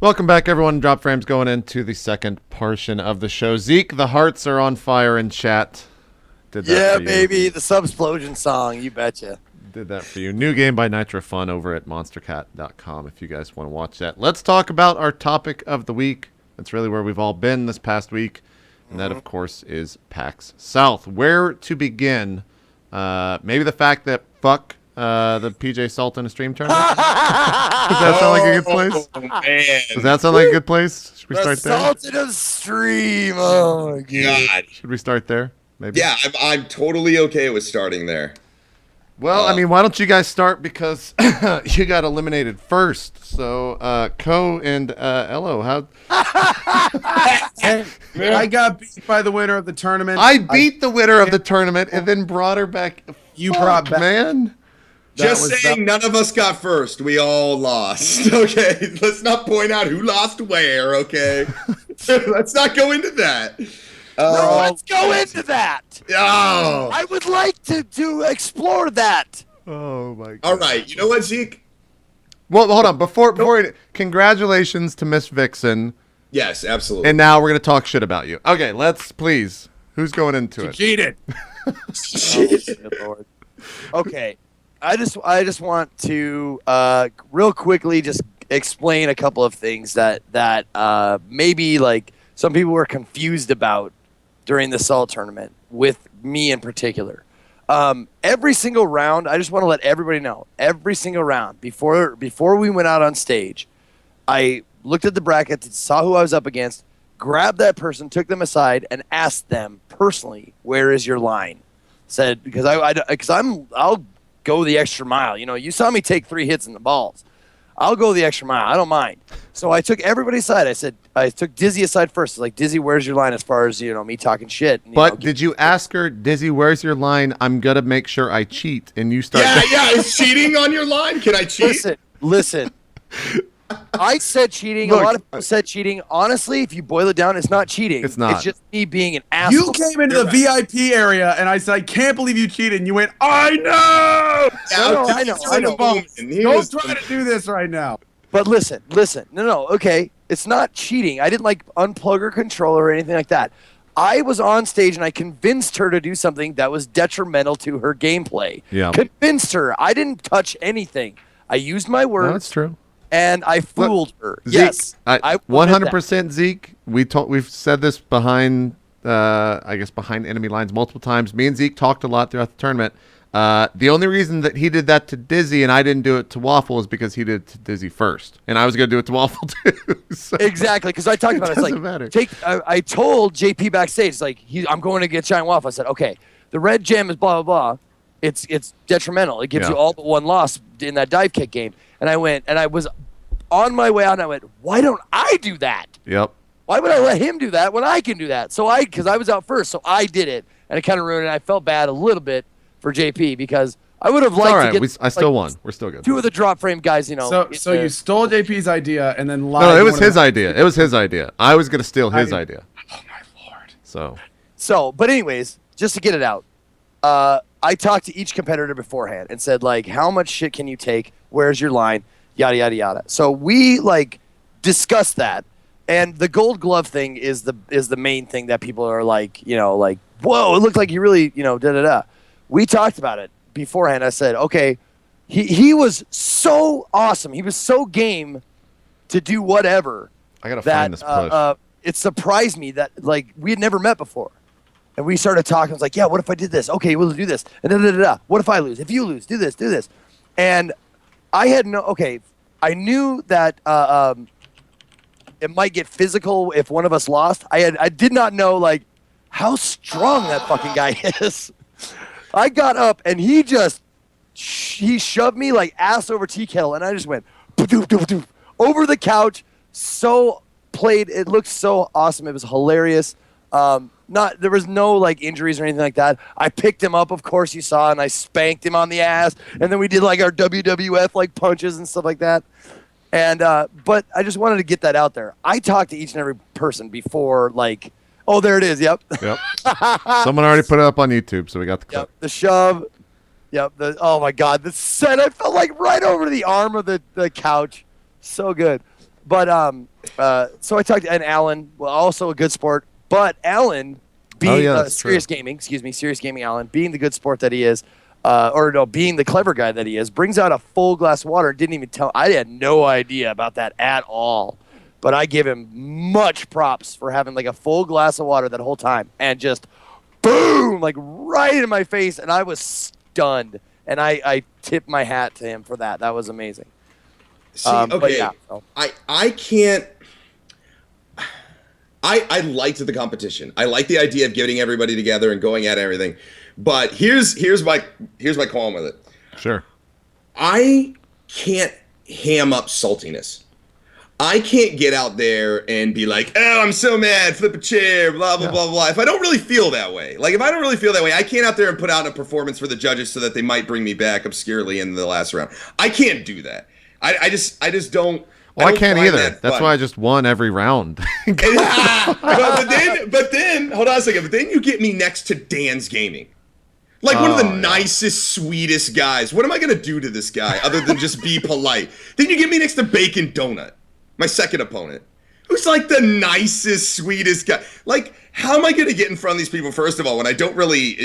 Welcome back, everyone. Drop Frames going into the second portion of the show. Zeke, the hearts are on fire in chat. Did that for you. Baby, the Subsplosion song, you betcha. Did that for you. New game by Nitro Fun over at monstercat.com if you guys want to watch that. Let's talk about our topic of the week. That's really where we've all been this past week. And that, of course, is PAX South. Where to begin? Maybe the fact that the PJ Sultan stream tournament? Does that sound like a good place? Oh, man. Does that sound like a good place? Should we start there? Sultan of stream. Oh, my God. Should we start there? Maybe. Yeah, I'm totally okay with starting there. Well, I mean, why don't you guys start because you got eliminated first. So, Co and Elo, how? I got beat by the winner of the tournament. I beat the winner of the tournament and then brought her back. You brought back, man. Just saying, none of us got first. We all lost. Okay, let's not point out who lost where. Okay, let's not go into that. No, let's go into that. Oh. I would like to explore that. Oh my God. All right, you know what, Zeke? Well, hold on. Before congratulations to Miss Vixen. Yes, absolutely. And now we're gonna talk shit about you. Okay, let's please. Who's going into it? cheated. Oh, good Lord. Okay, I just want to real quickly just explain a couple of things that maybe like some people were confused about during the Salt tournament with me in particular. Every single round, I just want to let everybody know, every single round before we went out on stage, I looked at the bracket, saw who I was up against, grabbed that person, took them aside, and asked them personally, "Where is your line?" Said because I'll go the extra mile. You know, you saw me take 3 hits in the balls. I'll go the extra mile. I don't mind. So I took everybody aside. I took Dizzy aside first. Like, Dizzy, where's your line as far as, me talking shit? And, but did you ask her, Dizzy, where's your line? I'm going to make sure I cheat. And you start. Yeah. Is cheating on your line? Can I cheat? Listen. I said cheating. Look, a lot of people said cheating. Honestly, if you boil it down, it's not cheating. It's not. It's just me being an asshole. You came into the VIP area, and I said, "I can't believe you cheated." And you went, "I know." I know. Don't try to do this right now. But listen. No, okay. It's not cheating. I didn't unplug her controller or anything like that. I was on stage and I convinced her to do something that was detrimental to her gameplay. Yeah. Convinced her. I didn't touch anything. I used my words. No, that's true. And I fooled her. Zeke, Yes. I 100% Zeke. We've said this behind enemy lines multiple times. Me and Zeke talked a lot throughout the tournament. The only reason that he did that to Dizzy and I didn't do it to Waffle is because he did it to Dizzy first, and I was going to do it to Waffle too. So exactly, because I talked about it. It's like, matter. I told JP backstage, I'm going to get Giant Waffle. I said, okay, the red gem is blah blah blah. It's detrimental. It gives you all but one loss in that dive kick game. And I went, and I was on my way out, and I went, why don't I do that? Yep. Why would I let him do that when I can do that? Because I was out first, so I did it, and it kind of ruined it. I felt bad a little bit for JP because I would have liked to get. I still won. We're still good. 2 of the drop frame guys, So you stole JP's idea and then lied. No, it was his idea. It was his idea. I was going to steal his idea. Oh my Lord. So, but anyways, just to get it out, I talked to each competitor beforehand and said, how much shit can you take? Where's your line? Yada, yada, yada. So we, discussed that. And the gold glove thing is the main thing that people are whoa, it looked like you really, da-da-da. We talked about it beforehand. I said, okay, he was so awesome. He was so game to do whatever. I got to find this push. It surprised me that, we had never met before. And we started talking. I was like, yeah, what if I did this? Okay, we'll do this. And da-da-da-da. What if I lose? If you lose, do this. And I knew that it might get physical if one of us lost. I did not know, how strong that fucking guy is. I got up, and he shoved me ass over tea kettle, and I just went over the couch. It looked so awesome. It was hilarious. There was no injuries or anything like that. I picked him up, of course you saw, and I spanked him on the ass, and then we did our WWF punches and stuff like that. And but I just wanted to get that out there. I talked to each and every person before, oh, there it is. Yep. Someone already put it up on YouTube, so we got the clip. Yep. The shove. Yep. Oh my God, the set. I felt right over the arm of the couch. So good. But So I talked, and Alan, well, also a good sport, but Alan, being Serious Gaming, Serious Gaming Alan, being the good sport that he is, being the clever guy that he is, brings out a full glass of water. Didn't even tell. I had no idea about that at all, but I give him much props for having like a full glass of water that whole time and just boom, like right in my face, and I was stunned. And I tip my hat to him for that. That was amazing. See, okay, yeah, so. I can't. I liked the competition. I like the idea of getting everybody together and going at everything. But here's my qualm with it. Sure. I can't ham up saltiness. I can't get out there and be like, oh, I'm so mad, flip a chair, blah, blah, blah, blah. If I don't really feel that way, I can't out there and put out a performance for the judges so that they might bring me back obscurely in the last round. I can't do that. I just don't. Well, I can't either. That's why I just won every round. but then, hold on a second. But then you get me next to Dan's Gaming. Like one of the nicest, sweetest guys. What am I going to do to this guy other than just be polite? Then you get me next to Bacon Donut, my second opponent, who's like the nicest, sweetest guy. Like, how am I going to get in front of these people, first of all, when I don't really,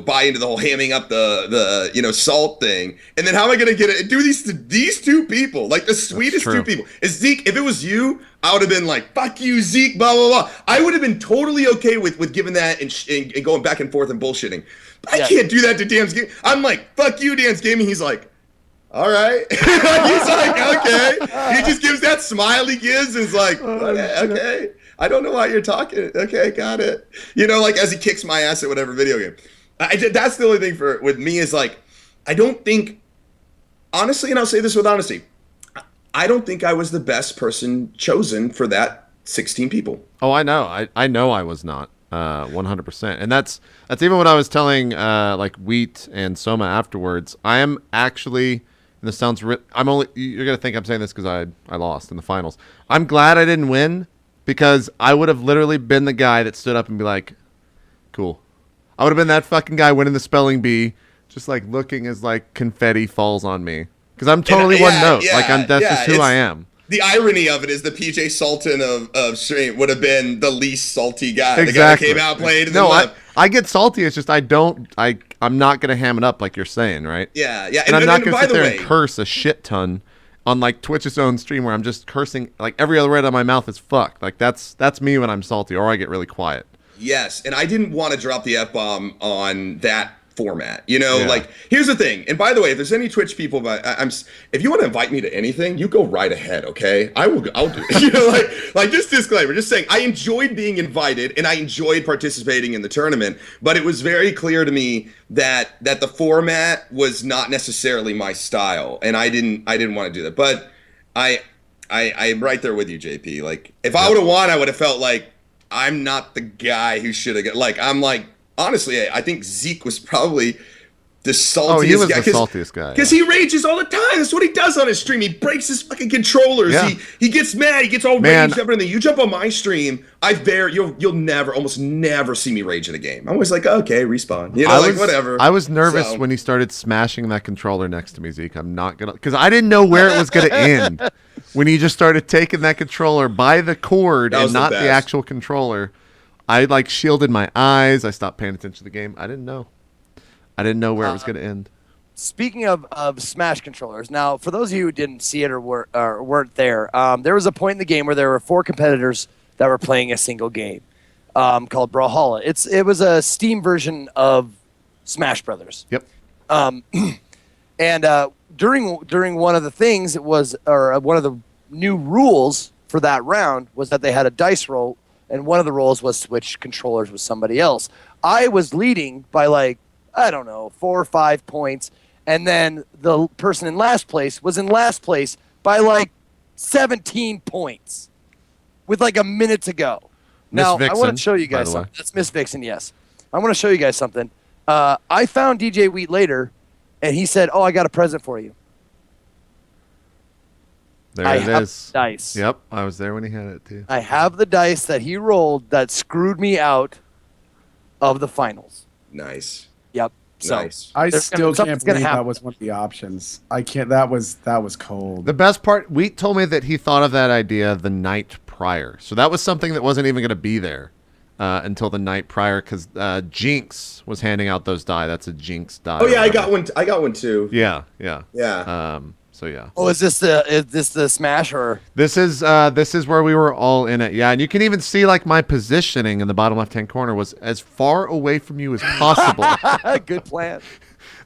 buy into the whole hamming up the salt thing? And then how am I going to get it? Do these to these two people, like the sweetest two people. Is Zeke, if it was you, I would have been like, fuck you, Zeke, blah, blah, blah. I would have been totally okay with giving that and going back and forth and bullshitting. But I can't do that to Dan's Gaming. I'm like, fuck you, Dan's Gaming. He's like, all right. He's like, okay. He just gives that smile he gives and is like, okay. I don't know why you're talking. Okay, got it. Like as he kicks my ass at whatever video game. That's the only thing with me is like, I don't think, honestly, and I'll say this with honesty, I don't think I was the best person chosen for that 16 people. Oh, I know. I know I was not. 100%. And that's even what I was telling like Wheat and Soma afterwards. I am actually, and this sounds you're gonna think I'm saying this because I lost in the finals. I'm glad I didn't win, because I would have literally been the guy that stood up and be like, cool. I would have been that fucking guy winning the spelling bee, just like looking as like confetti falls on me, because I'm totally one note. That's just who I am. The irony of it is the PJ Sultan of stream would have been the least salty guy. Exactly. The guy that came out, played. No, I get salty. It's just I'm not gonna ham it up like you're saying, right? Yeah, yeah. And I'm not gonna sit there and curse a shit ton on like Twitch's own stream where I'm just cursing, like every other word out of my mouth is fuck. Like that's me when I'm salty, or I get really quiet. Yes, and I didn't want to drop the F-bomb on that format. Like, here's the thing. And by the way, if there's any Twitch people, if you want to invite me to anything, you go right ahead, okay? I'll do it. like just disclaimer, just saying, I enjoyed being invited and I enjoyed participating in the tournament, but it was very clear to me that the format was not necessarily my style, and I didn't want to do that. But I'm right there with you, JP. Like, if I would have won, I would have felt like I'm not the guy who should have got, like, I'm like, honestly, I think Zeke was probably the saltiest guy. Oh, he was the saltiest guy. Because he rages all the time. That's what he does on his stream. He breaks his fucking controllers. Yeah. He gets mad. He gets all raged up. And then you jump on my stream, you'll almost never see me rage in a game. I'm always like, okay, respawn. Whatever. I was nervous when he started smashing that controller next to me, Zeke. I'm not gonna, because I didn't know where it was gonna end. When he just started taking that controller by the cord and not the actual controller. I like shielded my eyes. I stopped paying attention to the game. I didn't know where it was going to end. Speaking of Smash controllers, now for those of you who didn't see it or weren't there, there was a point in the game where there were 4 competitors that were playing a single game called Brawlhalla. It was a Steam version of Smash Brothers. Yep. And during one of the things, one of the new rules for that round was that they had a dice roll. And one of the roles was switch controllers with somebody else. I was leading by 4 or 5 points. And then the person in last place was in last place by 17 points with a minute to go. Now, I want to show you guys something. That's Miss Vixen, yes. I want to show you guys something. I found DJ Wheat later, and he said, I got a present for you. There it is. Dice. Yep, I was there when he had it too. I have the dice that he rolled that screwed me out of the finals. Nice. Yep. So Nice. I there's still something's can't gonna believe that happen. was one of the options. I can't. That was cold. The best part, Wheat told me that he thought of that idea the night prior. So that was something that wasn't even going to be there until the night prior because Jinx was handing out those die. That's a Jinx die. Oh yeah, or I got whatever. one. I got one too. Yeah. Yeah. So yeah. Oh, is this the smash or? This is where we were all in it. Yeah, and you can even see like my positioning in the bottom left-hand corner was as far away from you as possible. Good plan.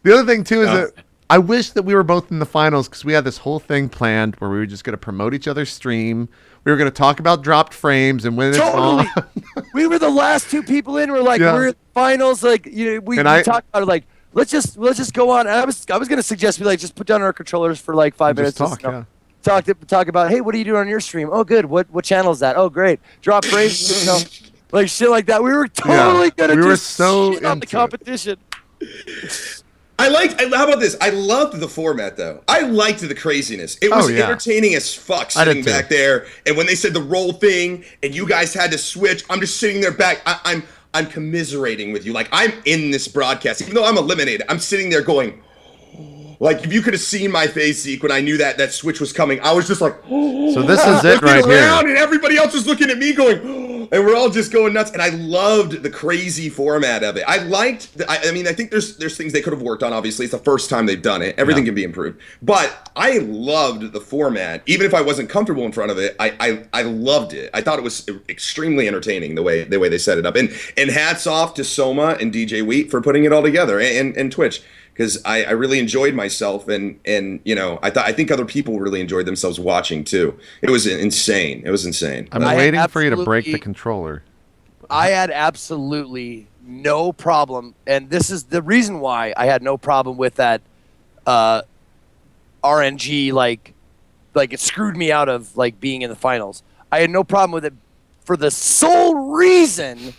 The other thing too is Yeah. that I wish that we were both in the finals because we had this whole thing planned where we were just going to promote each other's stream. We were going to talk about dropped frames and when it's Totally. on. We were the last two people in. We're like, Yeah. we're in the finals. Like, you know, we And I- talked about it. Like, let's just go on. And I was going to suggest we like just put down our controllers for like 5 minutes. Just talk, you know, talk about, hey, what are you doing on your stream? Oh, good. What channel is that? Oh, great. Drop frames. You know, like shit like that. We were totally gonna we were just so shit on the into it. competition. How about this? I loved the format though. I liked the craziness. It was yeah. entertaining as fuck I did sitting too. back there. And when they said the roll thing and you guys had to switch, I'm just sitting there back. I'm commiserating with you. Like I'm in this broadcast. Even though I'm eliminated, I'm sitting there going, like if you could have seen my face, Zeke, when I knew that switch was coming, I was just like, So this is it looking right around, here. and everybody else was looking at me going, and we're all just going nuts. And I loved the crazy format of it. I liked. I mean, I think there's things they could have worked on. Obviously, it's the first time they've done it. Everything can be improved. But I loved the format, even if I wasn't comfortable in front of it. I loved it. I thought it was extremely entertaining the way they set it up. And hats off to Soma and DJ Wheat for putting it all together and Twitch. Because I really enjoyed myself and you know I think other people really enjoyed themselves watching too. It was insane. It was insane. I'm I waiting for you to break the absolutely- controller. I had absolutely no problem, and this is the reason why I had no problem with that RNG. Like it screwed me out of like being in the finals. I had no problem with it for the sole reason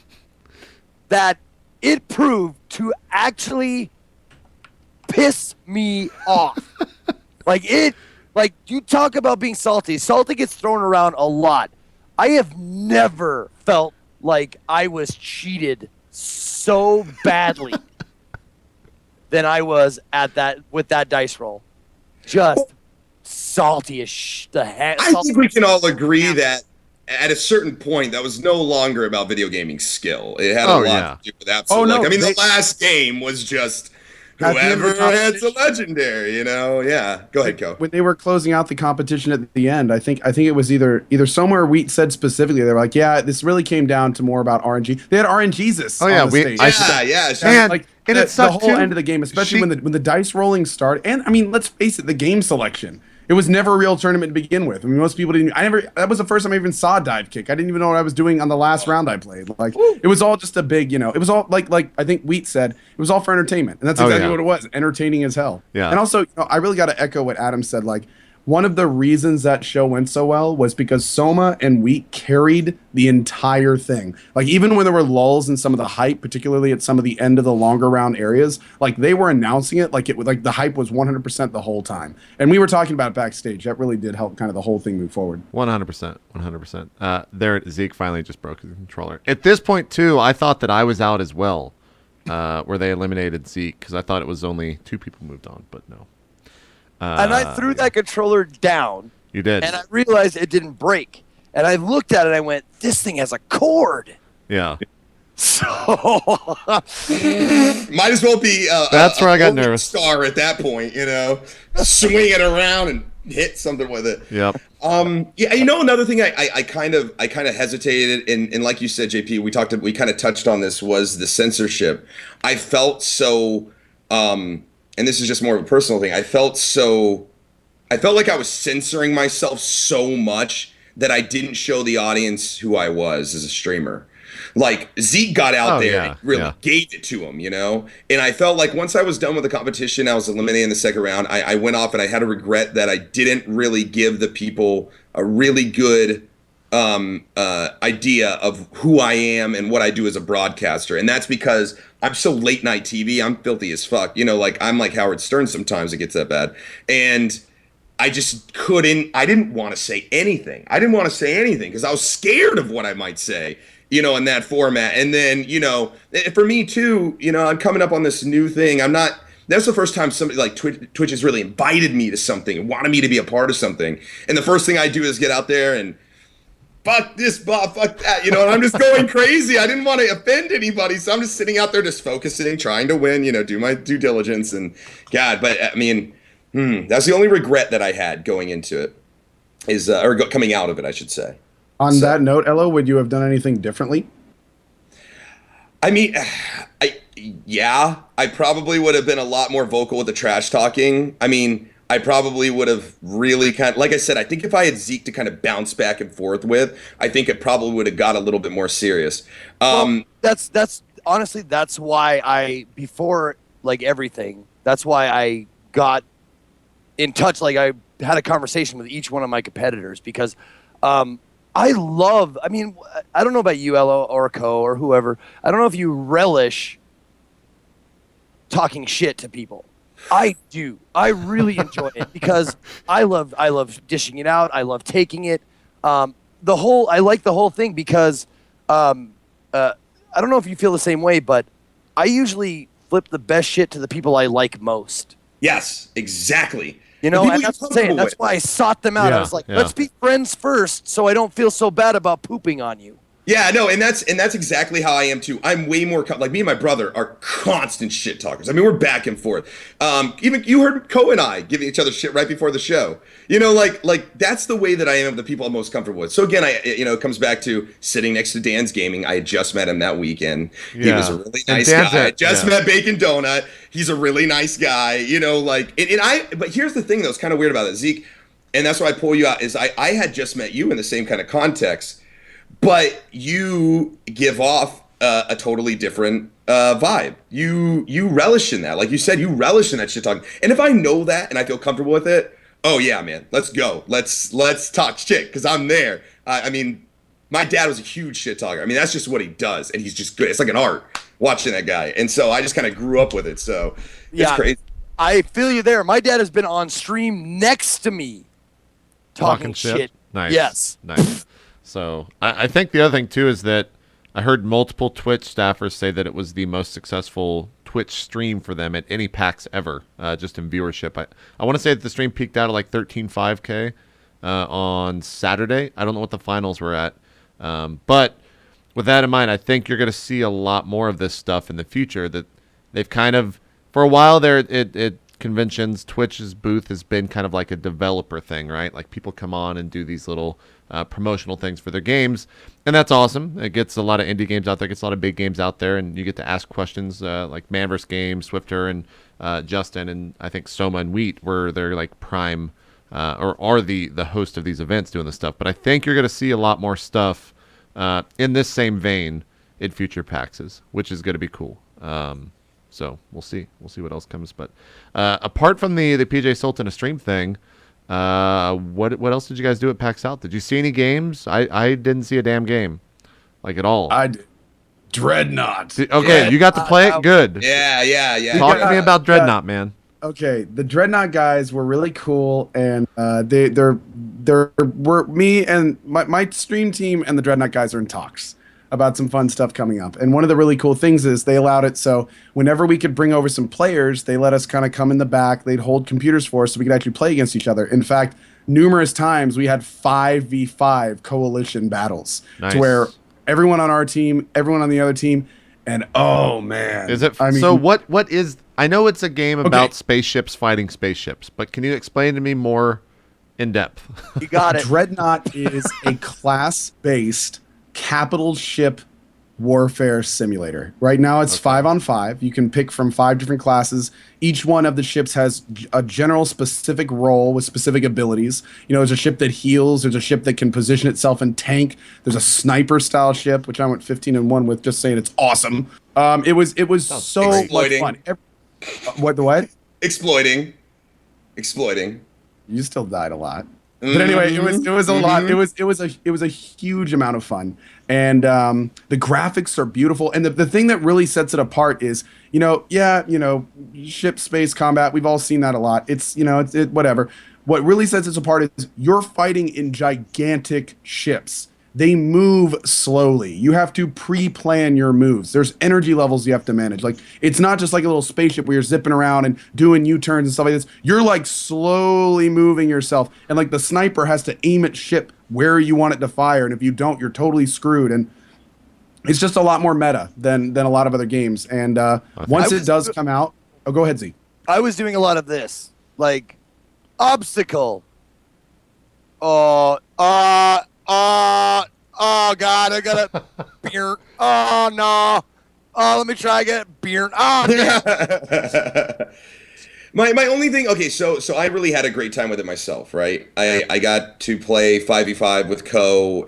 that it proved to actually piss me off. Like you talk about being salty. Salty gets thrown around a lot. I have never felt like I was cheated so badly than I was with that dice roll. Just salty as the heck. I think we can all agree that at a certain point that was no longer about video gaming skill. It had a lot to do with absolute. Oh, no, I mean, they- the last game was just At the end of the whoever hits a competition- legendary. You know, yeah. Go ahead, Ko. When they were closing out the competition at the end, I think it was either somewhere Wheat said specifically they were like, yeah, this really came down to more about RNG. They had RNGesus. Oh, yeah, on the stage. Yeah. And- like and the, it sucked, the whole too. end of the game, especially She- when the dice rolling started. And I mean, let's face it, the game selection. It was never a real tournament to begin with. I mean, most people didn't. That was the first time I even saw a dive kick. I didn't even know what I was doing on the last round I played. Like, it was all just a big, you know, it was all like I think Wheat said, it was all for entertainment. And that's Oh, exactly yeah. what it was. Entertaining as hell. Yeah. And also, you know, I really got to echo what Adam said. Like, one of the reasons that show went so well was because Soma and Wheat carried the entire thing. Like, even when there were lulls in some of the hype, particularly at some of the end of the longer round areas, like they were announcing it like the hype was 100% the whole time. And we were talking about it backstage. That really did help kind of the whole thing move forward. 100%. 100%. There, Zeke finally just broke his controller. At this point, too, I thought that I was out as well, where they eliminated Zeke, because I thought it was only 2 people moved on, but no. And I threw that controller down, You did. and I realized it didn't break. And I looked at it, and I went, "This thing has a cord." Yeah. So Might as well be. That's where I got movie nervous. Star at that point, you know, swing it around and hit something with it. Yep. Yeah, you know, another thing I kind of hesitated, and like you said, JP, we kind of touched on this, was the censorship. I felt so, and this is just more of a personal thing. I felt like I was censoring myself so much that I didn't show the audience who I was as a streamer. Like, Zeke got out there and really gave it to him, you know? And I felt like once I was done with the competition, I was eliminated in the second round, I went off and I had a regret that I didn't really give the people a really good idea of who I am and what I do as a broadcaster. And that's because I'm so late night TV, I'm filthy as fuck. You know, like, I'm like Howard Stern sometimes, it gets that bad. And I just couldn't. I didn't want to say anything. I didn't want to say anything because I was scared of what I might say, in that format. And then, for me too, I'm coming up on this new thing. That's the first time somebody like Twitch has really invited me to something and wanted me to be a part of something. And the first thing I do is get out there and fuck this, fuck that, and I'm just going crazy. I didn't want to offend anybody, so I'm just sitting out there just focusing, trying to win, do my due diligence. And God, but I mean, that's the only regret that I had going into it, is coming out of it, I should say. On that note, Elo, would you have done anything differently? I mean, I probably would have been a lot more vocal with the trash talking. I mean, I probably would have really like I said, I think if I had Zeke to kind of bounce back and forth with, I think it probably would have got a little bit more serious. That's honestly, that's why before like everything, that's why I got in touch. Like I had a conversation with each one of my competitors because I mean, I don't know about you, Elo, or Co, or whoever. I don't know if you relish talking shit to people. I do. I really enjoy it because I love dishing it out. I love taking it. I like the whole thing because I don't know if you feel the same way, but I usually flip the best shit to the people I like most. Yes, exactly. And that's what I'm saying. That's why I sought them out. I was like, let's be friends first so I don't feel so bad about pooping on you. Yeah, no, and that's exactly how I am too. I'm way more like me and my brother are constant shit talkers. I mean, we're back and forth. Even you heard Ko and I giving each other shit right before the show. Like that's the way that I am of the people I'm most comfortable with. So again, it comes back to sitting next to Dan's Gaming. I had just met him that weekend. He was a really nice guy. I just met Bacon Donut. He's a really nice guy. But here's the thing, though, it's kind of weird about it, Zeke, and that's why I pull you out. Is I had just met you in the same kind of context. But you give off a totally different vibe. You relish in that. Like you said, you relish in that shit talking. And if I know that and I feel comfortable with it, oh yeah, man, let's go. Let's talk shit because I'm there. I mean, my dad was a huge shit talker. I mean, that's just what he does. And he's just good. It's like an art watching that guy. And so I just kind of grew up with it. So it's crazy. I feel you there. My dad has been on stream next to me talking shit. Nice. Yes. Nice. So I think the other thing too is that I heard multiple Twitch staffers say that it was the most successful Twitch stream for them at any PAX ever, just in viewership. I want to say that the stream peaked out at like 13.5K on Saturday. I don't know what the finals were at, but with that in mind, I think you're going to see a lot more of this stuff in the future. That they've kind of, for a while there, at conventions, Twitch's booth has been kind of like a developer thing, right? Like people come on and do these little promotional things for their games, and that's awesome. It gets a lot of indie games out there, gets a lot of big games out there, and you get to ask questions like Man vs. Game, Swifter, and Justin, and I think Soma and Wheat were their like prime or are the host of these events doing this stuff. But I think you're going to see a lot more stuff in this same vein in future PAXs, which is going to be cool. So we'll see what else comes. But apart from the PJ Sultan a stream thing, what else did you guys do at PAX South? Did you see any games? I didn't see a damn game, like at all. I did. Dreadnought. Okay, you got to play it. Good. Yeah. Talk to me about Dreadnought, man. Okay, the Dreadnought guys were really cool, and they were me and my stream team and the Dreadnought guys are in talks about some fun stuff coming up. And one of the really cool things is they allowed it so whenever we could bring over some players, they let us kind of come in the back. They'd hold computers for us so we could actually play against each other. In fact, numerous times we had 5v5 coalition battles to where everyone on our team, everyone on the other team, and oh man. Is it so what is I know it's a game about spaceships fighting spaceships, but can you explain to me more in depth? You got it. Dreadnought is a class-based capital ship warfare simulator. Right now it's 5-on-5. You can pick from 5 different classes. Each one of the ships has a general specific role with specific abilities. There's a ship that heals, there's a ship that can position itself and tank, there's a sniper style ship, which I went 15-1 with, just saying it's awesome. It was so much fun. What? Exploiting. You still died a lot. But anyway, it was a lot. It was a huge amount of fun, and the graphics are beautiful. And the thing that really sets it apart is, ship space combat. We've all seen that a lot. It's whatever. what really sets us apart is you're fighting in gigantic ships. They move slowly. You have to pre-plan your moves. There's energy levels you have to manage. Like, it's not just like a little spaceship where you're zipping around and doing U-turns and stuff like this. You're like slowly moving yourself. And like the sniper has to aim at ship where you want it to fire. And if you don't, you're totally screwed. And it's just a lot more meta than a lot of other games. And once it does come out, oh, go ahead, Z. I was doing a lot of this, like obstacle. Oh God, I gotta beer. Oh no. Oh, let me try again. Beer. Oh, my only thing. Okay, so I really had a great time with it myself, right? I got to play 5v5 with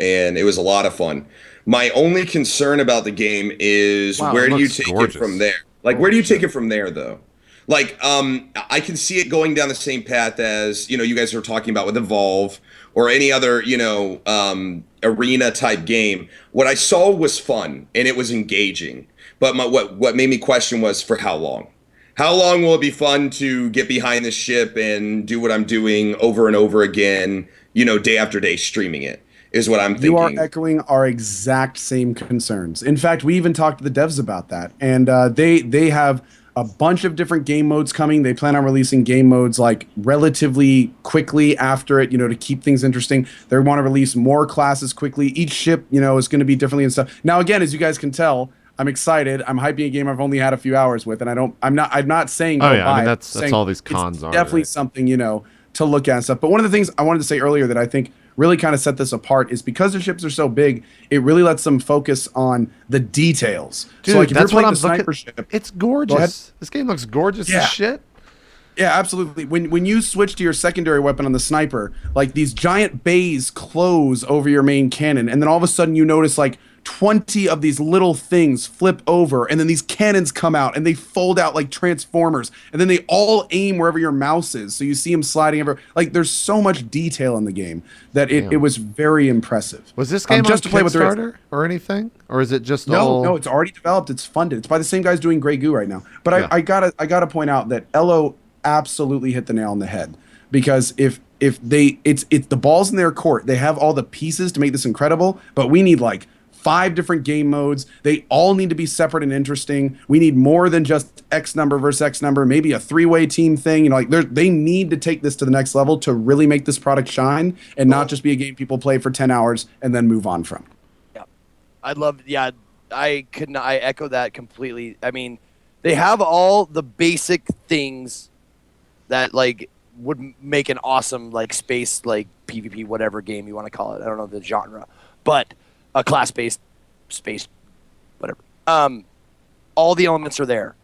and it was a lot of fun. My only concern about the game is where do you take it from there? Like, where do you take it from there, though? Like, I can see it going down the same path as, you guys are talking about with Evolve or any other, arena type game. What I saw was fun and it was engaging. But what made me question was for how long? How long will it be fun to get behind the ship and do what I'm doing over and over again, day after day streaming it? Is what I'm thinking. You are echoing our exact same concerns. In fact, we even talked to the devs about that, and they have a bunch of different game modes coming. They plan on releasing game modes like relatively quickly after it, to keep things interesting. They want to release more classes quickly. Each ship, is going to be differently and stuff. Now, again, as you guys can tell, I'm excited. I'm hyping a game I've only had a few hours with, and I'm not saying. Oh yeah, buy it. that's all these cons are. Definitely right? something to look at and stuff. But one of the things I wanted to say earlier that I think really kind of set this apart is because the ships are so big, it really lets them focus on the details. Dude, so like if that's you're what playing I'm the sniper looking. ship, It's gorgeous. This game looks gorgeous as shit. Yeah, absolutely. When you switch to your secondary weapon on the sniper, like these giant bays close over your main cannon, and then all of a sudden you notice like 20 of these little things flip over, and then these cannons come out and they fold out like transformers, and then they all aim wherever your mouse is, so you see them sliding over. Like, there's so much detail in the game that it was very impressive. Was this game just on to play with the Kickstarter or anything, or is it just no, it's already developed. It's funded. It's by the same guys doing Grey Goo right now. But I gotta point out that Elo absolutely hit the nail on the head, because if it's the ball's in their court. They have all the pieces to make this incredible, but we need like 5 different game modes. They all need to be separate and interesting. We need more than just X number versus X number, maybe a 3-way team thing. They need to take this to the next level to really make this product shine and not just be a game people play for 10 hours and then move on from. Yeah. I echo that completely. I mean, they have all the basic things that like would make an awesome like space, like PvP, whatever game you want to call it. I don't know the genre, but a class-based space, whatever. All the elements are there.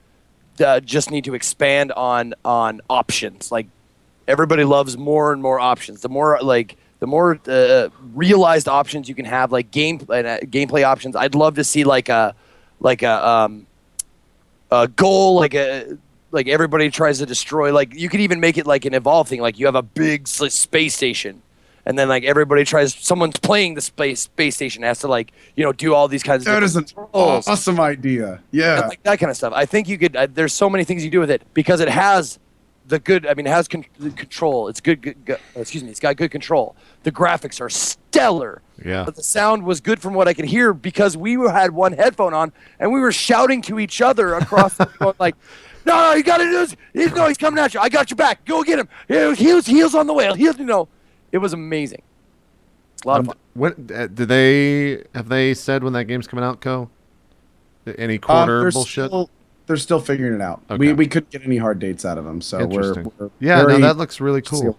Just need to expand on options. Like, everybody loves more and more options. The more realized options you can have, like gameplay options. I'd love to see like a goal, like everybody tries to destroy. Like, you could even make it like an Evolve thing. Like, you have a big space station, and then like everybody someone's playing the space station, has to like do all these kinds of that is an awesome idea. Yeah, like that kind of stuff. I think you could there's so many things you do with it because it has the good. I mean, it has the control. It's good. It's got good control. The graphics are stellar. Yeah, but the sound was good from what I could hear because we had one headphone on and we were shouting to each other across the going like, no, you got to do this. He's coming at you. I got your back. Go get him. Heels on the way. It was amazing. It's a lot of fun. When have they said when that game's coming out, Co? Any quarter bullshit? They're still figuring it out. Okay. We couldn't get any hard dates out of them, so we're that looks really cool.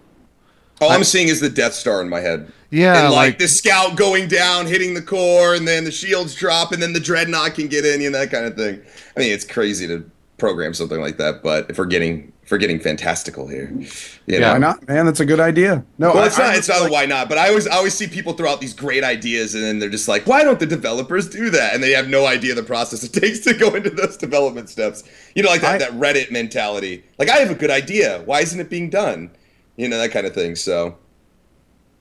All I'm seeing is the Death Star in my head. Yeah, and like the scout going down, hitting the core, and then the shields drop, and then the Dreadnought can get in, that kind of thing. I mean, it's crazy to program something like that, but if we're getting fantastical here, why not, man? That's a good idea. No, well, it's not why not, but I always see people throw out these great ideas, and then they're just like, why don't the developers do that? And they have no idea the process it takes to go into those development steps. Like that Reddit mentality. Like, I have a good idea. Why isn't it being done? That kind of thing. So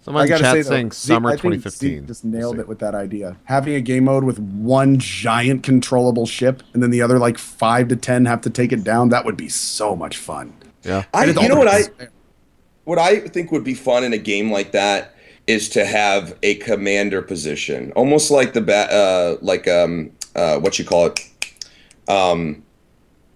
someone in chat saying summer 2015. Zeke just nailed it with that idea. Having a game mode with one giant controllable ship, and then the other like 5 to 10 have to take it down. That would be so much fun. Yeah. what I think would be fun in a game like that is to have a commander position, almost like what you call it,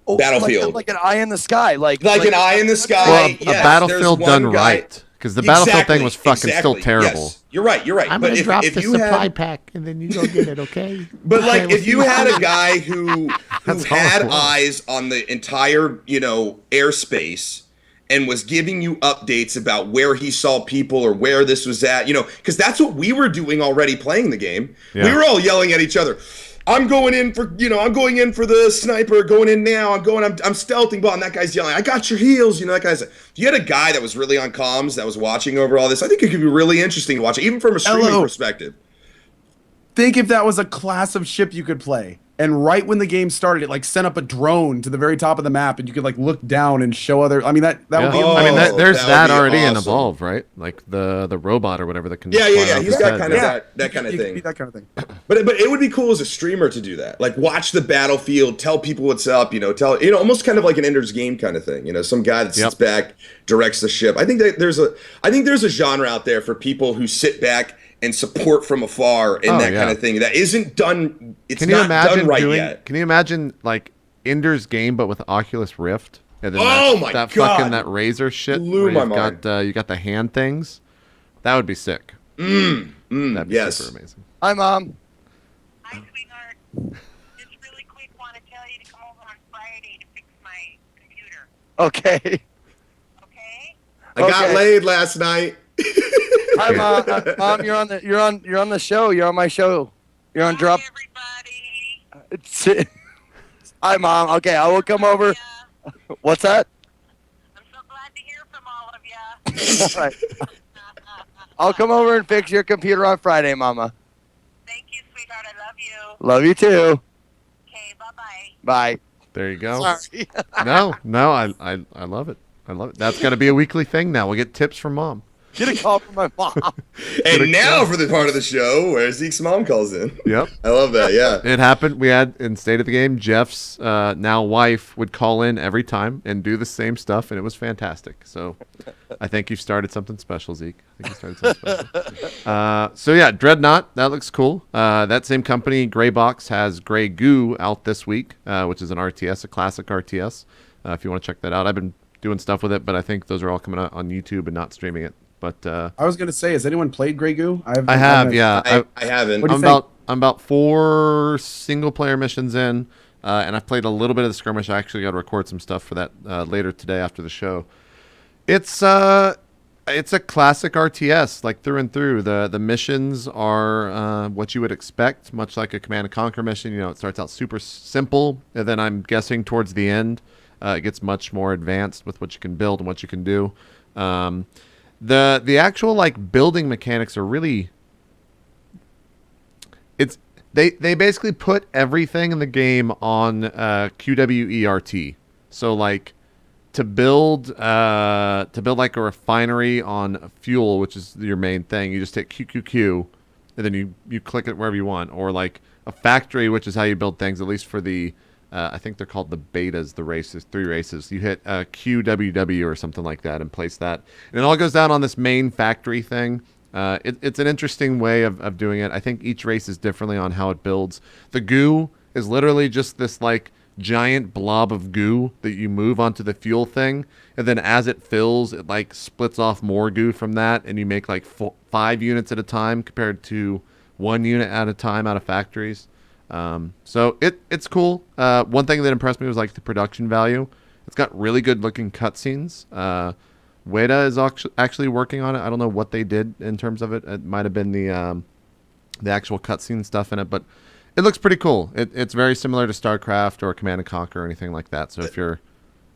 Battlefield, like an eye in the sky, like an eye in the sky. Well, yes, a Battlefield there's one done guy- right, because the Battlefield thing was fucking still exactly, terrible. yes. You're right. I'm but gonna if, drop if the you supply had, pack and then you go get it, okay? but Okay, like we'll if you see. had a guy who That's had all it was. eyes on the entire, airspace and was giving you updates about where he saw people or where this was at, because that's what we were doing already playing the game. Yeah. We were all yelling at each other. I'm going in for the sniper, going in now. I'm stealthing, ball, and that guy's yelling, I got your heels, that guy's. If you had a guy that was really on comms, that was watching over all this, I think it could be really interesting to watch, even from a streaming Hello. perspective. Think if that was a class of ship you could play, and right when the game started, it like sent up a drone to the very top of the map, and you could like look down and show other. I mean that Yeah. would be. Oh, I mean, there's that would that be already in awesome. Evolve, right? Like the robot or whatever that can. Yeah. fly off He's his got head. kind of Yeah. that kind of You could thing. be that kind of thing. But it would be cool as a streamer to do that. Like watch the battlefield, tell people what's up, almost kind of like an Ender's Game kind of thing. Some guy that sits Yep. back, directs the ship. I think there's a genre out there for people who sit back and support from afar and Oh, that yeah. kind of thing. That isn't done. It's Can you not imagine done right doing? yet. Can you imagine like Ender's Game but with Oculus Rift? And then Oh my that God. fucking that razor shit. Blew where my you've mind. Got, you got the hand things. That would be sick. That'd be yes. super amazing. Hi, Mom. Hi, sweetheart. Just really quick, want to tell you to come over on Friday to fix my computer. Okay. Okay? I got Okay. laid last night. Hi, Mom. Mom, you're on the show. You're on my show. You're on drop. Hi, everybody. Hi, Mom. Okay, I will come over. Yeah. What's that? I'm so glad to hear from all of you. All right. I'll come over and fix your computer on Friday, Mama. Thank you, sweetheart. I love you. Love you too. Okay, bye-bye. Bye. There you go. Sorry. No, I love it. I love it. That's got to be a weekly thing now. We'll get tips from Mom. Get a call from my mom. And now for the part of the show where Zeke's mom calls in. Yep. I love that. Yeah. It happened. We had in State of the Game, Jeff's now wife would call in every time and do the same stuff, and it was fantastic. So I think you've started something special, Zeke. I think you started something special. So yeah, Dreadnought, that looks cool. That same company, Greybox, has Grey Goo out this week, which is an RTS, a classic RTS. If you want to check that out, I've been doing stuff with it, but I think those are all coming out on YouTube and not streaming it. But I was gonna say, has anyone played Grey Goo? I have, yeah. I haven't. What do you I'm think? I'm about 4 single player missions in, and I've played a little bit of the skirmish. I actually got to record some stuff for that later today after the show. It's a classic RTS, like through and through. The missions are what you would expect, much like a Command and Conquer mission. It starts out super simple, and then I'm guessing towards the end, it gets much more advanced with what you can build and what you can do. The actual like building mechanics are really. They basically put everything in the game on QWERT. So like to build like a refinery on fuel, which is your main thing, you just hit QQQ, and then you click it wherever you want. Or like a factory, which is how you build things, at least for the I think they're called the betas, the races, 3 races. You hit QWW or something like that and place that. And it all goes down on this main factory thing. It's an interesting way of doing it. I think each race is differently on how it builds. The goo is literally just this like giant blob of goo that you move onto the fuel thing. And then as it fills, it like splits off more goo from that. And you make like 5 units at a time compared to 1 unit at a time out of factories. So it's cool. One thing that impressed me was like the production value. It's got really good looking cutscenes. Weta is actually working on it. I don't know what they did in terms of it. It might have been the actual cutscene stuff in it, but it looks pretty cool. It's very similar to StarCraft or Command and Conquer or anything like that. So if you're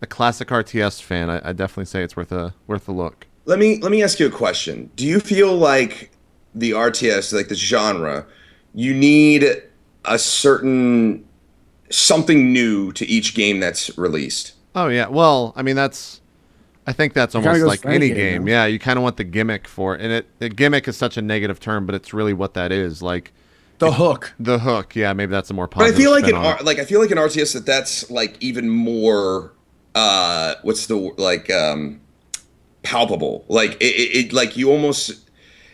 a classic RTS fan, I definitely say it's worth a look. Let me ask you a question. Do you feel like the RTS, like the genre, you need a certain something new to each game that's released? Oh yeah. Well, I mean I think that's kinda almost goes like for any any game, game. no? Yeah, you kind of want the gimmick for it. And the gimmick is such a negative term, but it's really what that is. Like The hook. the hook. Yeah, maybe that's a more But I positive feel like spin in on it. I feel like in RTS that's like even more what's the like palpable. Like like you almost.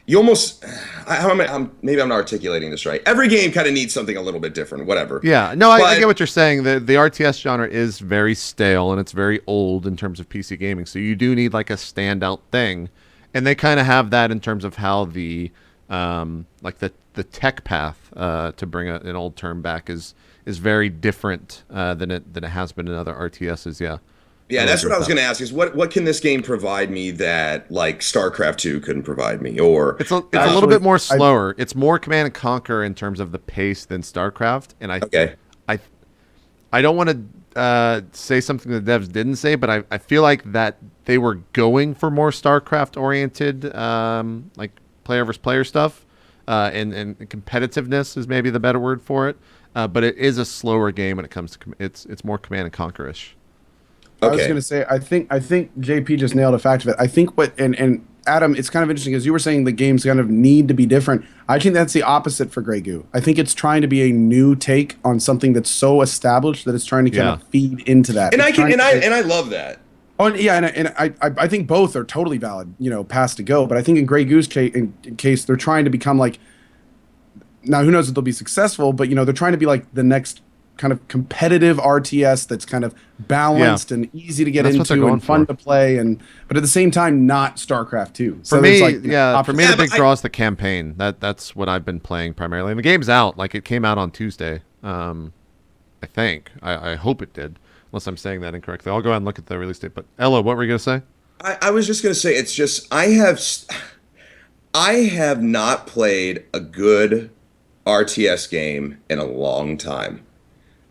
Maybe I'm not articulating this right. Every game kind of needs something a little bit different, whatever. Yeah, no, I get what you're saying. The RTS genre is very stale and it's very old in terms of PC gaming. So you do need like a standout thing, and they kind of have that in terms of how the like the tech path, to bring an old term back, is very different than it has been in other RTSs. Yeah. Yeah, that's what I was going to ask. Is what can this game provide me that like StarCraft 2 couldn't provide me? Or it's a little bit more slower. It's more Command and Conquer in terms of the pace than StarCraft. And I don't want to say something the devs didn't say, but I feel like that they were going for more StarCraft oriented, like player versus player stuff, and competitiveness is maybe the better word for it. But it is a slower game when it comes to it's more Command and Conquer-ish. I was going to say, I think JP just nailed a fact of it. I think and Adam, it's kind of interesting because you were saying the games kind of need to be different. I think that's the opposite for Grey Goo. I think it's trying to be a new take on something that's so established that it's trying to kind of feed into that. And I love that. Oh yeah, and I think both are totally valid, paths to go. But I think in Grey Goo's case, they're trying to become like. Now, who knows if they'll be successful? But they're trying to be like the next kind of competitive RTS that's kind of balanced and easy to get into and fun to play, but at the same time not StarCraft 2. For me, the big draw is the campaign. That's what I've been playing primarily. And the game's out. Like, it came out on Tuesday. I think. I hope it did, unless I'm saying that incorrectly. I'll go ahead and look at the release date. But Ella, what were you gonna say? I was just gonna say it's just I have not played a good RTS game in a long time.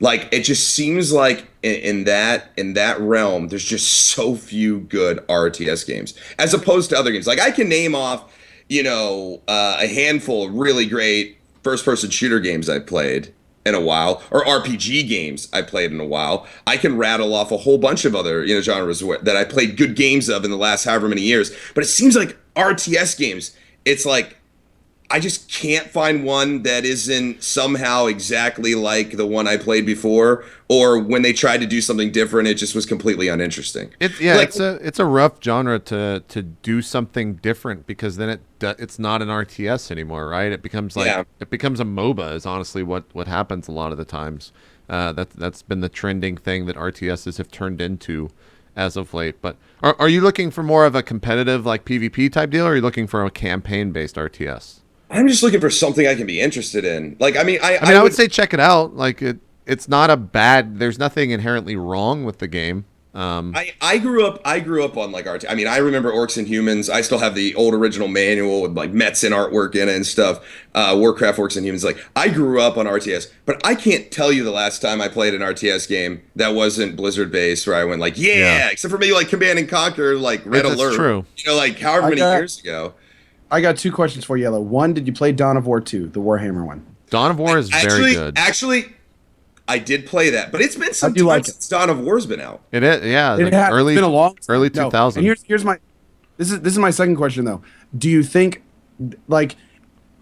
Like, it just seems like in that realm, there's just so few good RTS games as opposed to other games. Like, I can name off, a handful of really great first-person shooter games I played in a while, or RPG games I played in a while. I can rattle off a whole bunch of other genres that I played good games of in the last however many years. But it seems like RTS games, it's like, I just can't find one that isn't somehow exactly like the one I played before, or when they tried to do something different, it just was completely uninteresting. It's a rough genre to do something different, because then it's not an RTS anymore, right? It becomes it becomes a MOBA is honestly what happens a lot of the times. That's been the trending thing that RTSs have turned into as of late. But are you looking for more of a competitive like PvP type deal, or are you looking for a campaign based RTS? I'm just looking for something I can be interested in. Like, I would say check it out. Like, it's not a bad. There's nothing inherently wrong with the game. I grew up on like art. I remember Orcs and Humans. I still have the old original manual with like Metzen artwork in it and stuff. Warcraft, Orcs and Humans. Like, I grew up on RTS, but I can't tell you the last time I played an RTS game that wasn't Blizzard based, where I went like, except for maybe like Command and Conquer, like Red Alert. That's true. Like however many years ago. I got two questions for you, Yellow. One, did you play Dawn of War 2, the Warhammer one? Dawn of War is very good. Actually, I did play that, but it's been some time since Dawn of War's been out. It is, yeah. It's been a long time. Early 2000s. And here's my this is my second question though. Do you think, like,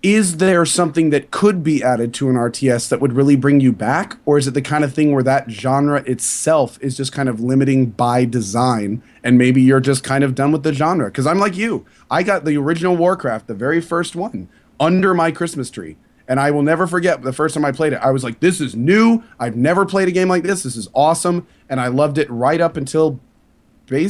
is there something that could be added to an RTS that would really bring you back, or is it the kind of thing where that genre itself is just kind of limiting by design, and maybe you're just kind of done with the genre? Because I'm like you. I got the original Warcraft, the very first one, under my Christmas tree. And I will never forget the first time I played it. I was like, this is new. I've never played a game like this. This is awesome. And I loved it right up until I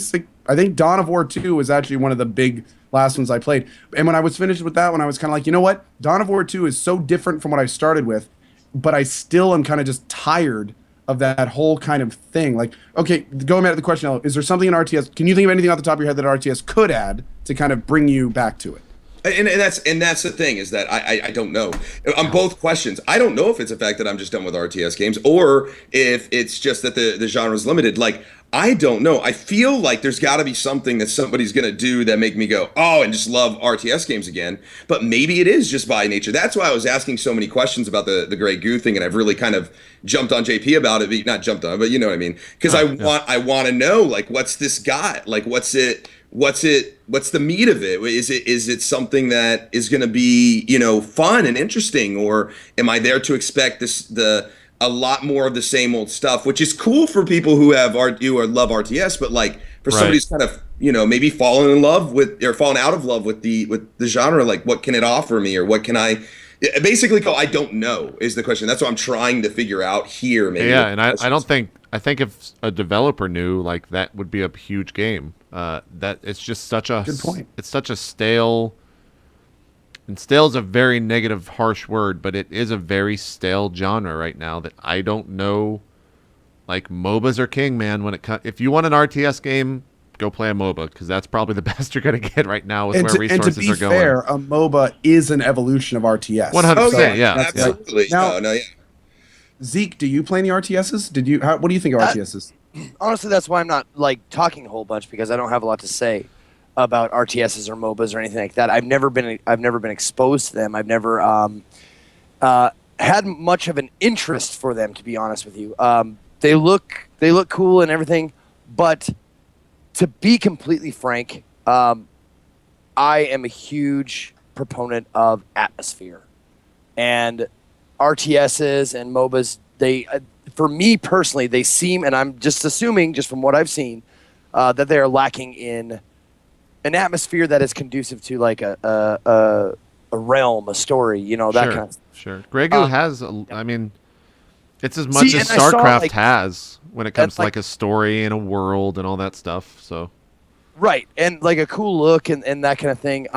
think Dawn of War 2 was actually one of the big last ones I played. And when I was finished with that one, I was kind of like, you know what? Dawn of War 2 is so different from what I started with, but I still am kind of just tired of that whole kind of thing. Like, okay, going back to the question, is there something in RTS? Can you think of anything off the top of your head that RTS could add to kind of bring you back to it? And that's the thing, is that I don't know. On both questions, I don't know if it's the fact that I'm just done with RTS games, or if it's just that the genre is limited. Like, I don't know. I feel like there's got to be something that somebody's going to do that make me go, oh, and just love RTS games again. But maybe it is just by nature. That's why I was asking so many questions about the Grey Goo thing, and I've really kind of jumped on JP about it. Not jumped on, but you know what I mean? Because I want to know, like, what's this got? Like, what's the meat of it? Is it something that is going to be, fun and interesting, or am I there to expect a lot more of the same old stuff, which is cool for people who love RTS, but like for somebody who's kind of, maybe fallen in love with or fallen out of love with the genre. Like, what can it offer me, or what can I? Basically, I don't know is the question. That's what I'm trying to figure out here. Maybe. Yeah, and I don't think I think if a developer knew, like, that would be a huge game. That it's just such a Good point. It's such a stale. And stale is a very negative, harsh word, but it is a very stale genre right now that I don't know. Like, MOBAs are king, man. If you want an RTS game, go play a MOBA, because that's probably the best you're going to get right now with where resources are going. Fair, a MOBA is an evolution of RTS. 100%, Oh, yeah. Absolutely. Now- No, yeah. Zeke, do you play any RTSs? What do you think of RTSs? Honestly, that's why I'm not like talking a whole bunch, because I don't have a lot to say about RTSs or MOBAs or anything like that. I've never been exposed to them. I've never had much of an interest for them, to be honest with you. They look cool and everything, but to be completely frank, I am a huge proponent of atmosphere, and RTSs and MOBAs. They, for me personally, they seem, and I'm just assuming, just from what I've seen, that they are lacking in an atmosphere that is conducive to like a realm, a story, that kind of stuff. Sure. Gregu has, I mean, it's as much as StarCraft has when it comes to like a story and a world and all that stuff. So, right, and like a cool look and that kind of thing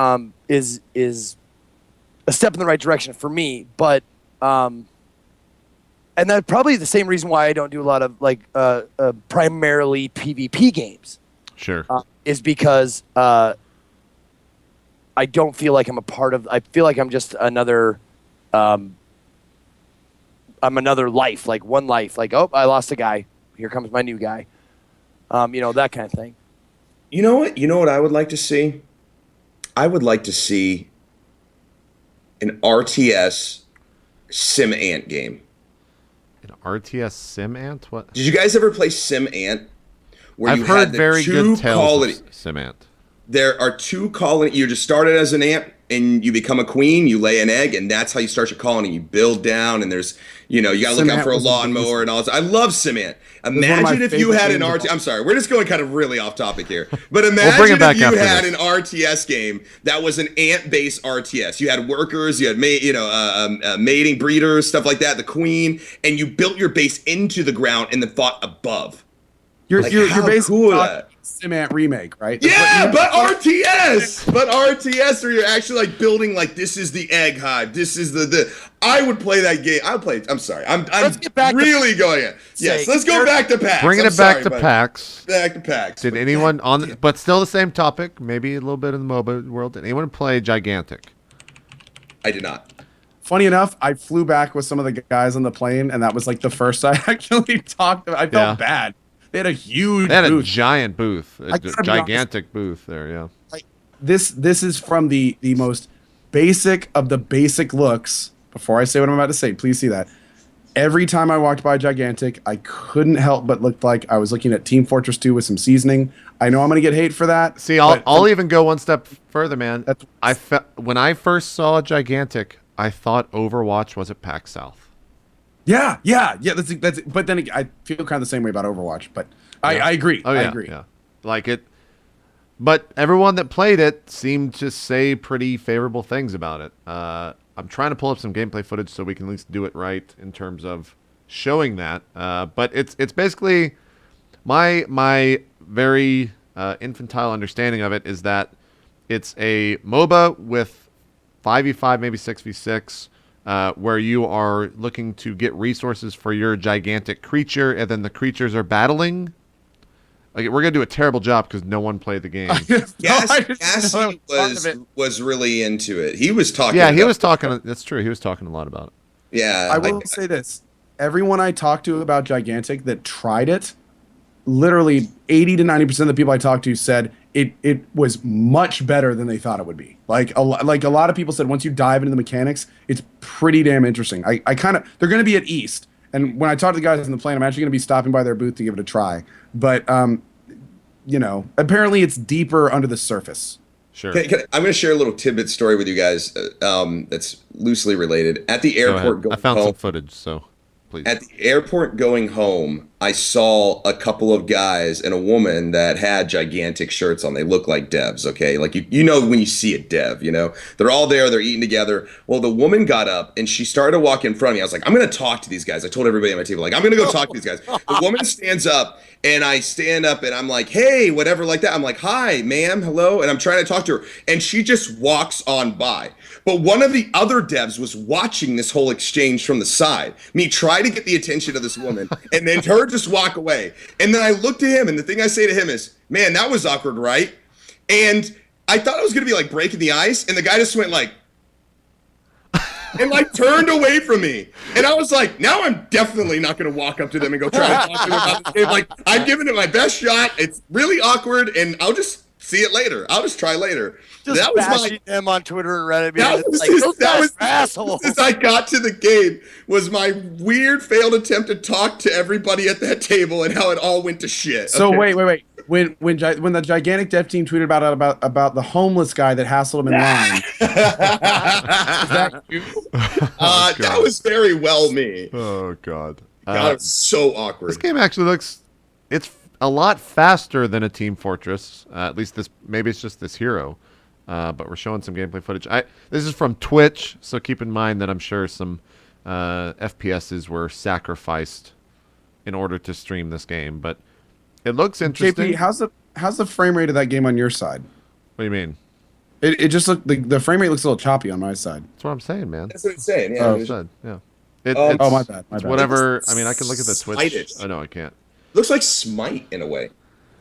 is a step in the right direction for me. But and that's probably the same reason why I don't do a lot of like primarily PvP games. sure. Is because I don't feel like I'm a part of. I feel like I'm just another. I'm another life, like one life. Like, oh, I lost a guy. Here comes my new guy. That kind of thing. You know what? You know what I would like to see? I would like to see an RTS SimAnt game. An RTS SimAnt? What? Did you guys ever play SimAnt? Where I've you heard had the very two good tales colony- of SimAnt. There are two colonies. You just started as an ant, and you become a queen. You lay an egg, and that's how you start your colony. You build down, and there's, you got to look out SimAnt for a was lawnmower and all this. I love SimAnt. one of my Imagine if you favorite had an games of RTS. all- I'm sorry, we're just going kind of really off topic here. But bring it imagine back if you after had this. an RTS game that was an ant-based RTS. You had workers, you had mating, breeders, stuff like that. The queen, and you built your base into the ground and then fought above. You're how basically cool is talking that? SimAnt remake, right? Yeah, but RTS, where you're actually like building, like, this is the egg hive, this is the. I would play that game. I would play it. I'm sorry, I'm Let's get back to really going it. Yes, Sake. let's go back to PAX. Bringing I'm it back sorry, to but- PAX. Back to PAX. Did anyone but still the same topic, maybe a little bit in the MOBA world, did anyone play Gigantic? I did not. Funny enough, I flew back with some of the guys on the plane, and that was like the first I actually talked about. I felt bad. They had a huge They had a booth. giant booth, a I gotta be gigantic booth there, yeah. This is from the most basic of the basic looks. Before I say what I'm about to say, please see that. Every time I walked by Gigantic, I couldn't help but look like I was looking at Team Fortress 2 with some seasoning. I know I'm going to get hate for that. See, I'll even go one step further, man. That's- When I first saw Gigantic, I thought Overwatch was at PAX South. Yeah. That's. But then I feel kind of the same way about Overwatch. But I agree. Oh yeah, I agree. yeah. Like it, but everyone that played it seemed to say pretty favorable things about it. I'm trying to pull up some gameplay footage so we can at least do it right in terms of showing that. But it's basically my very infantile understanding of it is that it's a MOBA with 5v5, maybe 6v6. Where you are looking to get resources for your gigantic creature, and then the creatures are battling. Like, we're gonna do a terrible job because no one played the game. Cassie was really into it. He was talking. Yeah, he about- was talking. That's true. He was talking a lot about it. Yeah, I will say this: everyone I talked to about Gigantic that tried it, literally 80 to 90% of the people I talked to said it was much better than they thought it would be. Like a lot of people said, once you dive into the mechanics, it's pretty damn interesting. I kind of they're going to be at East, and when I talk to the guys in the plane, I'm actually going to be stopping by their booth to give it a try. But apparently it's deeper under the surface. Sure. I'm going to share a little tidbit story with you guys that's loosely related. At the Go airport ahead. going I found home, some footage, so please. at the airport going home, I saw a couple of guys and a woman that had gigantic shirts on. They look like devs, okay? Like you know when you see a dev, you know? They're all there, they're eating together. Well, the woman got up and she started to walk in front of me. I was like, I'm gonna talk to these guys. I told everybody at my table, like, I'm gonna go talk to these guys. The woman stands up and I stand up and I'm like, hey, whatever, like that. I'm like, hi, ma'am, hello. And I'm trying to talk to her. And she just walks on by. But one of the other devs was watching this whole exchange from the side. Me try to get the attention of this woman, and then her just walk away. And then I look to him, and the thing I say to him is, man, that was awkward, right? And I thought it was going to be like breaking the ice, and the guy just went like, and like turned away from me. And I was like, now I'm definitely not going to walk up to them and go try to talk to them about this game. Like, I've given it my best shot. It's really awkward, and I'll just see it later. I'll just try later. Just that was bashing them on Twitter and Reddit. That was Like, those guys are assholes. Since I got to the game was my weird failed attempt to talk to everybody at that table and how it all went to shit. So Okay. wait. When the gigantic dev team tweeted about the homeless guy that hassled him in line, is that you? That was very well me. Oh god. God, it was so awkward. This game actually looks, it's a lot faster than a Team Fortress. At least maybe it's just this hero. But we're showing some gameplay footage. This is from Twitch, so keep in mind that I'm sure some FPSs were sacrificed in order to stream this game. But it looks interesting. JP, how's the frame rate of that game on your side? What do you mean? It just looked the frame rate looks a little choppy on my side. That's what I'm saying, man. That's what it's saying. Yeah. Oh, It's good, yeah. Oh, Oh, my bad. It's whatever. I mean, I can look at the Twitch. Smite-ish. Oh no, I can't. Looks like Smite in a way.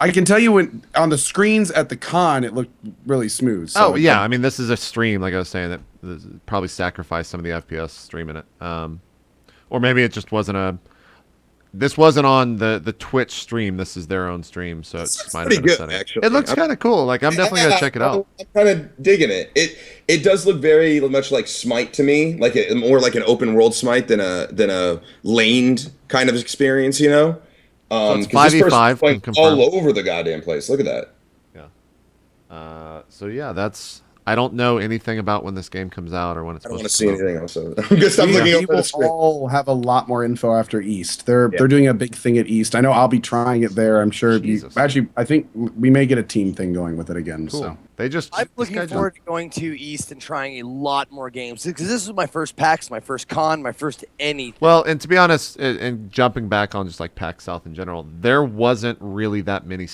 I can tell you when on the screens at the con it looked really smooth. So Oh yeah, I mean this is a stream, like I was saying, that probably sacrificed some of the FPS streaming it, or maybe it just wasn't a. This wasn't on the Twitch stream. This is their own stream, so it just might have pretty been a good, setting. actually. It looks kind of cool. Like I'm definitely gonna check it out. I'm kind of digging it. It does look very much like Smite to me, like more like an open world Smite than a laned kind of experience, you know. it's 'Cause this person's 5v5, going can confirm. all over the goddamn place. Look at that. So yeah, I don't know anything about when this game comes out or when it's I don't supposed to want to see come out. anything else. So I'm gonna stop looking we over the will screen. all have a lot more info after East. They're doing a big thing at East. I know I'll be trying it there. I'm sure. Jesus. Actually, I think we may get a team thing going with it again. Cool. So I'm I'm looking forward to going to East and trying a lot more games because this was my first PAX, my first con, my first anything. Well, and to be honest, and jumping back on just like PAX South in general, there wasn't really that many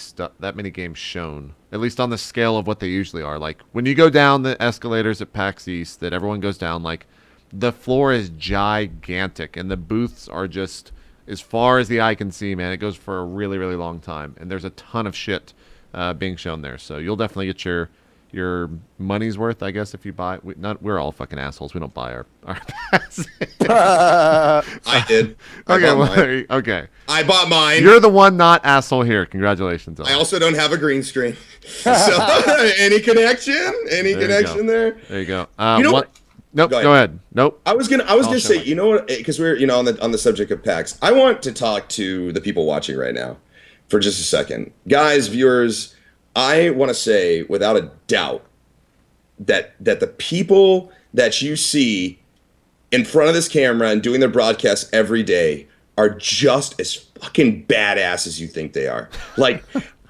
games shown, at least on the scale of what they usually are. Like when you go down the escalators at PAX East, that everyone goes down, like the floor is gigantic, and the booths are just as far as the eye can see. Man, it goes for a really, really long time, and there's a ton of shit being shown there. So you'll definitely get your money's worth, I guess, if you buy. We're all fucking assholes. We don't buy our passes. I did. Okay. I bought mine. You're the one not asshole here. Congratulations. I also don't have a green screen. So any connection? Any There you connection there? There you go. You know what? Nope. Go Go ahead. ahead. Nope. I was gonna share say, mine. you know what? Because we're on the subject of PAX. I want to talk to the people watching right now for just a second, guys, viewers. I want to say without a doubt that the people that you see in front of this camera and doing their broadcasts every day are just as fucking badass as you think they are. Like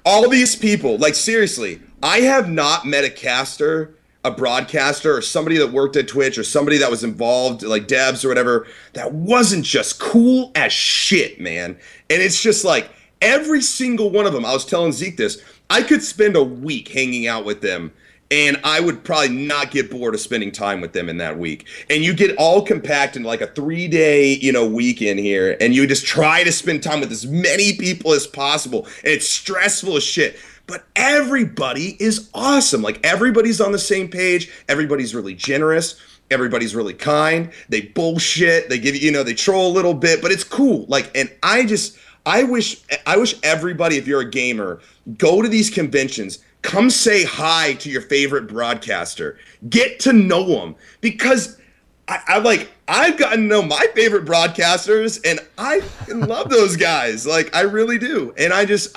all these people, like seriously, I have not met a caster, a broadcaster, or somebody that worked at Twitch, or somebody that was involved, like devs or whatever, that wasn't just cool as shit, man. And it's just like every single one of them. I was telling Zeke this. I could spend a week hanging out with them, and I would probably not get bored of spending time with them in that week. And you get all compact in like a 3-day, weekend here, and you just try to spend time with as many people as possible. And it's stressful as shit. But everybody is awesome. Like everybody's on the same page. Everybody's really generous. Everybody's really kind. They bullshit. They give you, they troll a little bit, but it's cool. Like, and I wish everybody, if you're a gamer, go to these conventions, come say hi to your favorite broadcaster, get to know them, because I've gotten to know my favorite broadcasters, and I love those guys. Like I really do, and I just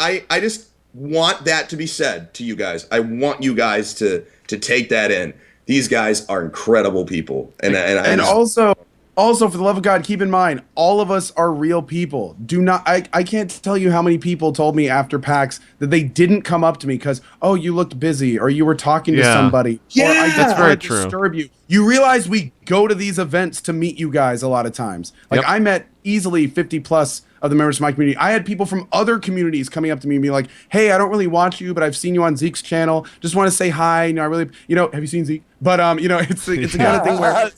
want that to be said to you guys. I want you guys to take that in. These guys are incredible people, and also Also, for the love of God, keep in mind, all of us are real people. Do not, I can't tell you how many people told me after PAX that they didn't come up to me because, oh, you looked busy or you were talking to Yeah. somebody. Or I Yeah. just That's very wanted to true. disturb you. You realize we go to these events to meet you guys a lot of times. Like Yep. I met easily 50 plus of the members of my community. I had people from other communities coming up to me and be like, hey, I don't really watch you, but I've seen you on Zeke's channel. Just want to say hi. You know, I really, have you seen Zeke? But, it's the kind of thing where,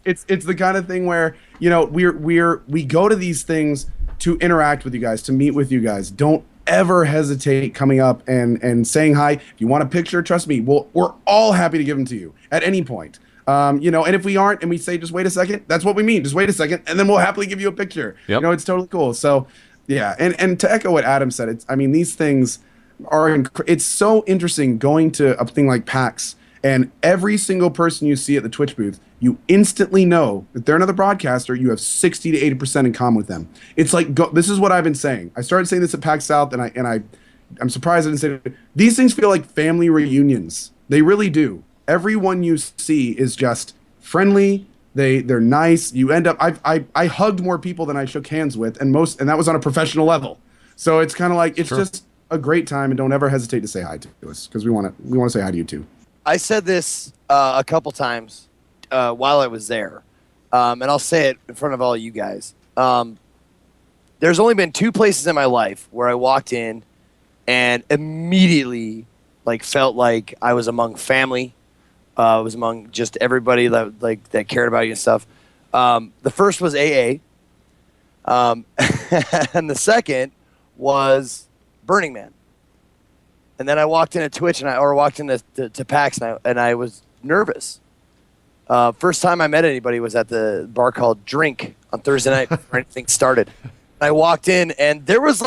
it's the kind of thing where, we go to these things to interact with you guys, to meet with you guys. Don't ever hesitate coming up and saying hi. If you want a picture, trust me, we're all happy to give them to you at any point. And if we aren't and we say, just wait a second, that's what we mean. Just wait a second. And then we'll happily give you a picture. Yep. It's totally cool. So yeah. And to echo what Adam said, these things are, it's so interesting going to a thing like PAX and every single person you see at the Twitch booth, you instantly know that they're another broadcaster. You have 60 to 80% in common with them. It's like, this is what I've been saying. I started saying this at PAX South I'm surprised I didn't say it. These things feel like family reunions. They really do. Everyone you see is just friendly. They're nice. You end up. I hugged more people than I shook hands with, and that was on a professional level. So it's kind of like it's just a great time, and don't ever hesitate to say hi to us because we want to say hi to you too. I said this a couple times while I was there, and I'll say it in front of all you guys. There's only been 2 places in my life where I walked in and immediately felt like I was among family. I was among just everybody that cared about you and stuff. The first was AA, and the second was Burning Man. And then I walked into Twitch walked into to PAX and I was nervous. First time I met anybody was at the bar called Drink on Thursday night before anything started. I walked in and there was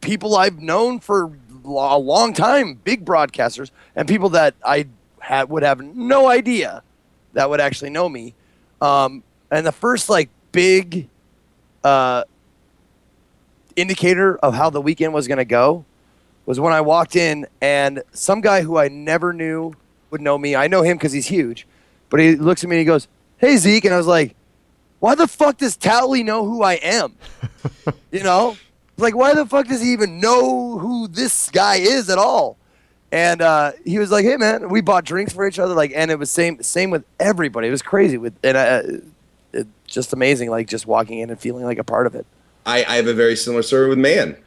people I've known for a long time, big broadcasters, and people that I would have no idea that would actually know me. And the first big indicator of how the weekend was going to go was when I walked in and some guy who I never knew would know me. I know him because he's huge, but he looks at me and he goes, "Hey Zeke," and I was like, "Why the fuck does Tally know who I am?" Why the fuck does he even know who this guy is at all? And he was like, "Hey man," we bought drinks for each other, and it was same with everybody. It was crazy it's just amazing, just walking in and feeling like a part of it. I have a very similar story with Man.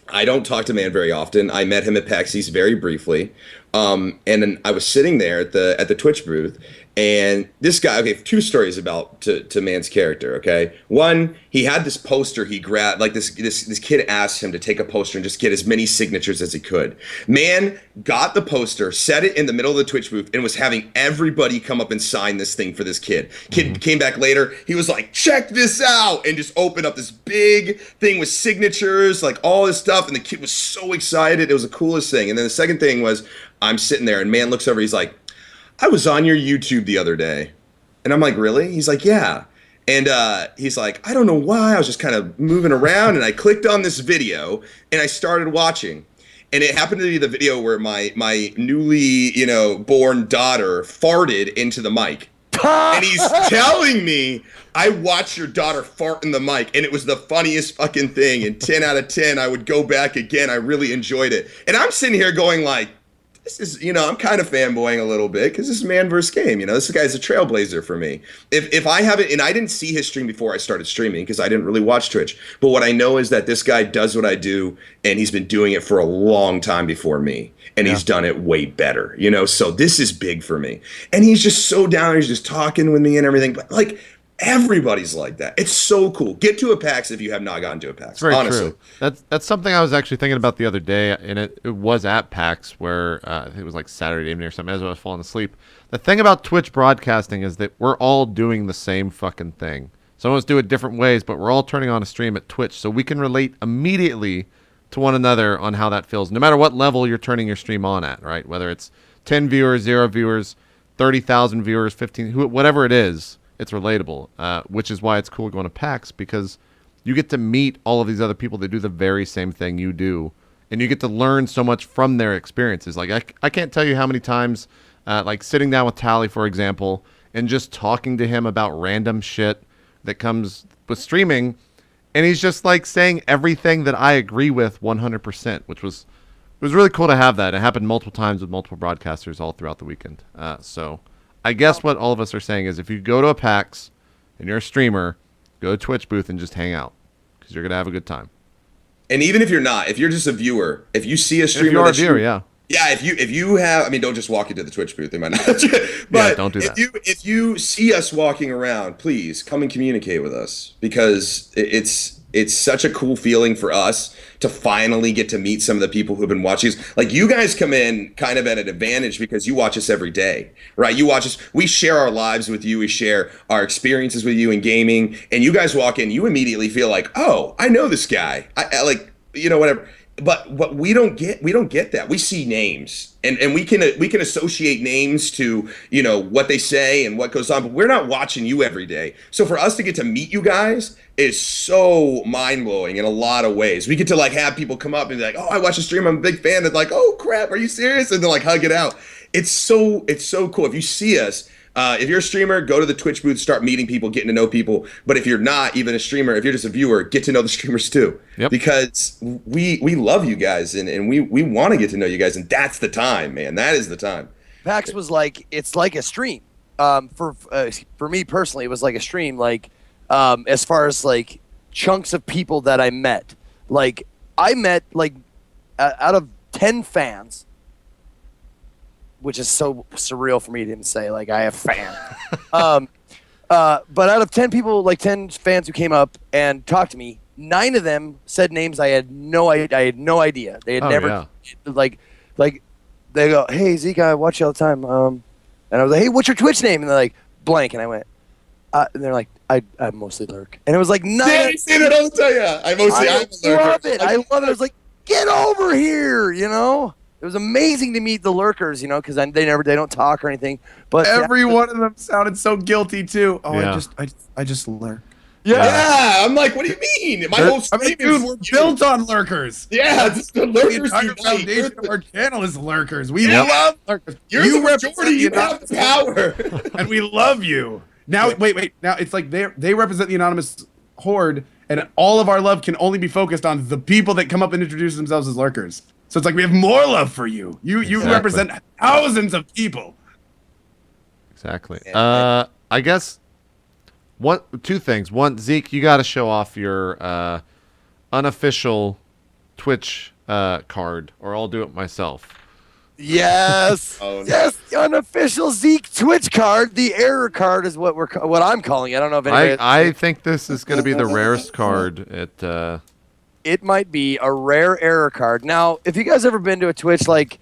I don't talk to Man very often. I met him at PAX East very briefly, and then I was sitting there at the Twitch booth, and this guy. Okay, 2 stories about to Man's character. Okay, one, he had this poster he grabbed. This kid asked him to take a poster and just get as many signatures as he could. Man got the poster, set it in the middle of the Twitch booth, and was having everybody come up and sign this thing for this kid. Kid came back later. He was like, "Check this out," and just opened up this big thing with signatures, all this stuff. And the kid was so excited. It was the coolest thing. And then the second thing was, I'm sitting there, and Man looks over. He's like, "I was on your YouTube the other day." And I'm like, "Really?" He's like, "Yeah." And he's like, "I don't know why. I was just kind of moving around, and I clicked on this video, and I started watching. And it happened to be the video where my newly, born daughter farted into the mic." And he's telling me, "I watched your daughter fart in the mic, and it was the funniest fucking thing. And 10 out of 10, I would go back again. I really enjoyed it." And I'm sitting here going this is, I'm kind of fanboying a little bit because this is Man versus Game. This guy's a trailblazer for me. If I haven't, and I didn't see his stream before I started streaming because I didn't really watch Twitch. But what I know is that this guy does what I do, and he's been doing it for a long time before me. And he's done it way better, so this is big for me. And he's just so down. He's just talking with me and everything. But everybody's like that. It's so cool. Get to a PAX if you have not gotten to a PAX. Very honestly. true. That's something I was actually thinking about the other day, and it was at PAX where I think it was Saturday evening or something as I was falling asleep. The thing about Twitch broadcasting is that we're all doing the same fucking thing. Some of us do it different ways, but we're all turning on a stream at Twitch, so we can relate immediately to one another on how that feels, no matter what level you're turning your stream on at, right? Whether it's 10 viewers, 0 viewers, 30,000 viewers, 15, whatever it is, it's relatable, which is why it's cool going to PAX, because you get to meet all of these other people that do the very same thing you do, and you get to learn so much from their experiences. I can't tell you how many times, sitting down with Tally, for example, and just talking to him about random shit that comes with streaming. And he's just like saying everything that I agree with 100%, which was really cool to have that. It happened multiple times with multiple broadcasters all throughout the weekend. So I guess what all of us are saying is if you go to a PAX and you're a streamer, go to Twitch booth and just hang out because you're going to have a good time. And even if you're not, if you're just a viewer, if you see a streamer, If you're a viewer, yeah. Yeah, if you have, I mean, don't just walk into the Twitch booth. They might not. But Yeah, don't do that. If you see us walking around, please come and communicate with us because it's such a cool feeling for us to finally get to meet some of the people who've been watching us. Like you guys come in kind of at an advantage because you watch us every day, right? You watch us. We share our lives with you. We share our experiences with you in gaming, and you guys walk in, you immediately feel like, oh, I know this guy. I like, you know, whatever. But what we don't get that. We see names and we can associate names to, you know, what they say and what goes on, but we're not watching you every day. So for us to get to meet you guys is so mind-blowing in a lot of ways. We get to like have people come up and be like, oh, I watch the stream, I'm a big fan. And like, oh crap, are you serious? And then like hug it out. It's so cool. If you see us, if you're a streamer, go to the Twitch booth, start meeting people, getting to know people. But if you're not even a streamer, if you're just a viewer, get to know the streamers too. Yep. Because we love you guys and we want to get to know you guys. And that's the time, man. That is the time. PAX was like, it's like a stream. For me personally, it was like a stream. Like, as far as like chunks of people that I met, like I met like out of 10 fans, which is so surreal for me to even say, like, I have fans. But out of 10 people, like 10 fans who came up and talked to me, 9 of them said names I had no idea. They had never, like, they go, hey, Zeke, I watch you all the time. And I was like, hey, what's your Twitch name? And they're like, blank. And I went, and they're like, I mostly lurk. And it was like, none. Yeah, you say that all the time. Yeah, I'm a lurker. Love it. I love it. I was like, get over here, you know? It was amazing to meet the lurkers, you know, because they don't talk or anything. But Every one of them sounded so guilty too. Oh, Yeah. I just lurk. Yeah, I'm like, what do you mean? My whole I mean, stream dude, is we're built on lurkers. Yeah, it's the The lurkers entire unite. foundation of our channel is lurkers. We Yep. love lurkers. You're the represent majority. You the have the power. and we love you. Now, wait. Now it's like they represent the anonymous horde, and all of our love can only be focused on the people that come up and introduce themselves as lurkers. So it's like we have more love for you. You Exactly. represent thousands of people. Exactly. I guess two things. One, Zeke, you got to show off your unofficial Twitch card, or I'll do it myself. yes, Oh, no. yes, the unofficial Zeke Twitch card. The error card is what I'm calling it. I don't know if anybody. I think this is going to be the rarest card. It might be a rare error card. Now, if you guys ever been to a Twitch, like,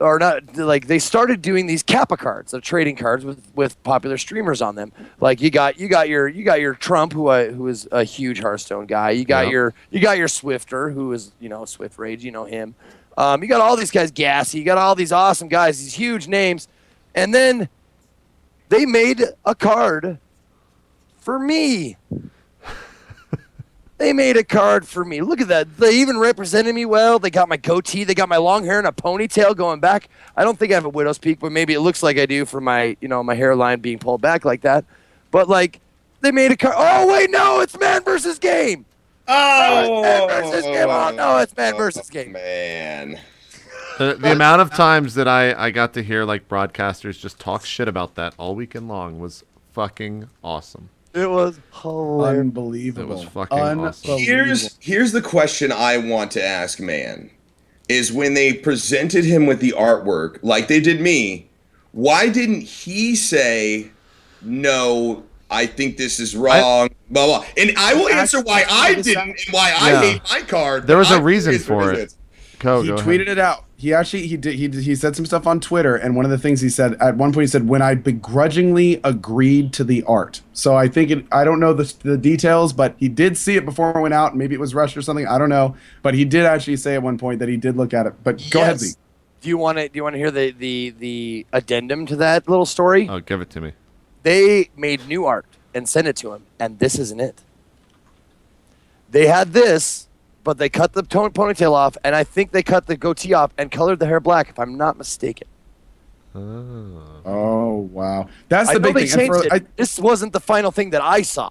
or not, like they started doing these Kappa cards, of trading cards with popular streamers on them. Like you got your Trump, who is a huge Hearthstone guy. You got your Swifter, who is, you know, Swift Rage, you know him. You got all these guys, Gassy. You got all these awesome guys, these huge names, and then they made a card for me. They made a card for me. Look at that. They even represented me well. They got my goatee. They got my long hair and a ponytail going back. I don't think I have a widow's peak, but maybe it looks like I do for my, you know, my hairline being pulled back like that. But like, they made a card. Oh wait, no, it's man versus game. Oh, Man versus game. Oh no, it's man versus game. Man. The amount of times that I got to hear like broadcasters just talk shit about that all weekend long was fucking awesome. It was hilarious. Unbelievable. It was fucking awesome. Here's the question I want to ask, man. Is when they presented him with the artwork, like they did me, why didn't he say, no, I think this is wrong, blah, blah. And I will answer why I didn't and why I hate my card. There was but a I'm reason curious for what it. is. He Go tweeted ahead. it out. He said some stuff on Twitter, and one of the things he said at one point, he said, when I begrudgingly agreed to the art. So I think I don't know the details, but he did see it before it went out. Maybe it was rushed or something. I don't know, but he did actually say at one point that he did look at it. But go ahead, Zeke. Do you want to hear the addendum to that little story? Oh, give it to me. They made new art and sent it to him, and this isn't it. They had this, but they cut the ponytail off, and I think they cut the goatee off and colored the hair black, if I'm not mistaken. Oh wow, that's I the know big they thing. And changed it. This wasn't the final thing that I saw.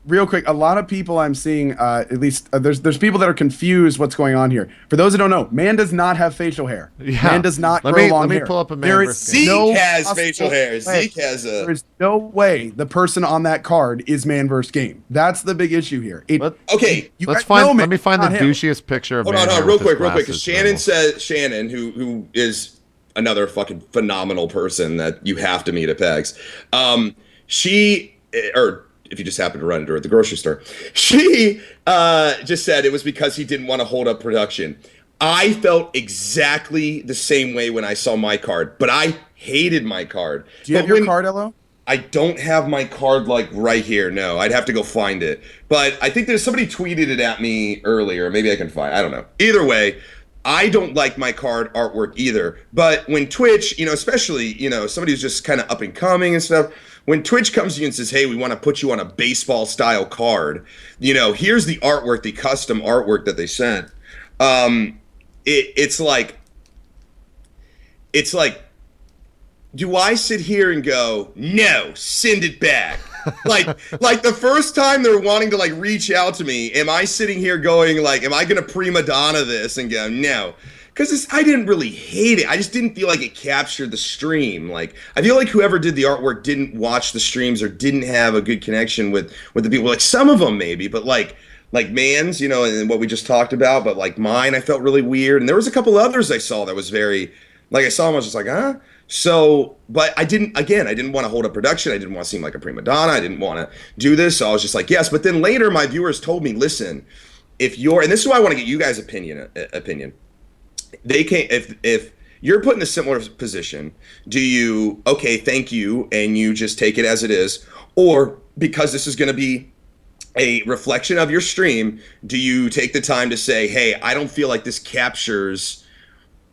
real quick, a lot of people I'm seeing, at least there's people that are confused what's going on here. For those who don't know, man does not have facial hair. Yeah. Man does not Let grow me- long let me hair. pull up a man There versus is game. Zeke no has possible facial hair. way. Zeke has a. There's no way the person on that card is man versus game. That's the big issue here. Okay, you Let's guys find. know man, let me find the not him. douchiest picture of hold man on, hair real with his quick, because glasses Shannon normal. says Shannon, who is another fucking phenomenal person that you have to meet at PAX. She or if you just happen to run into her at the grocery store, she just said it was because he didn't want to hold up production. I felt exactly the same way when I saw my card, but I hated my card. Do you have But your card, Elo? I don't have my card like right here. No, I'd have to go find it. But I think there's somebody tweeted it at me earlier. Maybe I can find. I don't know. Either way, I don't like my card artwork either. But when Twitch, especially somebody who's just kind of up and coming and stuff, when Twitch comes to you and says, "Hey, we want to put you on a baseball style card," here's the artwork, the custom artwork that they sent. It's like. Do I sit here and go, no, send it back? like the first time they're wanting to reach out to me, am I sitting here going am I gonna prima donna this and go, no? Because I didn't really hate it. I just didn't feel like it captured the stream. I feel like whoever did the artwork didn't watch the streams or didn't have a good connection with the people. Some of them maybe, but like Man's, and what we just talked about, but mine, I felt really weird. And there was a couple others I saw that was very, I saw them, I was just like, huh? So, but I didn't want to hold up production. I didn't want to seem like a prima donna. I didn't want to do this. So I was just like, yes. But then later my viewers told me, listen, and this is why I want to get you guys' opinion. They can't, if you're put in a similar position, do you, okay, thank you, and you just take it as it is? Or because this is going to be a reflection of your stream, do you take the time to say, hey, I don't feel like this captures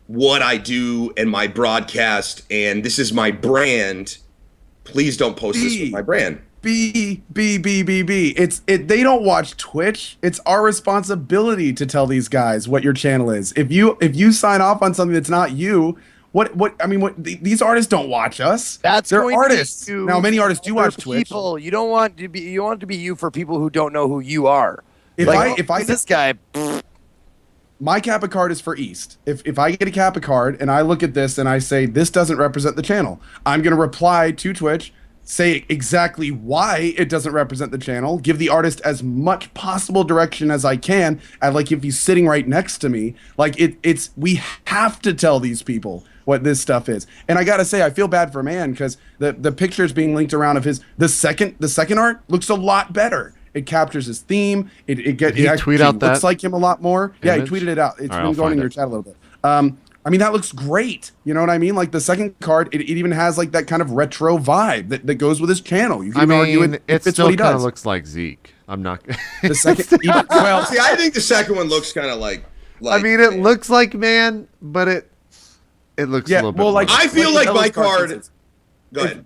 what I do and my broadcast, and this is my brand. Please don't post this with my brand. They don't watch Twitch. It's our responsibility to tell these guys what your channel is. If you sign off on something that's not you, these artists don't watch us. They're going artists. to Now many artists do watch Twitch. People, you want it to be you for people who don't know who you are. If this guy. My Kappa card is for East. If I get a Kappa card and I look at this and I say this doesn't represent the channel, I'm going to reply to Twitch, say exactly why it doesn't represent the channel, give the artist as much possible direction as I can, and if he's sitting right next to me, we have to tell these people what this stuff is. And I gotta say, I feel bad for Man because the pictures being linked around of the second art looks a lot better. It captures his theme. It tweet out that looks like him a lot more. image? Yeah, he tweeted it out. It's been going in your chat a little bit. That looks great. You know what I mean? The second card, it even has that kind of retro vibe that goes with his channel. You can argue it fits still what he kind of does. looks like Zeke. I'm not. The second, see, I think the second one looks kind of like it looks like Man, but it looks a little bit. More I feel like my card. instance, Go ahead.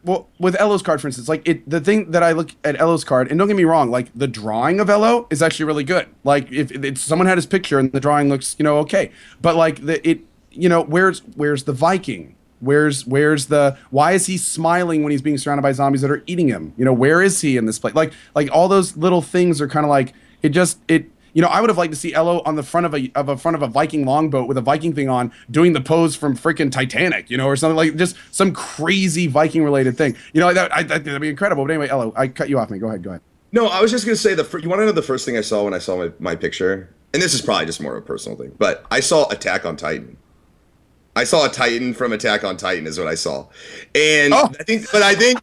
Well, with Elo's card, for instance, the thing that I look at Elo's card, and don't get me wrong, the drawing of Elo is actually really good. If someone had his picture and the drawing looks, okay, but where's the Viking? Where's the, why is he smiling when he's being surrounded by zombies that are eating him? Where is he in this place? All those little things are kind of I would have liked to see Elo on the front of a Viking longboat with a Viking thing on, doing the pose from freaking Titanic, or something just some crazy Viking related thing. That'd be incredible. But anyway, Elo, I cut you off, man. Go ahead. No, I was just gonna say you want to know the first thing I saw when I saw my picture, and this is probably just more of a personal thing, but I saw Attack on Titan. I saw a Titan from Attack on Titan is what I saw, and I think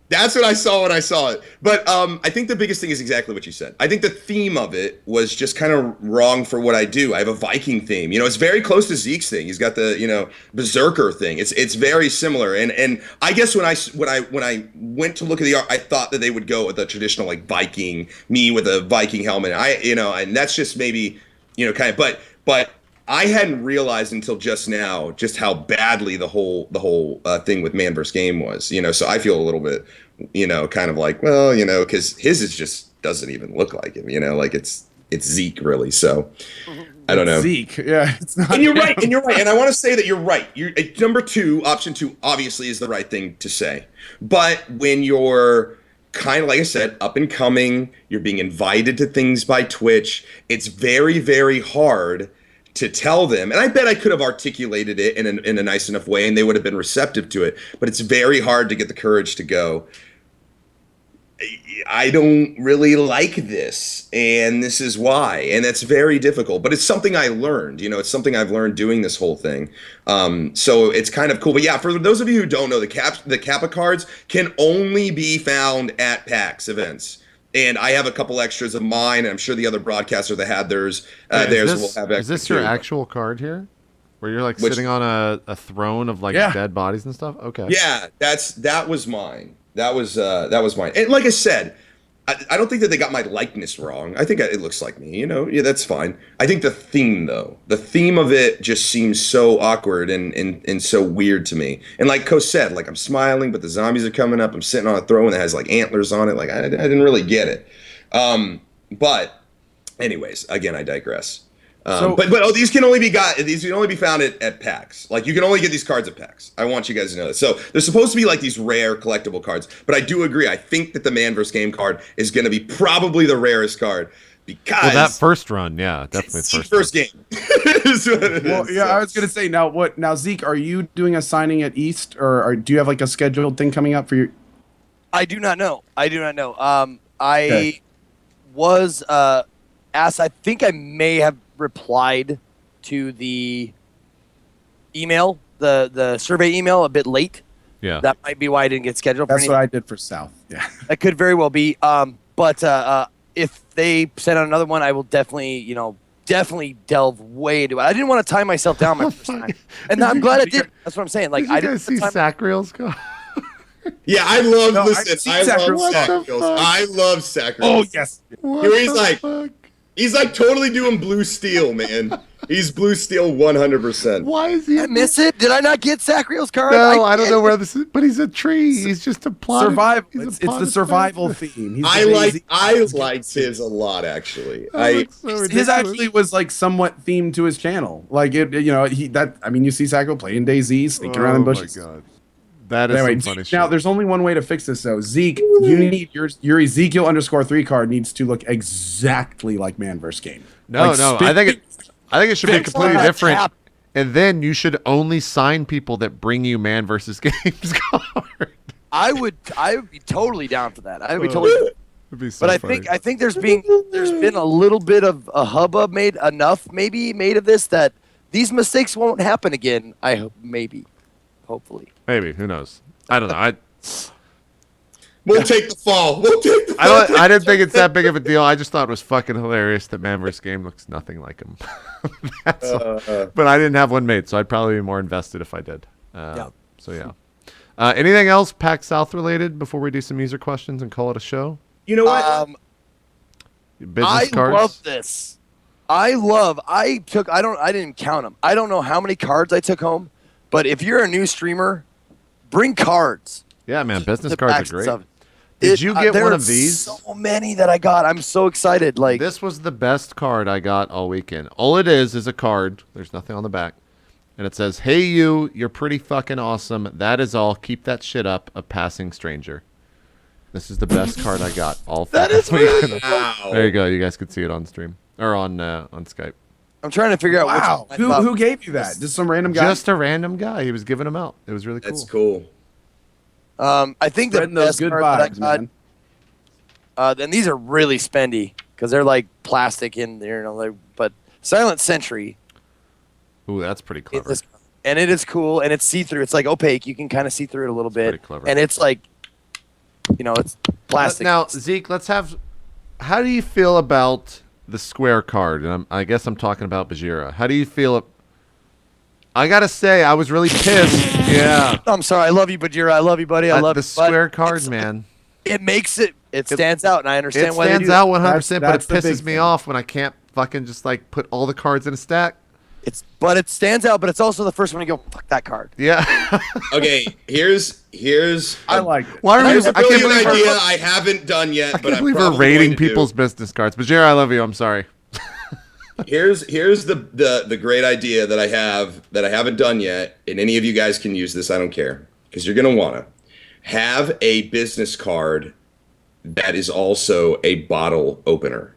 that's what I saw when I saw it. But I think the biggest thing is exactly what you said. I think the theme of it was just kind of wrong for what I do. I have a Viking theme. It's very close to Zeke's thing. He's got the berserker thing. It's very similar. And I guess when I went to look at the art, I thought that they would go with the traditional Viking, me with a Viking helmet. And that's just maybe kind of. But I hadn't realized until just now just how badly the whole thing with Man vs. Game was. So I feel a little bit, kind of because his is just doesn't even look like him. It's it's Zeke really. So I don't know. Zeke, yeah, it's not. And you're right. And I want to say that you're right. Number 2, option 2, obviously is the right thing to say. But when you're kind of, like I said, up and coming, you're being invited to things by Twitch, it's very, very hard to tell them. And I bet I could have articulated it in a nice enough way and they would have been receptive to it. But it's very hard to get the courage to go, I don't really like this, and this is why. And that's very difficult, but it's something I learned. It's something I've learned doing this whole thing. So it's kind of cool. But yeah, for those of you who don't know, the Kappa cards can only be found at PAX events. And I have a couple extras of mine, and I'm sure the other broadcaster that had theirs will have extras. Is this your actual card here? Where you're like sitting on a throne of like dead bodies and stuff? Okay. Yeah, that was mine. That was mine. And like I said, I don't think that they got my likeness wrong. I think it looks like me, Yeah, that's fine. I think the theme of it just seems so awkward and so weird to me. And like Ko said, like I'm smiling, but the zombies are coming up. I'm sitting on a throne that has like antlers on it. Like I didn't really get it. But anyways, again, I digress. But these can only be found at PAX. Like you can only get these cards at PAX. I want you guys to know that. So they're supposed to be like these rare collectible cards. But I do agree. I think that the Man vs. Game card is going to be probably the rarest card because that first run, yeah, definitely first game. Is what it well, is. yeah, I was going to say now Zeke, are you doing a signing at East or do you have like a scheduled thing coming up for your? I do not know. I was asked. I think I may have replied to the email, the survey email, a bit late. Yeah, that might be why I didn't get scheduled. That's what I did for South. Yeah, that could very well be. But if they send out another one, I will definitely delve way into it. I didn't want to tie myself down my first time, and I'm glad I did. That's what I'm saying. Like I didn't see Sacriel's go. Yeah, I love Sacriels. I love Sacriels. Oh yes. He's like totally doing blue steel, man. He's blue steel 100%. Why is he? I miss it. Did I not get Sacriel's card? No, I don't know where this is, but he's a tree. He's just a plot. Survival. It's the survival theme. I liked his a lot actually. His actually was like somewhat themed to his channel. Like it, you see Sacriel playing DayZ, sneaking around in bushes. Oh my god. That is some funny shit. Now, there's only one way to fix this, though. Zeke, you need your Ezekiel _3 card needs to look exactly like Man vs. Game. No. I think it should be completely different. And then you should only sign people that bring you Man vs. Game's card. I would be totally down for that. I would be totally. So but funny. I think there's been a little bit of a hubbub made of this that these mistakes won't happen again. I hope hopefully. Maybe. Who knows? I don't know. We'll take the fall. I didn't think it's that big of a deal. I just thought it was fucking hilarious that Man vs. Game looks nothing like him. But I didn't have one made, so I'd probably be more invested if I did. So yeah. Anything else PAX South related before we do some user questions and call it a show? You know what? Business cards? Love this. I didn't count them. I don't know how many cards I took home, but if you're a new streamer, bring cards. Yeah, man, business cards are great. Stuff. Did you get one of these? So many that I got. I'm so excited. Like this was the best card I got all weekend. All it is a card. There's nothing on the back. And it says, "Hey you're pretty fucking awesome. That is all. Keep that shit up. A passing stranger." This is the best card I got all weekend. Wow. There you go. You guys could see it on stream or on Skype. I'm trying to figure out which one. Who gave you that? Just some random guy? Just a random guy. He was giving them out. It was really cool. That's cool. I think the best good card vibes, that I man. got, and these are really spendy because they're like plastic in there, but Silent Sentry. Ooh, that's pretty clever. And it is cool, and it's see-through. It's like opaque. You can kind of see through it a little bit. Pretty clever. And it's like, it's plastic. Now, Zeke, how do you feel about the square card? And I guess I'm talking about Bajira. How do you feel? I gotta say, I was really pissed. Yeah. I'm sorry. I love you, Bajira. I love you, buddy. I love the square card, man. It makes it stands out, and I understand why it stands out 100%, but it that's the pisses big me thing. off when I can't fucking just like put all the cards in a stack. But it stands out, but it's also the first one you go, fuck that card. Yeah. Okay, here's I like it. Why are we? Here's a I can't brilliant believe idea we're, I haven't done yet, I but can't I'm believe we're probably rating going to do. people's business cards. Bajira, I love you. I'm sorry. Here's the great idea that I have that I haven't done yet, and any of you guys can use this. I don't care, because you're gonna wanna have a business card that is also a bottle opener.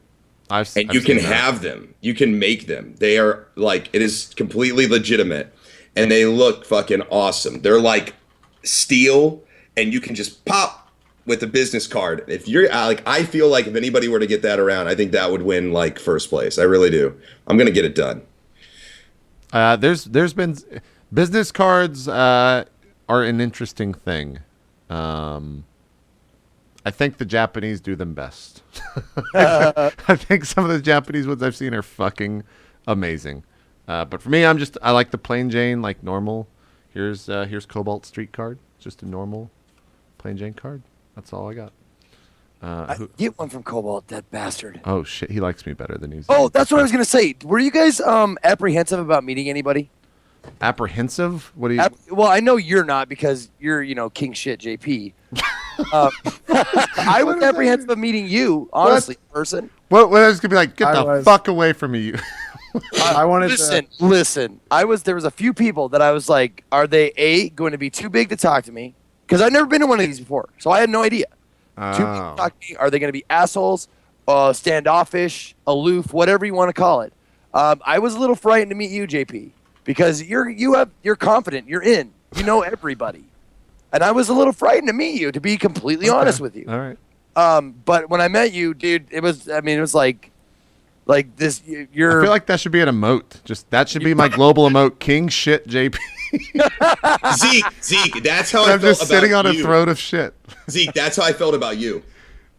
And you can have them. You can make them. They are like, it is completely legitimate, and they look fucking awesome. They're like steel, and you can just pop with a business card. If you're like, I feel like if anybody were to get that around, I think that would win like first place. I really do. I'm gonna get it done. There's been business cards are an interesting thing. I think the Japanese do them best. I think some of the Japanese ones I've seen are fucking amazing. But for me, I like the plain Jane, like normal. Here's Cobalt Street card, just a normal plain Jane card. That's all I got. Get one from Cobalt, that bastard. Oh shit, he likes me better than he's. Oh, that's what I was gonna say. Were you guys apprehensive about meeting anybody? Apprehensive? What do you? Well, I know you're not because you're, king shit JP. I was apprehensive of meeting you, honestly, person. What I was gonna be like, get the fuck away from me, you. I wanted Listen. There was a few people that I was like, are they going to be too big to talk to me? Because I've never been to one of these before, so I had no idea. Too big to talk to me? Are they going to be assholes, standoffish, aloof, whatever you want to call it? I was a little frightened to meet you, JP, because you're confident, you're in, you know everybody, and I was a little frightened to meet you, to be completely honest with you. All right. But when I met you, dude, it was like this. I feel like that should be an emote. Just that should be my global emote. King shit, JP. Zeke, that's how I I'm felt just sitting about on you. a throat of shit. Zeke, that's how I felt about you.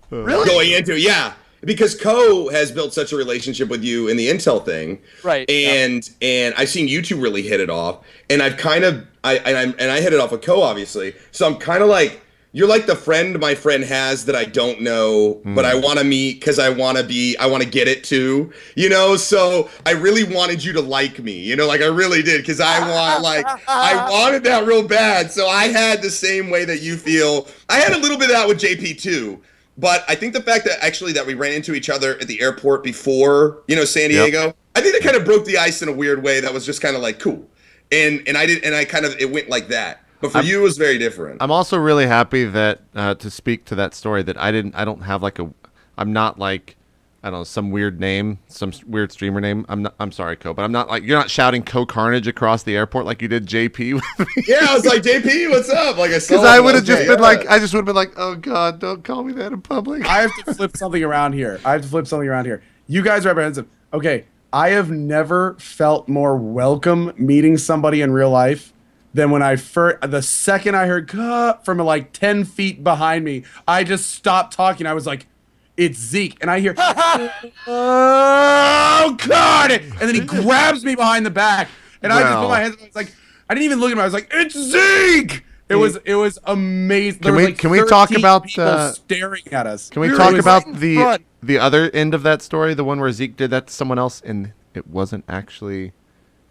Really? Going into it, yeah. Because Co has built such a relationship with you in the Intel thing, right? And I've seen you two really hit it off, and I hit it off with Co, obviously. So I'm kind of like, you're like the friend my friend has that I don't know, but I want to meet because I want to get it too, So I really wanted you to like me, like I really did, because I wanted that real bad. So I had the same way that you feel. I had a little bit of that with JP too. But I think the fact that we ran into each other at the airport before, San Diego, I think that kind of broke the ice in a weird way. That was just kind of like cool, and it went like that. But for you, it was very different. I'm also really happy that to speak to that story that I'm not like, I don't know, some weird name, some weird streamer name. I'm sorry, Co, but I'm not like, you're not shouting CohhCarnage across the airport like you did JP with me. Yeah, I was like, JP, what's up? Like I saw. Because I would have just been like, I just would have been like, oh God, don't call me that in public. I have to flip something around here. You guys are apprehensive. Okay, I have never felt more welcome meeting somebody in real life than when the second I heard from like 10 feet behind me, I just stopped talking. I was like, it's Zeke. And I hear, oh, God. And then he grabs me behind the back. And I just put my hands up. I was like, I didn't even look at him. I was like, it's Zeke. It was amazing. Can we talk about staring at us? Can we talk about the other end of that story, the one where Zeke did that to someone else and it wasn't actually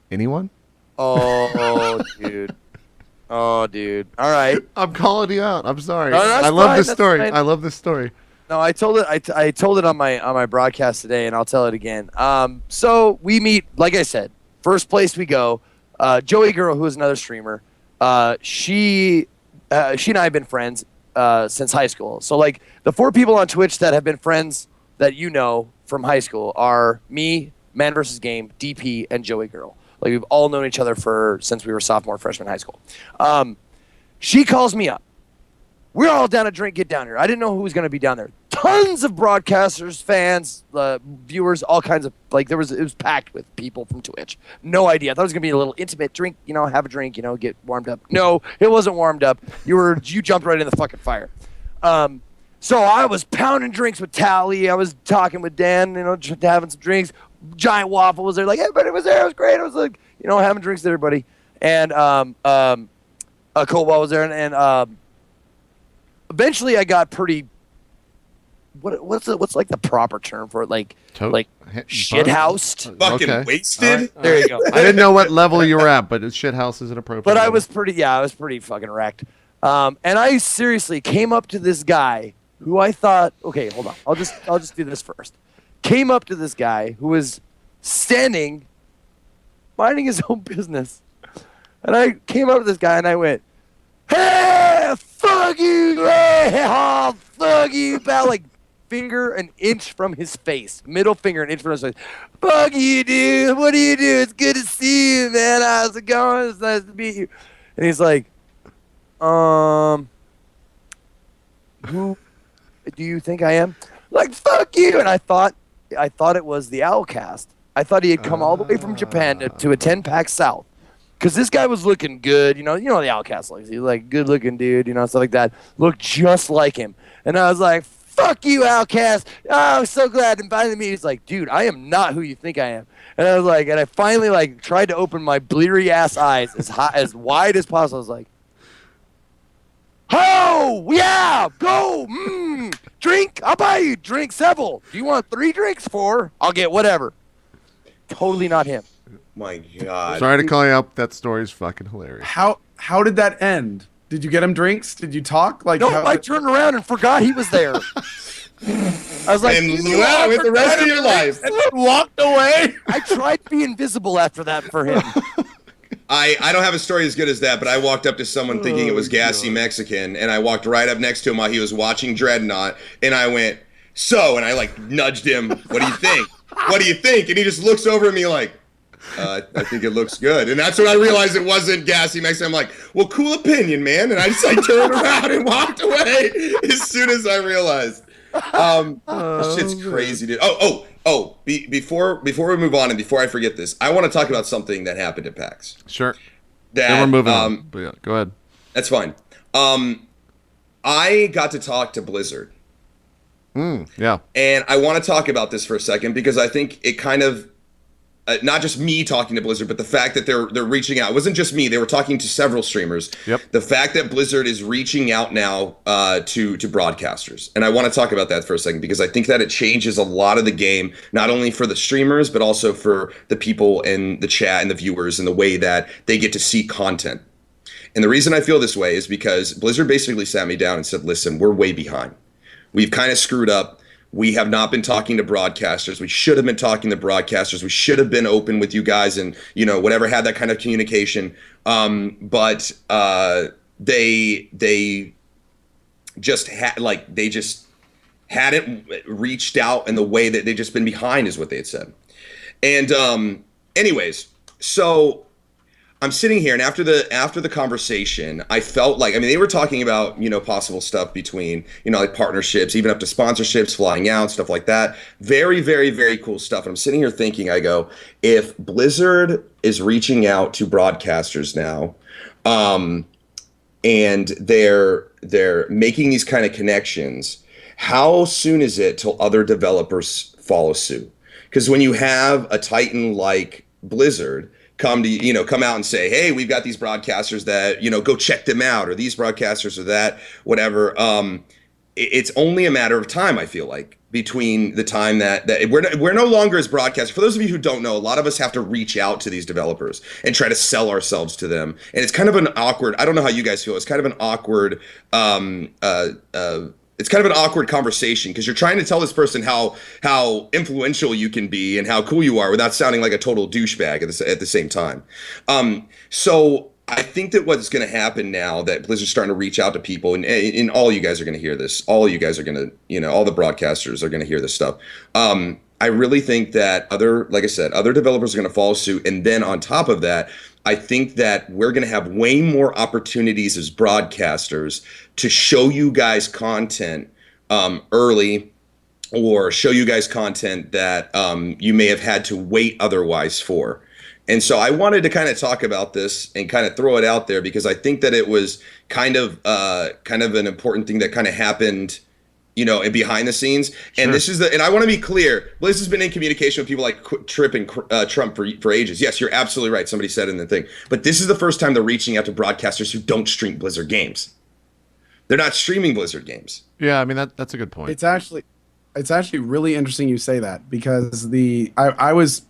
anyone? Oh, dude. All right. I'm calling you out. I'm sorry. No, I love this story. Fine. I love this story. No, I told it. I told it on my broadcast today, and I'll tell it again. So we meet, like I said, first place we go. Joey Girl, who is another streamer, she and I have been friends since high school. So like the 4 people on Twitch that have been friends that from high school are me, Man vs. Game, DP, and Joey Girl. Like we've all known each other since we were sophomore, freshman high school. She calls me up. We're all down to drink. Get down here. I didn't know who was going to be down there. Tons of broadcasters, fans, viewers, all kinds of it was packed with people from Twitch. No idea. I thought it was going to be a little intimate drink. Have a drink. Get warmed up. No, it wasn't warmed up. You jumped right in the fucking fire. So I was pounding drinks with Tally. I was talking with Dan. Having some drinks. Giant Waffle was there. Like everybody was there. It was great. I was like, having drinks with everybody. And Cobalt was there, and eventually I got pretty. What's like the proper term for it? Like shithoused. Fucking wasted. There you go. I didn't know what level you were at, but shithouse is an appropriate. But level. I was pretty fucking wrecked. And I seriously came up to this guy who I thought, okay, hold on, I'll just do this first. Came up to this guy who was standing, minding his own business. And I came up to this guy and I went, "Hey, fuck you, hey, oh, fuck you," about like finger an inch from his face, middle finger an inch from his face. "Fuck you, dude. What do you do? It's good to see you, man. How's it going? It's nice to meet you." And he's like, "Who do you think I am?" Like, "Fuck you." And I thought it was the Owlcast. I thought he had come all the way from Japan to attend PAX South. Because this guy was looking good, you know the Outcast looks. He's like good looking dude, stuff like that. Looked just like him. And I was like, "Fuck you, Outcast. Oh, I'm so glad to finally meet." He's like, "Dude, I am not who you think I am." And I was like, and I finally like tried to open my bleary ass eyes as wide as possible. I was like, "Oh, yeah, go, drink. I'll buy you drink several. Do you want 3 drinks? 4? I'll get whatever." Totally not him. My God. Sorry to call you up. That story's fucking hilarious. How did that end? Did you get him drinks? Did you talk? Like, No, I turned around and forgot he was there. I was like, And you out with the rest of your life. and then walked away? I tried to be invisible after that for him. I don't have a story as good as that, but I walked up to someone thinking it was Gassy Mexican, and I walked right up next to him while he was watching Dreadnought, and I went, "So," and I like nudged him, "What do you think? What do you think?" And he just looks over at me like, I think it looks good. And that's when I realized it wasn't Gassy Mexican. I'm like, "Well, cool opinion, man." And I just like turned around and walked away as soon as I realized. This shit's crazy, dude. Before we move on and before I forget this, I want to talk about something that happened at PAX. Sure. That, Then we're moving on. But yeah, go ahead. That's fine. I got to talk to Blizzard. Yeah. And I want to talk about this for a second because I think it kind of, not just me talking to Blizzard, but the fact that they're reaching out. It wasn't just me. They were talking to several streamers. Yep. The fact that Blizzard is reaching out now to broadcasters. And I want to talk about that for a second because I think that it changes a lot of the game, not only for the streamers, but also for the people in the chat and the viewers and the way that they get to see content. And the reason I feel this way is because Blizzard basically sat me down and said, "Listen, we're way behind. We've kind of screwed up. We have not been talking to broadcasters. We should have been talking to broadcasters. We should have been open with you guys and, whatever, had that kind of communication. But they just hadn't reached out in the way that they've just been behind is what they had said." And anyways, so I'm sitting here, and after the conversation, I felt like, they were talking about, possible stuff between, like partnerships, even up to sponsorships, flying out, stuff like that. Very, very, very cool stuff. And I'm sitting here thinking, I go, if Blizzard is reaching out to broadcasters now, and they're making these kind of connections, how soon is it till other developers follow suit? Because when you have a titan like Blizzard come out and say, "Hey, we've got these broadcasters that, go check them out," or these broadcasters or that, whatever. It's only a matter of time, I feel like, between the time that we're no longer as broadcasters. For those of you who don't know, a lot of us have to reach out to these developers and try to sell ourselves to them. And it's kind of an awkward, I don't know how you guys feel, it's kind of an awkward conversation because you're trying to tell this person how influential you can be and how cool you are without sounding like a total douchebag at the same time. So I think that what's going to happen now that Blizzard's starting to reach out to people, and all you guys are going to hear this, all you guys are going to, all the broadcasters are going to hear this stuff. I really think that other developers are going to follow suit. And then on top of that, I think that we're going to have way more opportunities as broadcasters to show you guys content early, or show you guys content that you may have had to wait otherwise for. And so I wanted to kind of talk about this and kind of throw it out there because I think that it was kind of an important thing that kind of happened, and behind the scenes. And Sure. and I want to be clear, Blizz has been in communication with people like Trip and Trump for ages. Yes, you're absolutely right. Somebody said in the thing, but this is the first time they're reaching out to broadcasters who don't stream Blizzard games. They're not streaming Blizzard games. Yeah, that's a good point. It's actually really interesting you say that because I was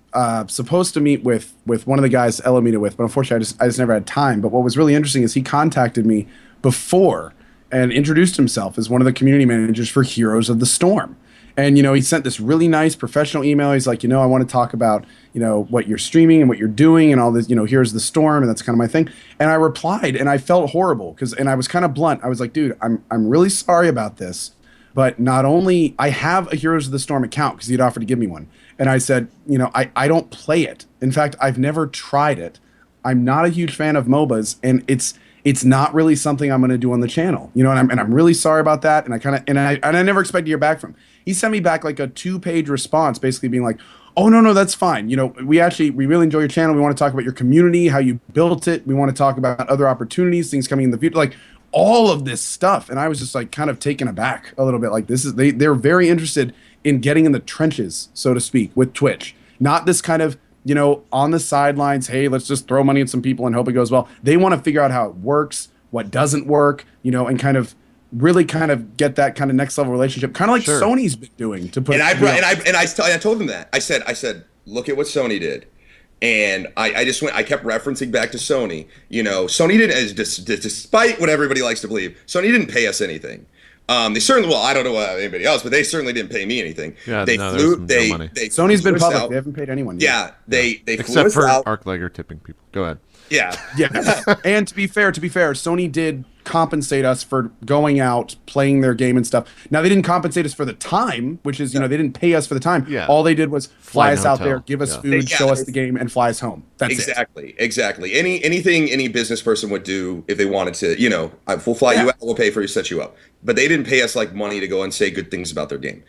supposed to meet with one of the guys Ella meted with, but unfortunately I just never had time. But what was really interesting is he contacted me before and introduced himself as one of the community managers for Heroes of the Storm. And, he sent this really nice professional email. He's like, I want to talk about, what you're streaming and what you're doing and all this, here's the storm. And that's kind of my thing. And I replied and I felt horrible and I was kind of blunt. I was like, dude, I'm really sorry about this. But not only I have a Heroes of the Storm account because he'd offered to give me one. And I said, I don't play it. In fact, I've never tried it. I'm not a huge fan of MOBAs, and it's not really something I'm going to do on the channel. And I'm really sorry about that. And I never expected to hear back from him. He sent me back like a 2-page response, basically being like, oh, no, that's fine. We really enjoy your channel. We want to talk about your community, how you built it. We want to talk about other opportunities, things coming in the future. Like, all of this stuff. And I was just like kind of taken aback a little bit. Like they're very interested in getting in the trenches, so to speak, with Twitch. Not this kind of, on the sidelines, hey, let's just throw money at some people and hope it goes well. They want to figure out how it works, what doesn't work, and kind of really kind of get that kind of next level relationship, kind of like Sony's been doing to put. And I told them that. I said, look at what Sony did. And I kept referencing back to Sony. Sony didn't, despite what everybody likes to believe, Sony didn't pay us anything. They certainly, I don't know about anybody else, but they certainly didn't pay me anything. Yeah, Sony's been public. They haven't paid anyone yet. Yeah, they except for Arclegger tipping people. Go ahead. Yeah. And to be fair, Sony did compensate us for going out, playing their game and stuff. Now, they didn't compensate us for the time, which is, they didn't pay us for the time. Yeah. All they did was fly us out there, give us food, show us the game, and fly us home. That's it. Exactly. Anything any business person would do if they wanted to, we'll fly you out, we'll pay for you, set you up. But they didn't pay us like money to go and say good things about their game.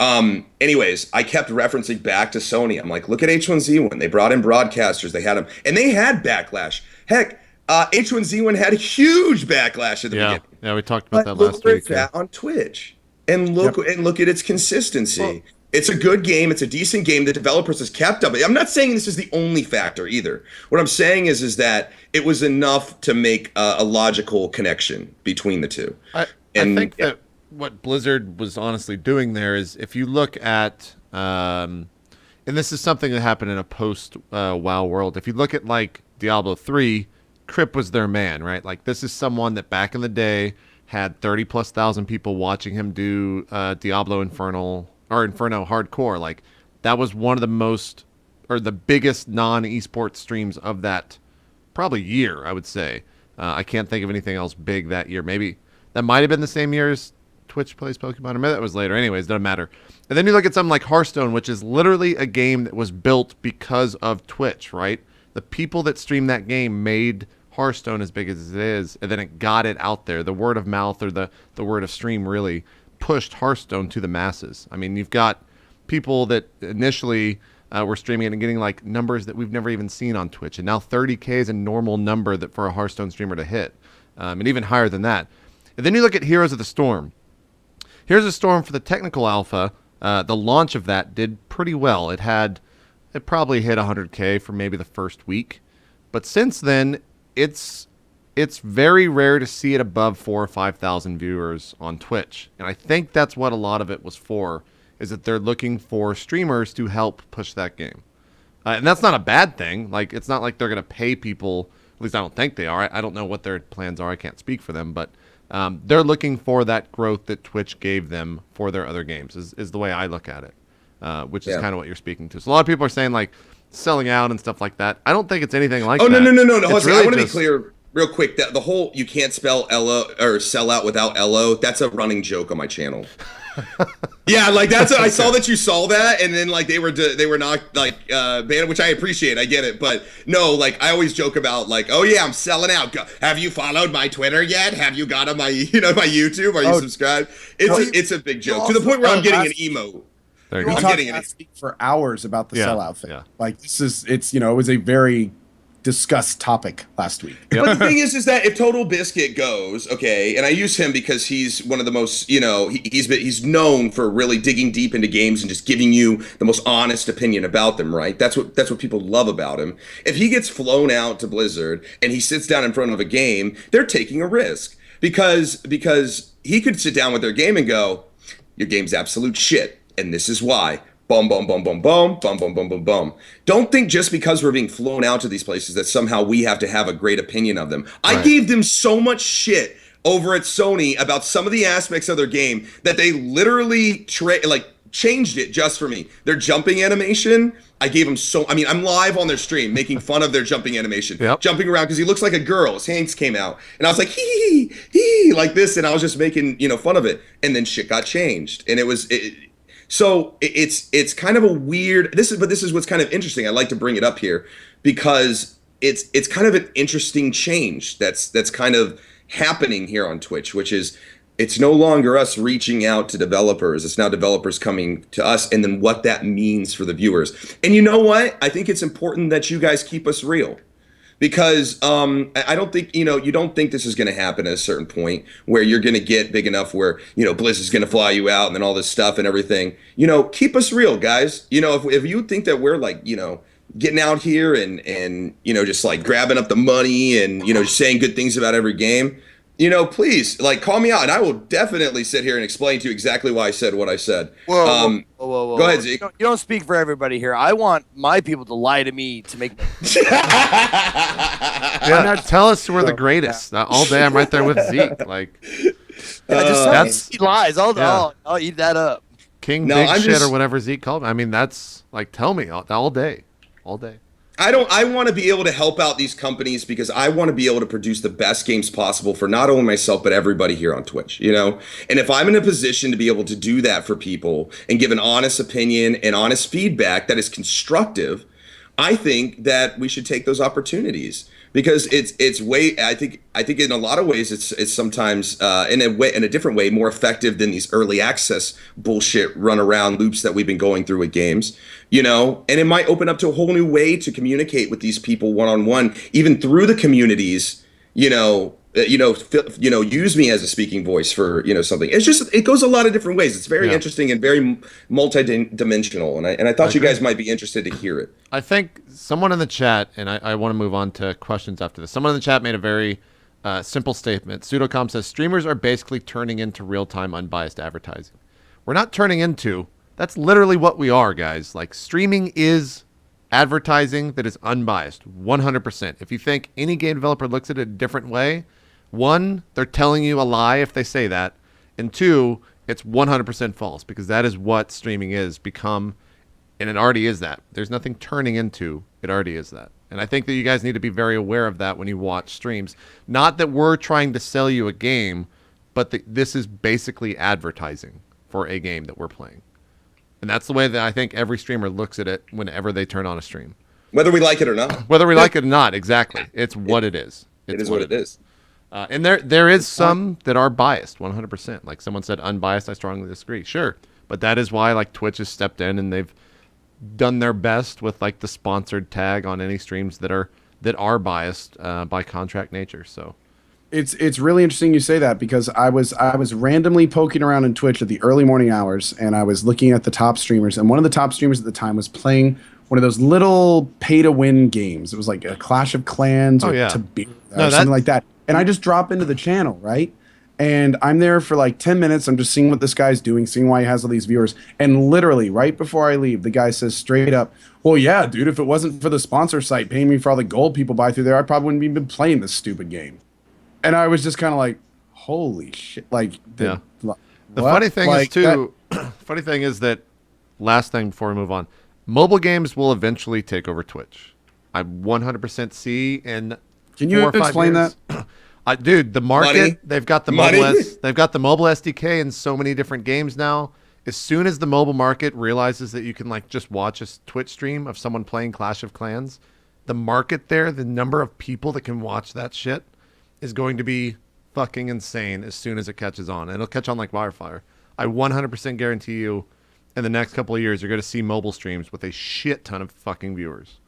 Anyways, I kept referencing back to Sony. I'm like, look at H1Z1. They brought in broadcasters. They had them, and they had backlash. Heck, H1Z1 had a huge backlash at the beginning. Yeah, we talked about that last week. Look at that on Twitch, and look at its consistency. Well, it's a good game. It's a decent game. The developers has kept up. I'm not saying this is the only factor either. What I'm saying is that it was enough to make a logical connection between the two. I think that what Blizzard was honestly doing there is, if you look at, and this is something that happened in a post WoW world. If you look at like Diablo 3, Crip was their man, right? Like, this is someone that back in the day had 30,000+ people watching him do Diablo Inferno Hardcore. Like, that was one of the most, or the biggest non-esports streams of that probably year, I would say. I can't think of anything else big that year. Maybe that might have been the same year as Twitch plays Pokemon, or maybe that was later. Anyways, doesn't matter. And then you look at something like Hearthstone, which is literally a game that was built because of Twitch, right? The people that streamed that game made Hearthstone as big as it is, and then it got it out there. The word of mouth, or the word of stream, really pushed Hearthstone to the masses. I mean, you've got people that initially were streaming it and getting like numbers that we've never even seen on Twitch, and now 30K is a normal number that for a Hearthstone streamer to hit, and even higher than that. And then you look at Heroes of the Storm. Heroes of the Storm, for the technical alpha, the launch of that did pretty well. It probably hit 100K for maybe the first week, but since then, it's very rare to see it above 4,000 or 5,000 viewers on Twitch, and I think that's what a lot of it was for, is that they're looking for streamers to help push that game, and that's not a bad thing. Like, it's not like they're gonna pay people. At least I don't think they are. I don't know what their plans are. I can't speak for them, but they're looking for that growth that Twitch gave them for their other games, is the way I look at it, which is kind of what you're speaking to. So a lot of people are saying, like, selling out and stuff like that. I don't think it's anything like that. No. It's Really, I want to be clear real quick. That the whole you can't spell LO or sell out without LO, that's a running joke on my channel. Yeah, like that's I saw that you saw that, and then like they were not like banned, which I appreciate. I get it, but no, like I always joke about like, oh yeah, I'm selling out. Have you followed my Twitter yet? Have you got on my my YouTube? Are you subscribed? It's a big joke to the point where I'm getting an emote. We talked last week for hours about the sellout thing. Yeah. Like, it's it was a very discussed topic last week. Yep. But the thing is that if Total Biscuit goes, okay, and I use him because he's one of the most, he's known for really digging deep into games and just giving you the most honest opinion about them, right? That's what people love about him. If he gets flown out to Blizzard and he sits down in front of a game, they're taking a risk because he could sit down with their game and go, your game's absolute shit, and this is why. Boom, boom, boom, boom, boom, boom, boom, boom, boom, boom. Don't think just because we're being flown out to these places that somehow we have to have a great opinion of them. Right. I gave them so much shit over at Sony about some of the aspects of their game that they literally changed it just for me. Their jumping animation, I gave them I'm live on their stream making fun of their jumping animation. Yep. Jumping around because he looks like a girl. His hands came out. And I was like, hee, like this. And I was just making, fun of it. And then shit got changed. And it's kind of a weird, this is what's kind of interesting. I like to bring it up here because it's kind of an interesting change that's kind of happening here on Twitch, which is it's no longer us reaching out to developers. It's now developers coming to us, and then what that means for the viewers. And you know what? I think it's important that you guys keep us real, because I don't think, you don't think this is going to happen at a certain point where you're going to get big enough where, Blizz is going to fly you out and then all this stuff and everything. Keep us real, guys. If you think that we're like, getting out here and just like grabbing up the money and, just saying good things about every game, please, like, call me out, and I will definitely sit here and explain to you exactly why I said what I said. Whoa. Go ahead, Zeke. You don't speak for everybody here. I want my people to lie to me to make. Yeah, tell us we're the greatest. All day I'm right there with Zeke. Like, That's he lies. I'll eat that up. King Big Shit or whatever Zeke called me. I mean, that's like, tell me all day. I want to be able to help out these companies because I want to be able to produce the best games possible for not only myself, but everybody here on Twitch, And if I'm in a position to be able to do that for people and give an honest opinion and honest feedback that is constructive, I think that we should take those opportunities because it's way, I think in a lot of ways it's sometimes in a different way more effective than these early access bullshit run around loops that we've been going through with games, and it might open up to a whole new way to communicate with these people one-on-one, even through the communities, use me as a speaking voice for, something. It goes a lot of different ways. It's very interesting and very multi-dimensional. And I thought you guys might be interested to hear it. I think someone in the chat, and I want to move on to questions after this. Someone in the chat made a very simple statement. Pseudocom says, streamers are basically turning into real-time unbiased advertising. We're not turning into. That's literally what we are, guys. Like, streaming is advertising that is unbiased, 100%. If you think any game developer looks at it a different way, one, they're telling you a lie if they say that, and two, it's 100% false because that is what streaming is become, and it already is that. There's nothing turning into, it already is that. And I think that you guys need to be very aware of that when you watch streams. Not that we're trying to sell you a game, but this is basically advertising for a game that we're playing. And that's the way that I think every streamer looks at it whenever they turn on a stream. Whether we like it or not. Whether we like it or not, exactly. It's what it is. It is what it is. And there is some that are biased, 100%. Like someone said, unbiased, I strongly disagree. Sure. But that is why like Twitch has stepped in and they've done their best with like the sponsored tag on any streams that are biased by contract nature. So it's really interesting you say that because I was randomly poking around in Twitch at the early morning hours and I was looking at the top streamers, and one of the top streamers at the time was playing one of those little pay-to-win games. It was like a Clash of Clans or something like that. And I just drop into the channel, right? And I'm there for like 10 minutes. I'm just seeing what this guy's doing, seeing why he has all these viewers. And literally, right before I leave, the guy says straight up, well, yeah, dude, if it wasn't for the sponsor site paying me for all the gold people buy through there, I probably wouldn't even been playing this stupid game. And I was just kind of like, holy shit. Like, the funny thing is, too, funny thing is that, last thing before we move on, mobile games will eventually take over Twitch. I 100% see in Can you explain that? Dude, the market, Money. they've got the Money. mobile SDK in so many different games now. As soon as the mobile market realizes that you can like just watch a Twitch stream of someone playing Clash of Clans, the market there, the number of people that can watch that shit is going to be fucking insane as soon as it catches on. And it'll catch on like wildfire. I 100% guarantee you in the next couple of years, you're going to see mobile streams with a shit ton of fucking viewers.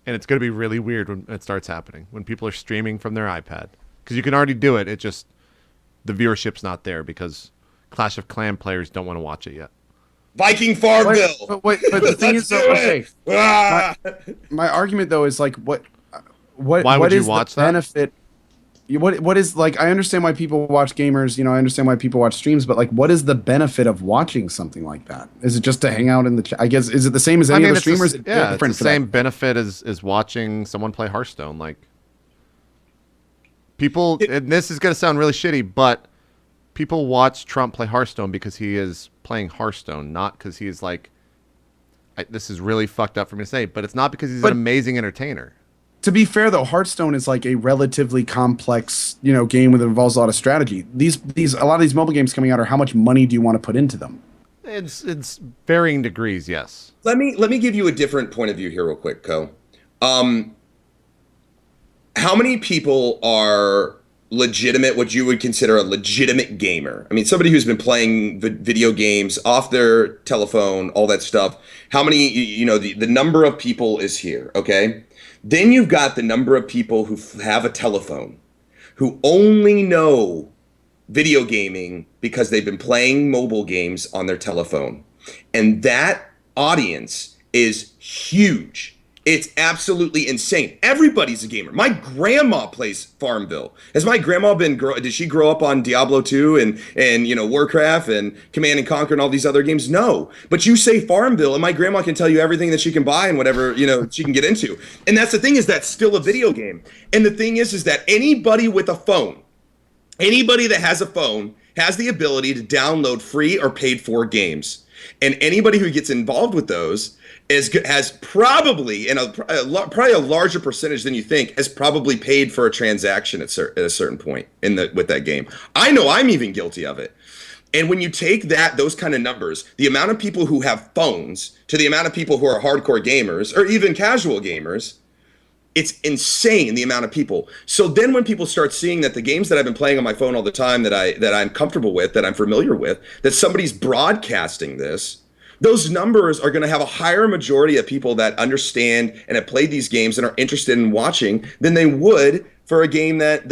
And it's going to be really weird when it starts happening, when people are streaming from their iPad. Because you can already do it. It just, the viewership's not there because Clash of Clan players don't want to watch it yet. Viking Farmville. But the thing is, though, okay, my argument though is like, why would you is watch the that? benefit? What is like? I understand why people watch gamers. I understand why people watch streams. But like, what is the benefit of watching something like that? Is it just to hang out in the chat? I guess is it the same as any other streamers? It's the same benefit as watching someone play Hearthstone. Like people, and this is gonna sound really shitty, but people watch Trump play Hearthstone because he is playing Hearthstone, not because he is like. This is really fucked up for me to say, but it's not because he's an amazing entertainer. To be fair, though, Hearthstone is like a relatively complex, game that involves a lot of strategy. A lot of these mobile games coming out are how much money do you want to put into them? It's varying degrees, yes. Let me give you a different point of view here, real quick, Co. How many people are legitimate, what you would consider a legitimate gamer? I mean, somebody who's been playing video games off their telephone, all that stuff. How many, the number of people is here, okay? Then you've got the number of people who have a telephone, who only know video gaming because they've been playing mobile games on their telephone. And that audience is huge. It's absolutely insane. Everybody's a gamer. My grandma plays Farmville. Has my grandma did she grow up on Diablo 2 and Warcraft and Command and Conquer and all these other games? No. But you say Farmville and my grandma can tell you everything that she can buy and whatever, she can get into. And that's the thing, is that's still a video game. And the thing is that anybody with a phone, anybody that has a phone has the ability to download free or paid for games. And anybody who gets involved with those has probably, and probably a larger percentage than you think, has probably paid for a transaction at a certain point with that game. I know I'm even guilty of it. And when you take those kind of numbers, the amount of people who have phones to the amount of people who are hardcore gamers or even casual gamers, it's insane the amount of people. So then when people start seeing that the games that I've been playing on my phone all the time that I'm comfortable with, that I'm familiar with, that somebody's broadcasting this, those numbers are going to have a higher majority of people that understand and have played these games and are interested in watching than they would for a game that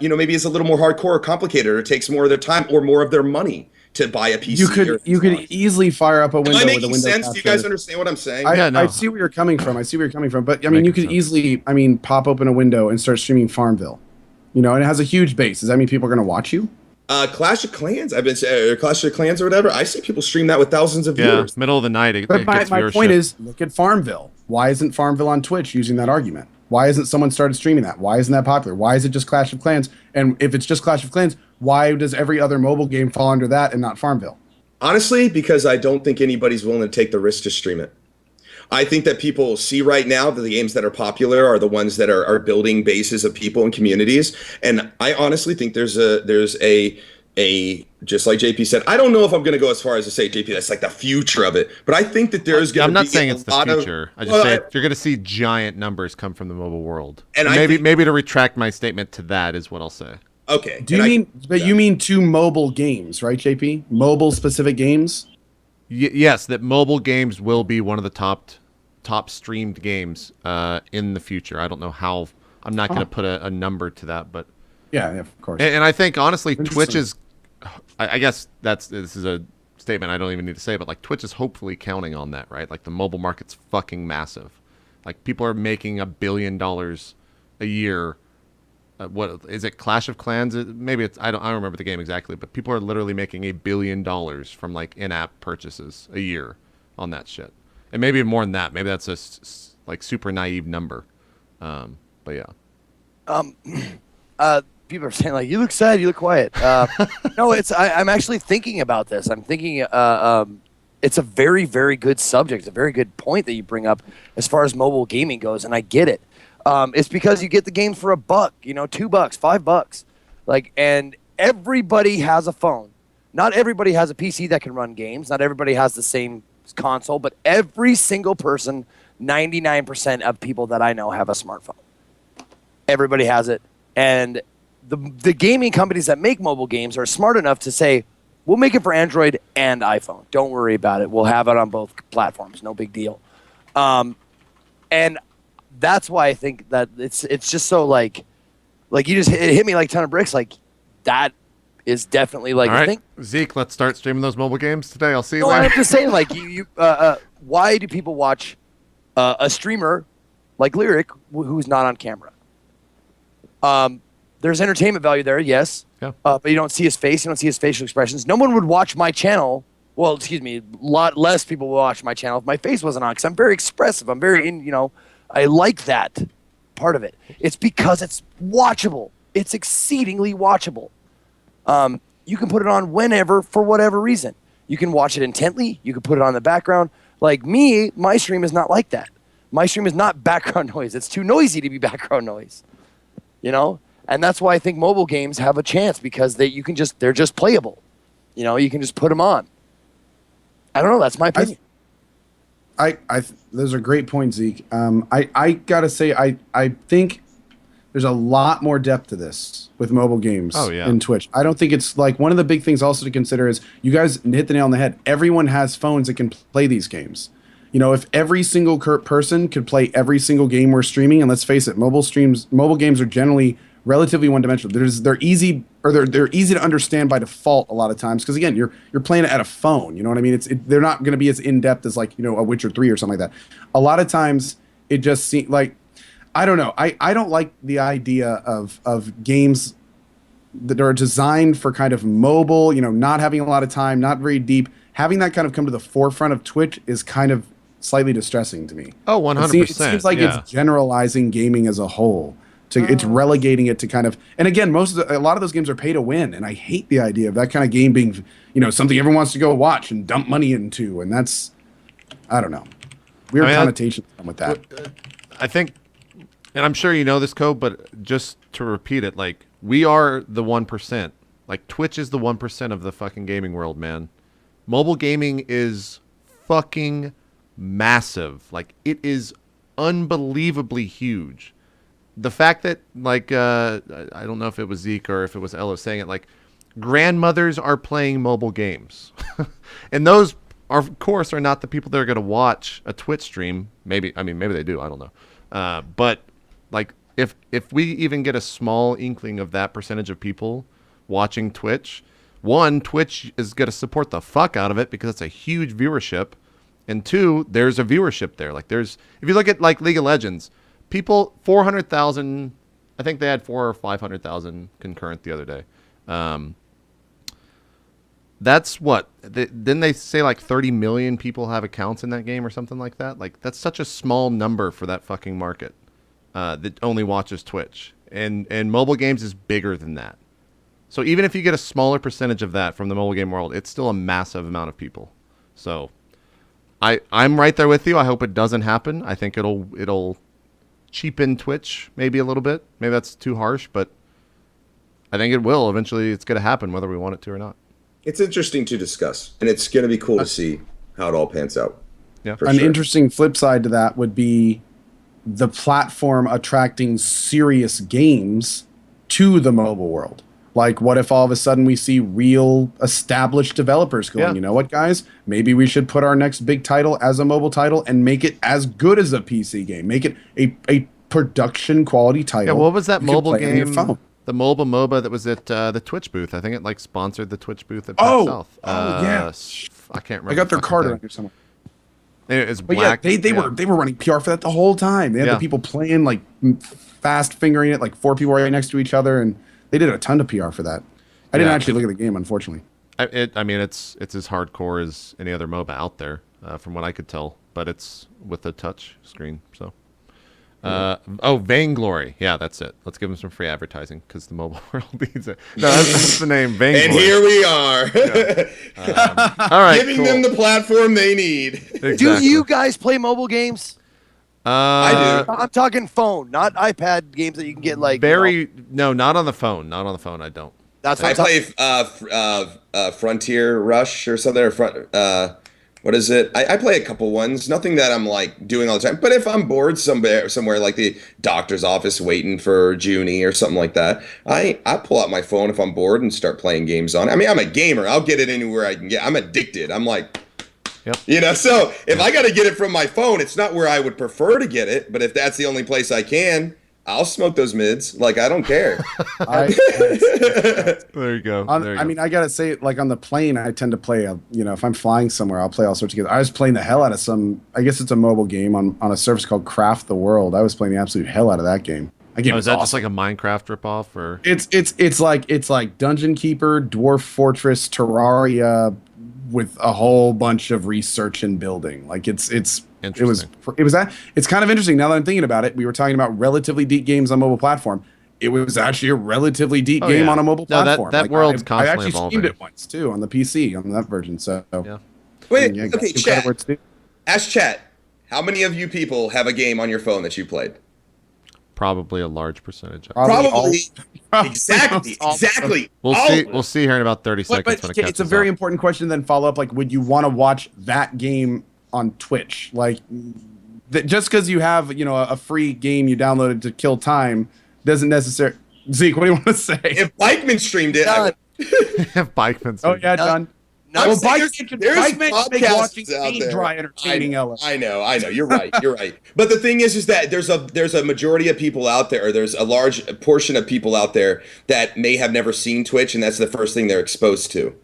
maybe is a little more hardcore or complicated or takes more of their time or more of their money to buy a PC. You could easily fire up a window. Am I with a making window sense? capture. Do you guys understand what I'm saying? I see where you're coming from. But I mean, you could easily, pop open a window and start streaming Farmville. And it has a huge base. Does that mean people are going to watch you? Clash of Clans. I've been saying Clash of Clans or whatever. I see people stream that with thousands of viewers. Middle of the night. But my point is, look at Farmville. Why isn't Farmville on Twitch using that argument? Why isn't someone started streaming that? Why isn't that popular? Why is it just Clash of Clans? And if it's just Clash of Clans, why does every other mobile game fall under that and not Farmville? Honestly, because I don't think anybody's willing to take the risk to stream it. I think that people see right now that the games that are popular are the ones that are building bases of people and communities. And I honestly think there's a just like JP said, I don't know if I'm going to go as far as to say, JP, that's like the future of it. But I think that there's going to be I'm not saying it's the future. I just say you're going to see giant numbers come from the mobile world. And maybe to retract my statement to that is what I'll say. Okay. You mean two mobile games, right, JP? Mobile specific games? Yes, that mobile games will be one of the top streamed games in the future. I don't know how. I'm not going to put a number to that, but yeah, of course. And I think honestly, Twitch is. I guess this is a statement I don't even need to say, but like Twitch is hopefully counting on that, right? Like the mobile market's fucking massive. Like people are making $1 billion a year. What is it? Clash of Clans? Maybe it's I don't remember the game exactly, but people are literally making $1 billion from like in-app purchases a year on that shit, and maybe more than that. Maybe that's a like super naive number, but yeah. People are saying like, you look sad, you look quiet. No, I'm actually thinking about this. I'm thinking it's a very, very good subject. It's a very good point that you bring up as far as mobile gaming goes, and I get it. It's because you get the game for $1, $2, $5, like, and everybody has a phone. Not everybody has a PC that can run games. Not everybody has the same console, but every single person, 99% of people that I know have a smartphone. Everybody has it, and the gaming companies that make mobile games are smart enough to say, we'll make it for Android and iPhone. Don't worry about it. We'll have it on both platforms. No big deal. And that's why I think that it's just so like you just hit me like a ton of bricks. Like that is definitely like. All right, I think Zeke, let's start streaming those mobile games today. I'll see you no, later. I'm just saying, like why do people watch a streamer like Lyric who's not on camera? There's entertainment value there, yes. Yeah. But you don't see his face. You don't see his facial expressions. No one would watch my channel. Well, excuse me, a lot less people will watch my channel if my face wasn't on, because I'm very expressive. I'm very, I like that part of it. It's because it's watchable. It's exceedingly watchable. you can put it on whenever for whatever reason. You can watch it intently. You can put it on the background. Like me, my stream is not like that. My stream is not background noise. It's too noisy to be background noise, you know? And that's why I think mobile games have a chance, because they're just playable. You know, you can just put them on. I don't know. That's my opinion. Those are great points, Zeke. I gotta say, I think there's a lot more depth to this with mobile games in Twitch. I don't think it's like, one of the big things also to consider is, you guys hit the nail on the head. Everyone has phones that can play these games. You know, if every single person could play every single game we're streaming, and let's face it, mobile games are generally relatively one-dimensional. They're easy to understand by default a lot of times, because again, you're playing it at a phone. You know what I mean? They're not going to be as in depth as, like, you know, a Witcher 3 or something like that. A lot of times it just seems like, I don't know. I don't like the idea of games that are designed for kind of mobile, you know, not having a lot of time, not very deep. Having that kind of come to the forefront of Twitch is kind of slightly distressing to me. Oh, 100%. It seems like it's generalizing gaming as a whole. It's relegating it to kind of, and again, a lot of those games are pay to win, and I hate the idea of that kind of game being, you know, something everyone wants to go watch and dump money into, and that's, I don't know, weird connotations come with that. I think, and I'm sure you know this, Cohh, but just to repeat it, like, we are the 1%. Like, Twitch is the 1% of the fucking gaming world, man. Mobile gaming is fucking massive. Like, it is unbelievably huge. The fact that, like, I don't know if it was Zeke or if it was Ella saying it, like, grandmothers are playing mobile games. And those, of course, are not the people that are going to watch a Twitch stream. Maybe they do. I don't know. But, like, if we even get a small inkling of that percentage of people watching Twitch, one, Twitch is going to support the fuck out of it because it's a huge viewership. And two, there's a viewership there. Like, if you look at, like, League of Legends, people, 400,000, I think they had 400,000 or 500,000 concurrent the other day. That's what, didn't they say like 30 million people have accounts in that game or something like that? Like, that's such a small number for that fucking market that only watches Twitch. And mobile games is bigger than that. So even if you get a smaller percentage of that from the mobile game world, it's still a massive amount of people. So I'm right there with you. I hope it doesn't happen. I think it'll cheapen Twitch maybe a little bit. Maybe that's too harsh, but I think it will. Eventually it's going to happen whether we want it to or not. It's interesting to discuss, and it's going to be cool to see how it all pans out. Yeah. An interesting flip side to that would be the platform attracting serious games to the mobile world. Like, what if all of a sudden we see real established developers going, you know what, guys? Maybe we should put our next big title as a mobile title and make it as good as a PC game. Make it a production quality title. Yeah, what was that you can mobile play on your game? phone. The mobile MOBA that was at the Twitch booth. I think it, like, sponsored the Twitch booth at PAX South. Yeah. I can't remember. I got their the card fucking around thing. here somewhere. It's But black. yeah, they were running PR for that the whole time. They had the people playing, like, fast fingering it, like 4 people right next to each other, and they did a ton of PR for that. I didn't actually look at the game, unfortunately. I mean, it's as hardcore as any other MOBA out there, from what I could tell. But it's with a touch screen. So, Vainglory. Yeah, that's it. Let's give them some free advertising because the mobile world needs it. No, that's the name. Vainglory. And here we are. All right, giving them the platform they need. Exactly. Do you guys play mobile games? I do. I'm talking phone, not iPad games that you can get like. No, not on the phone. Not on the phone. I don't. That's what I play Frontier Rush or something. Or what is it? I play a couple ones. Nothing that I'm like doing all the time. But if I'm bored somewhere like the doctor's office waiting for Junie or something like that, I pull out my phone if I'm bored and start playing games on it. I mean, I'm a gamer. I'll get it anywhere I can get. I'm addicted. I'm like. Yep. You know, so if I got to get it from my phone, it's not where I would prefer to get it. But if that's the only place I can, I'll smoke those mids. Like, I don't care. There you go. I mean, I gotta say, like, on the plane, I tend to play if I'm flying somewhere, I'll play all sorts of games. I was playing the hell out of some. I guess it's a mobile game on a service called Craft the World. I was playing the absolute hell out of that game. Is that just like a Minecraft ripoff, or it's like Dungeon Keeper, Dwarf Fortress, Terraria, with a whole bunch of research and building. Like, it's kind of interesting now that I'm thinking about it. We were talking about relatively deep games on mobile platform. it was actually a relatively deep Oh, game yeah. on a mobile No, platform. that world's I constantly actually streamed evolving. it once too on the PC on that version. So Yeah. Wait, yeah, okay, give credit chat. where it's due. Ask chat. How many of you people have a game on your phone that you played? Probably a large percentage. Probably. Probably Exactly. all- Exactly. We'll All see. of them. We'll see here in about 30 seconds But when it okay, it's a catches very up. important question. Then follow up, like, would you want to watch that game on Twitch? Like, just because you have a free game you downloaded to kill time doesn't necessarily. Zeke, what do you want to say? If Bikeman streamed it, I Done. would. Bikeman. Oh yeah, John. I'm Well, saying there's Bikeman make podcasts watching out paint there. dry entertaining, Ella. I know. You're right. You're right. But the thing is that there's a majority of people out there, or there's a large portion of people out there that may have never seen Twitch, and that's the first thing they're exposed to.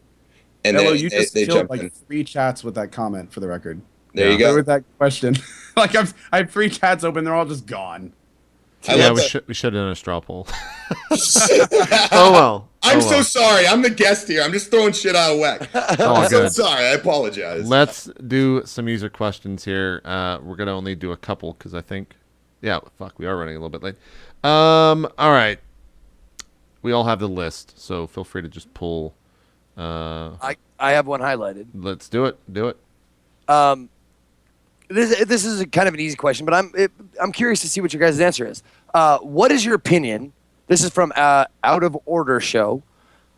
And Hello, they, you just they killed jump like in. 3 chats with that comment, for the record. There you go. With that question, like I have 3 chats open, they're all just gone. I Yeah, love we that. should have done a straw poll. Oh well. I'm Oh, so well. sorry. I'm the guest here. I'm just throwing shit out of whack. all I'm so good. sorry. I apologize. Let's do some user questions here. We're gonna only do a couple because I think, yeah, fuck, we are running a little bit late. All right. We all have the list, so feel free to just pull. I have one highlighted. Let's do it. Do it. This is a kind of an easy question, but I'm curious to see what your guys' answer is. What is your opinion? This is from Out of Order Show.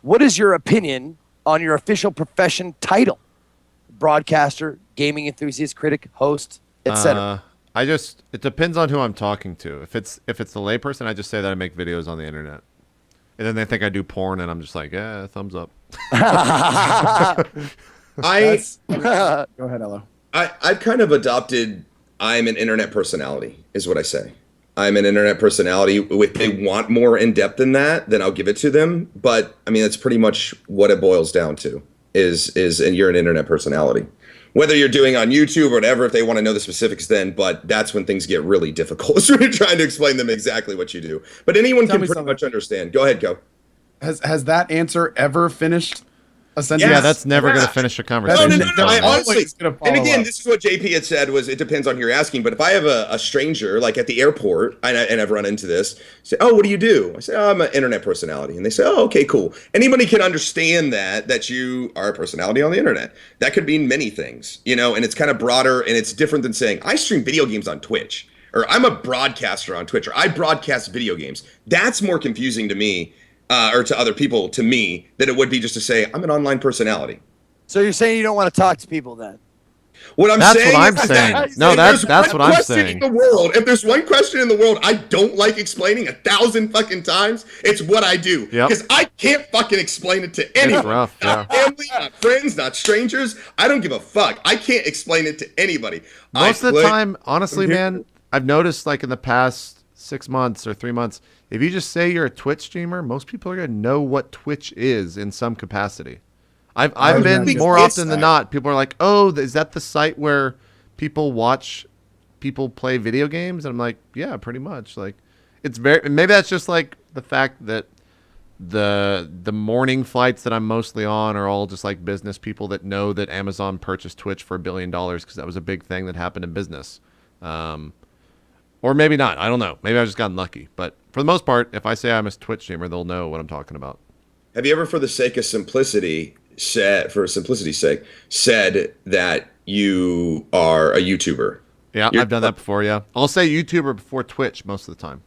What is your opinion on your official profession title? Broadcaster, gaming enthusiast, critic, host, etc. It depends on who I'm talking to. If it's a layperson, I just say that I make videos on the internet, and then they think I do porn, and I'm just like, yeah, thumbs up. I Go ahead, Ella. I've kind of adopted I'm an internet personality, is what I say. I'm an internet personality. If they want more in depth than that, then I'll give it to them. But I mean, that's pretty much what it boils down to. And you're an internet personality. Whether you're doing on YouTube or whatever, if they want to know the specifics, then. But that's when things get really difficult. It's when you're trying to explain them exactly what you do. But anyone Tell can me pretty something. much understand. Go ahead, go. Has that answer ever finished a sentence? Yeah, Yes. that's never Yeah. gonna finish a No, conversation. no, no, no. I That's honestly, always gonna and again, follow up. this is what JP had said was it depends on who you're asking. But if I have a stranger, like at the airport, and I've run into this, say, oh, what do you do? I say, oh, I'm an internet personality. And they say, oh, okay, cool. Anybody can understand that you are a personality on the internet. That could mean many things, and it's kind of broader, and it's different than saying, I stream video games on Twitch, or I'm a broadcaster on Twitch, or I broadcast video games. That's more confusing to me. Or to other people, to me, than it would be just to say, I'm an online personality. So you're saying you don't want to talk to people then? What I'm That's saying what I'm is saying. that No, if that's there's what one I'm question saying. In the world, if there's one question in the world I don't like explaining 1,000 fucking times, it's what I do. Yep. Because I can't fucking explain it to anyone. rough, Not family, not friends, not strangers. I don't give a fuck. I can't explain it to anybody. Most of the time, honestly, Computer. man, I've noticed like in the past 6 months or 3 months, if you just say you're a Twitch streamer, most people are gonna know what Twitch is in some capacity. I've been think more it's often than that. not. People are like, "Oh, is that the site where people watch people play video games?" And I'm like, "Yeah, pretty much." Like, it's very maybe that's just like the fact that the morning flights that I'm mostly on are all just like business people that know that Amazon purchased Twitch for $1 billion because that was a big thing that happened in business. Or maybe not. I don't know. Maybe I've just gotten lucky. But for the most part, if I say I'm a Twitch streamer, they'll know what I'm talking about. Have you ever, for the sake of simplicity, for simplicity's sake, said that you are a YouTuber? Yeah, You're- I've done that before, yeah. I'll say YouTuber before Twitch most of the time.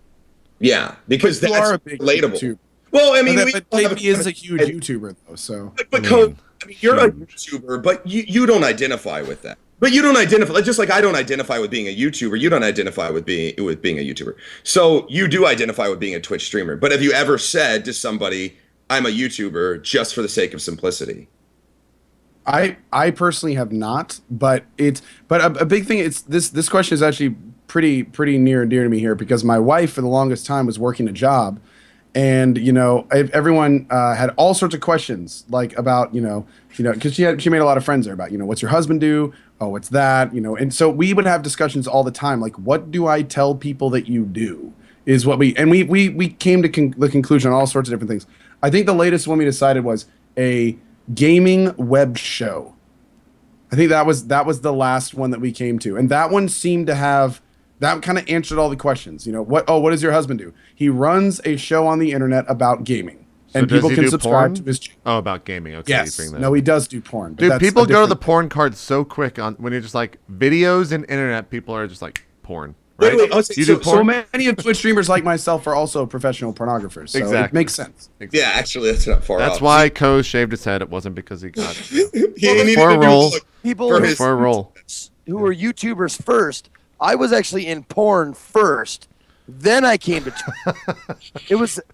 Yeah, because But you that's are a big relatable. YouTuber. Well, I mean, But JP is a huge YouTuber, though. So But Cole, I mean, you're a YouTuber, but you don't identify with that. But you don't identify, just like I don't identify with being a YouTuber. You don't identify with being a YouTuber. So you do identify with being a Twitch streamer. But have you ever said to somebody, "I'm a YouTuber," just for the sake of simplicity? I personally have not, but a big thing. It's this question is actually pretty near and dear to me here because my wife for the longest time was working a job. And everyone had all sorts of questions like about because she made a lot of friends there about what's your husband do, oh what's that, and so we would have discussions all the time like what do I tell people that you do is what we came to the conclusion on all sorts of different things. I think the latest one we decided was a gaming web show. I think that was the last one that we came to, and that one seemed to have That kind of answered all the questions. You know, what does your husband do? He runs a show on the internet about gaming. So And does people he can do subscribe porn? to his channel. Oh, about gaming. Okay, Yes. you bring that No, up. he does do porn. but Dude, that's people a go to the different- porn card so quick on when you're just like videos and internet. People are just like porn, right? Wait, wait, You so, do porn. so many of Twitch streamers like myself are also professional pornographers. So Exactly. it makes sense. Yeah, actually, that's not far That's off. why Cohh shaved his head. It wasn't because he got he needed for a to do role. People For who, his- for a role. who were YouTubers first. I was actually in porn first. Then I came to Twitch.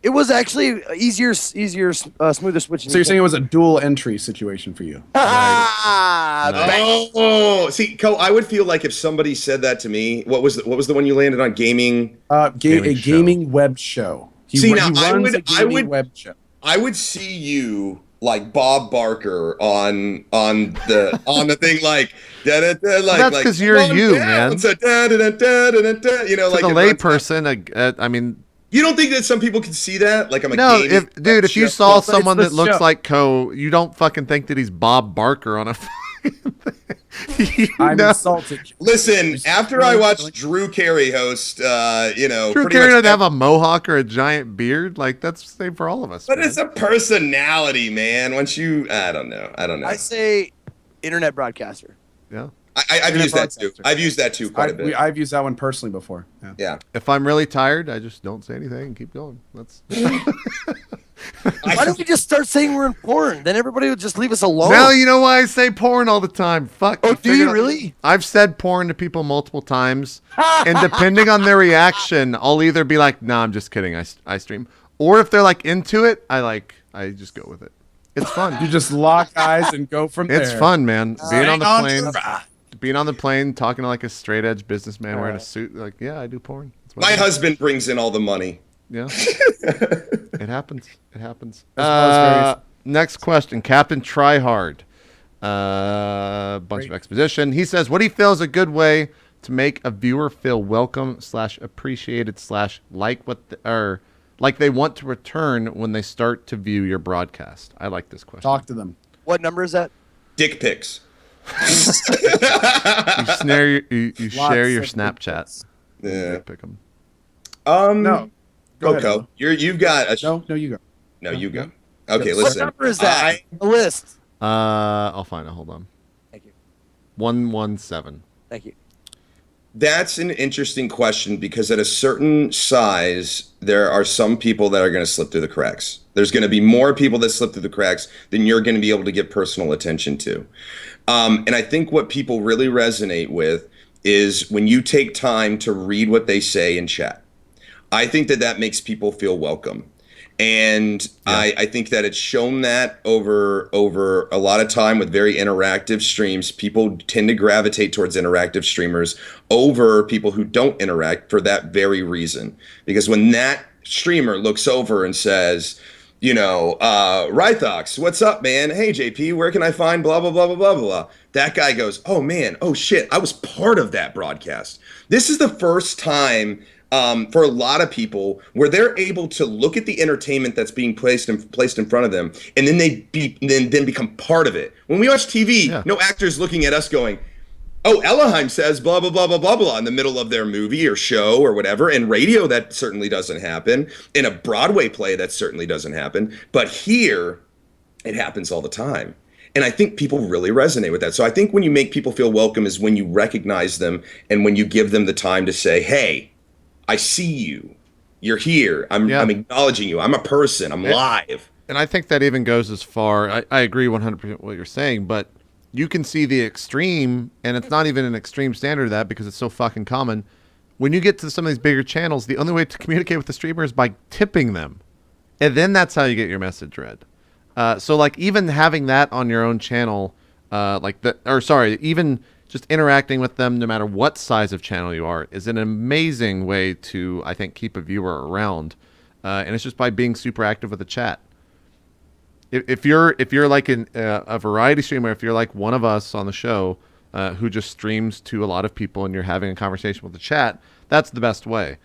It was actually easier, smoother switching. So you're saying it was a dual entry situation for you? Ah, Nice. Oh, see, Cohh, I would feel like if somebody said that to me, what was the one you landed on? Gaming. Gaming A show. gaming web show. See, now, runs a gaming web show. I would see you like Bob Barker on the thing like like That's 'cause you're "Come on you, down," man. so you know, To like the it runs- layperson, I mean, You don't think that some people can see that? Like I'm a no, gaming if you show- saw Well, but it's someone the that looks show. like Cohh, you don't fucking think that he's Bob Barker on a fucking thing. You I'm know? insulted. Listen, after I watched Drew Carey host, you know, Drew pretty Carey much doesn't have a mohawk or a giant beard. Like, that's the same for all of us. but man. it's a personality, man. Once you, I don't know. I say internet broadcaster. Yeah. I've used that too. broadcaster. I've used that too quite a bit. I've used that one personally before. Yeah. Yeah. If I'm really tired, I just don't say anything and keep going. That's Why don't we just start saying we're in porn? Then everybody would just leave us alone. now you know why I say porn all the time. Fuck. Oh, you do figured you out- really? I've said porn to people multiple times, and depending on their reaction, I'll either be like, "Nah, I'm just kidding. I stream," or if they're like into it, I just go with it. It's fun. You just lock eyes and go from there. It's fun, man. Being on the Hang plane, to the- being on the plane, talking to like a straight edge businessman wearing a suit. Like, yeah, I do porn. That's what My I do. husband brings in all the money. Yeah. It happens. It happens. well as various- Next question. Captain Tryhard. Bunch of exposition. He says, what do you feel is a good way to make a viewer feel welcome / appreciated / like or like they want to return when they start to view your broadcast? I like this question. Talk to them. What number is that? Dick pics. You share your Lots of Snapchats. Yeah. Pick 'em. No. Go ahead, Coco, Will. you've got a. No, you go. No, you go. Okay, What What listen. number is that? The list. I'll find it. Hold on. Thank you. 117. Thank you. That's an interesting question because at a certain size, there are some people that are going to slip through the cracks. There's going to be more people that slip through the cracks than you're going to be able to give personal attention to. And I think what people really resonate with is when you take time to read what they say in chat. I think that makes people feel welcome. And I think that it's shown that over a lot of time with very interactive streams. People tend to gravitate towards interactive streamers over people who don't interact for that very reason. Because when that streamer looks over and says, you know, Rythox, what's up, man? Hey, JP, where can I find blah, blah, blah, blah, blah, blah. That guy goes, oh, man, oh, shit, I was part of that broadcast. This is the first time for a lot of people where they're able to look at the entertainment that's being placed in front of them, and then then become part of it. When we watch TV, no actor's looking at us going, oh, Ellaheim says blah, blah, blah, blah, blah, blah in the middle of their movie or show or whatever. In radio, that certainly doesn't happen. In a Broadway play, that certainly doesn't happen. But here, it happens all the time. And I think people really resonate with that. So I think when you make people feel welcome is when you recognize them and when you give them the time to say, hey, I see you. You're here. I'm acknowledging you. I'm a person. I'm live. And I think that even goes as far. I agree 100% what you're saying, but you can see the extreme, and it's not even an extreme standard of that because it's so fucking common. When you get to some of these bigger channels, the only way to communicate with the streamer is by tipping them. And then that's how you get your message read. So like even having that on your own channel, even just interacting with them no matter what size of channel you are is an amazing way to, I think, keep a viewer around. And it's just by being super active with the chat. If you're like a variety streamer, if you're like one of us on the show who just streams to a lot of people and you're having a conversation with the chat, that's the best way.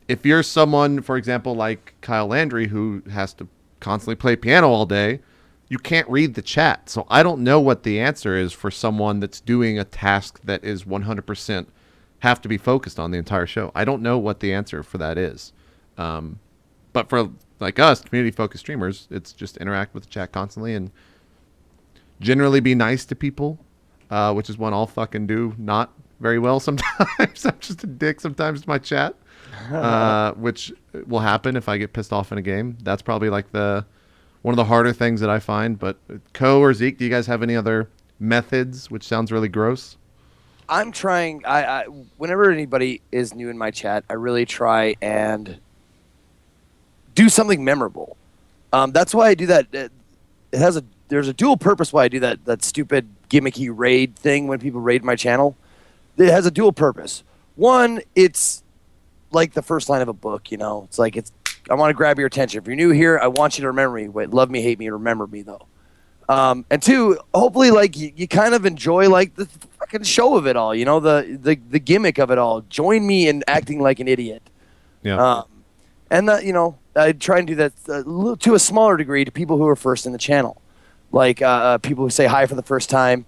If you're someone, for example, like Kyle Landry, who has to constantly play piano all day, you can't read the chat. So I don't know what the answer is for someone that's doing a task that is 100% have to be focused on the entire show. I don't know what the answer for that is. But for like us, community-focused streamers, it's just interact with the chat constantly and generally be nice to people, which is one I'll fucking do not very well sometimes. I'm just a dick sometimes to my chat, which will happen if I get pissed off in a game. That's probably like one of the harder things that I find. But Co or Zeke, do you guys have any other methods, which sounds really gross? I'm trying. I whenever anybody is new in my chat, I really try and do something memorable. That's why I do that. There's a dual purpose why I do that stupid gimmicky raid thing when people raid my channel. It has a dual purpose. One, it's like the first line of a book. It's like I want to grab your attention. If you're new here, I want you to remember me. Wait, love me, hate me, remember me though. And two, hopefully, like you kind of enjoy like the fucking show of it all. The gimmick of it all. Join me in acting like an idiot. Yeah. And I try and do that to a smaller degree to people who are first in the channel, like people who say hi for the first time,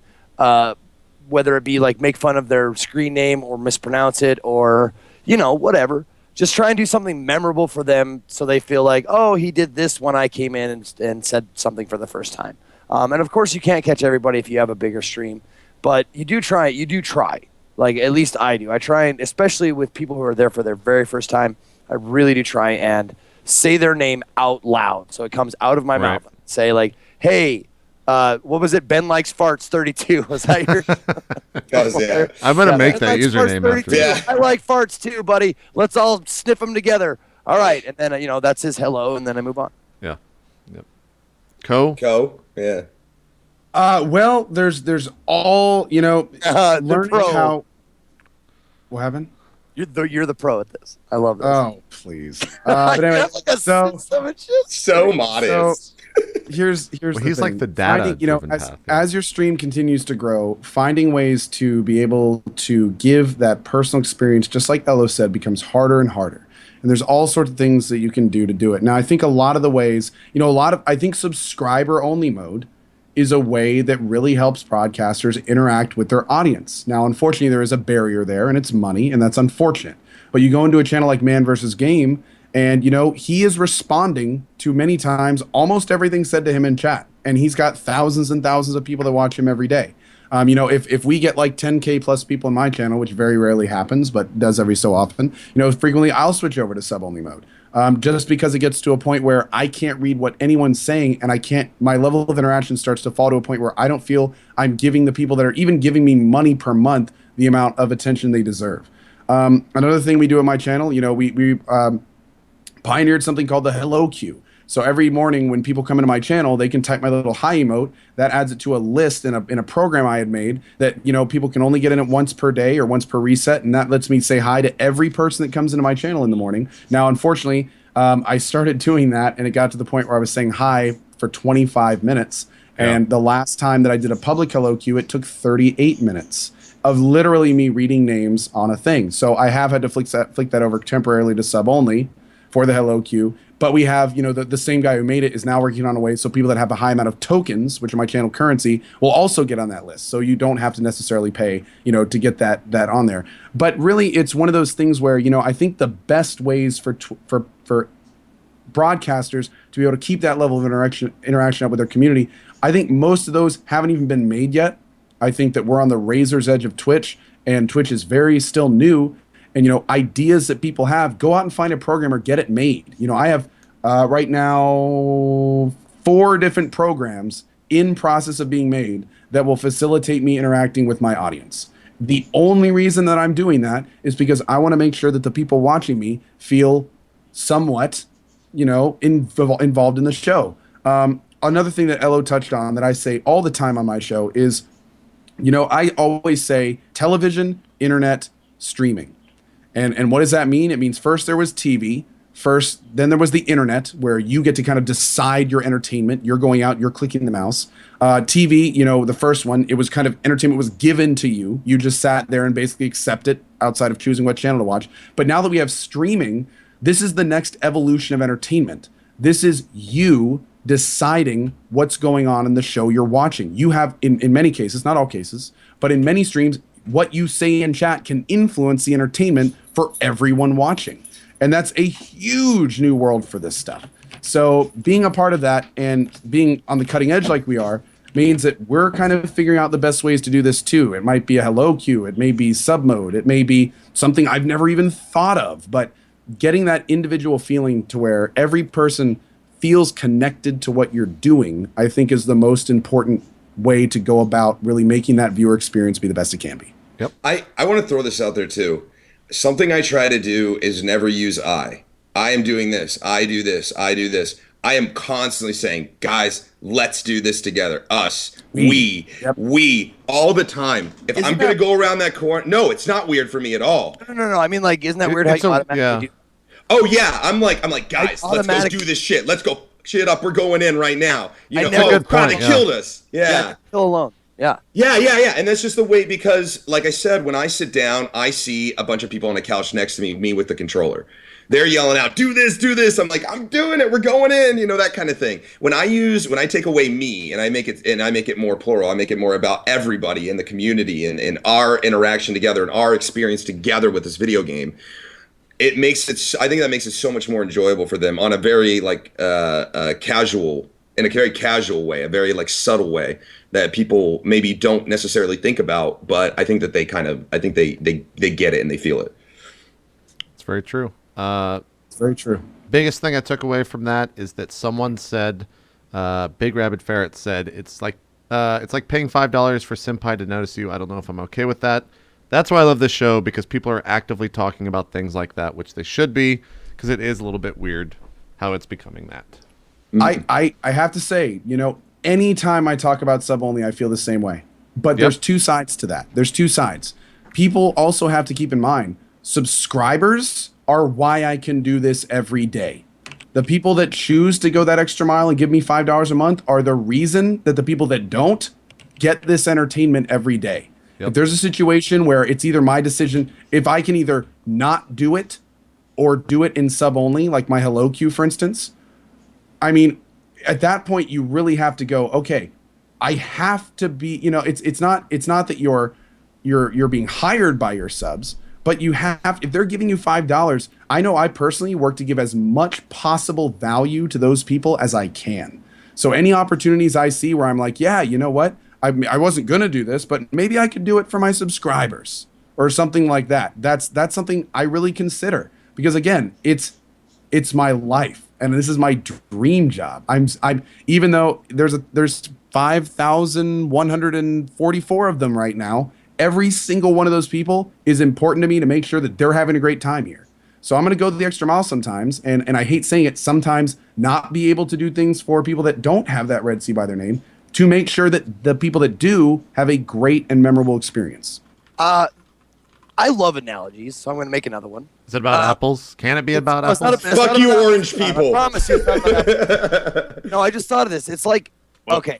whether it be like make fun of their screen name or mispronounce it or whatever. Just try and do something memorable for them so they feel like, oh, he did this when I came in and said something for the first time. And of course, you can't catch everybody if you have a bigger stream, but you do try. Like at least I do. I try, and especially with people who are there for their very first time, I really do try and say their name out loud so it comes out of my mouth. Say like, hey, what was it? Ben likes farts 32. Was that your? Yeah. I'm gonna make that Ben likes username farts after 32. this. I like farts too, buddy. Let's all sniff them together. All right, and then that's his hello, and then I move on. Yeah. Yep. Co. Yeah. Well, there's all learning pro. how. What happened? You're the pro at this. I love this. Oh, please. But anyway, So modest. here's Well, the he's thing. like the data driven path. As your stream continues to grow, finding ways to be able to give that personal experience, just like Elo said, becomes harder and harder. And there's all sorts of things that you can do to do it. Now, I think a lot of the ways, I think subscriber only mode is a way that really helps broadcasters interact with their audience. Now, unfortunately, there is a barrier there, and it's money, and that's unfortunate. But you go into a channel like Man vs. Game, and, he is responding to many times almost everything said to him in chat. And he's got thousands and thousands of people that watch him every day. If we get like 10K plus people in my channel, which very rarely happens, but does every so often, frequently I'll switch over to sub-only mode. Just because it gets to a point where I can't read what anyone's saying and my level of interaction starts to fall to a point where I don't feel I'm giving the people that are even giving me money per month the amount of attention they deserve. Another thing we do on my channel, we pioneered something called the hello queue. So every morning when people come into my channel, they can type my little hi emote. That adds it to a list in a program I had made that, people can only get in it once per day or once per reset. And that lets me say hi to every person that comes into my channel in the morning. Now, unfortunately, I started doing that and it got to the point where I was saying hi for 25 minutes. Yeah. And the last time that I did a public hello queue, it took 38 minutes of literally me reading names on a thing. So I have had to flick that over temporarily to sub only for the hello queue. But we have, the same guy who made it is now working on a way so people that have a high amount of tokens, which are my channel currency, will also get on that list. So you don't have to necessarily pay, to get that on there. But really, it's one of those things where, I think the best ways for broadcasters to be able to keep that level of interaction up with their community, I think most of those haven't even been made yet. I think that we're on the razor's edge of Twitch, and Twitch is very still new. And, ideas that people have, go out and find a programmer, get it made. I have right now 4 different programs in process of being made that will facilitate me interacting with my audience. The only reason that I'm doing that is because I want to make sure that the people watching me feel somewhat, involved in the show. Another thing that Elo touched on that I say all the time on my show is, I always say television, internet, streaming. And what does that mean? It means first there was TV, then there was the internet where you get to kind of decide your entertainment. You're going out, you're clicking the mouse. TV, the first one, it was kind of entertainment was given to you. You just sat there and basically accept it outside of choosing what channel to watch. But now that we have streaming, this is the next evolution of entertainment. This is you deciding what's going on in the show you're watching. You have, in many cases, not all cases, but in many streams, what you say in chat can influence the entertainment for everyone watching. And that's a huge new world for this stuff. So being a part of that and being on the cutting edge like we are means that we're kind of figuring out the best ways to do this too. It might be a hello queue. It may be sub mode. It may be something I've never even thought of. But getting that individual feeling to where every person feels connected to what you're doing, I think is the most important way to go about really making that viewer experience be the best it can be. Yep. I want to throw this out there too. Something I try to do is never use I. I am doing this. I do this. I do this. I am constantly saying, guys, let's do this together. Us, we, all the time. If I'm going to go around that corner, no, it's not weird for me at all. No. I mean, like, isn't that weird how you automatically do? Oh yeah, I'm like, guys, let's go do this shit. Let's go shit up. We're going in right now. You know, oh, crap, it killed us. Yeah. Still alone. Yeah. Yeah. And that's just the way, because like I said, when I sit down, I see a bunch of people on the couch next to me with the controller. They're yelling out, do this. I'm like, I'm doing it. We're going in, you know, that kind of thing. When I take away me and I make it more plural, I make it more about everybody in the community and our interaction together and our experience together with this video game. I think that makes it so much more enjoyable for them on a very casual way, a very like subtle way that people maybe don't necessarily think about, but I think that they get it and they feel it. It's very true. It's very true. Biggest thing I took away from that is that someone said, Big Rabbit Ferret said, it's like paying $5 for Senpai to notice you. I don't know if I'm okay with that. That's why I love this show, because people are actively talking about things like that, which they should be, because it is a little bit weird how it's becoming that. I have to say, you know, anytime I talk about sub only, I feel the same way. But there's two sides to that. There's two sides. People also have to keep in mind, subscribers are why I can do this every day. The people that choose to go that extra mile and give me $5 a month are the reason that the people that don't get this entertainment every day. Yep. If there's a situation where it's either my decision, if I can either not do it or do it in sub only, like my hello queue, for instance, I mean, at that point, you really have to go, okay, I have to be, you know, it's not that you're being hired by your subs, but you have, if they're giving you $5, I know I personally work to give as much possible value to those people as I can. So any opportunities I see where I'm like, yeah, you know what? I wasn't going to do this, but maybe I could do it for my subscribers or something like that. That's something I really consider, because again, it's my life and this is my dream job. I'm even though there's 5,144 of them right now, every single one of those people is important to me to make sure that they're having a great time here. So I'm going to go the extra mile sometimes, and I hate saying it, sometimes not be able to do things for people that don't have that red C by their name, to make sure that the people that do have a great and memorable experience. I love analogies, so I'm going to make another one. Is it about apples? Can it be about apples? Fuck you, orange people. I promise you. No, I just thought of this. It's like, okay,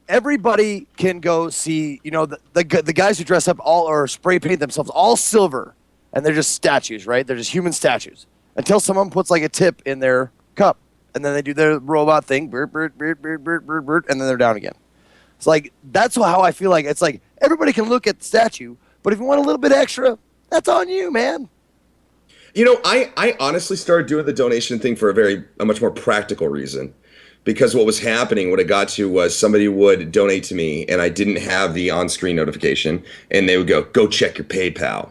everybody can go see, you know, the guys who dress up all or spray paint themselves all silver, and they're just statues, right? They're just human statues until someone puts like a tip in their cup, and then they do their robot thing, and then they're down again. It's like, that's how I feel like. It's like everybody can look at the statue, but if you want a little bit extra, that's on you, man. You know, I honestly started doing the donation thing for a much more practical reason. Because what was happening, what it got to was somebody would donate to me and I didn't have the on-screen notification, and they would go check your PayPal.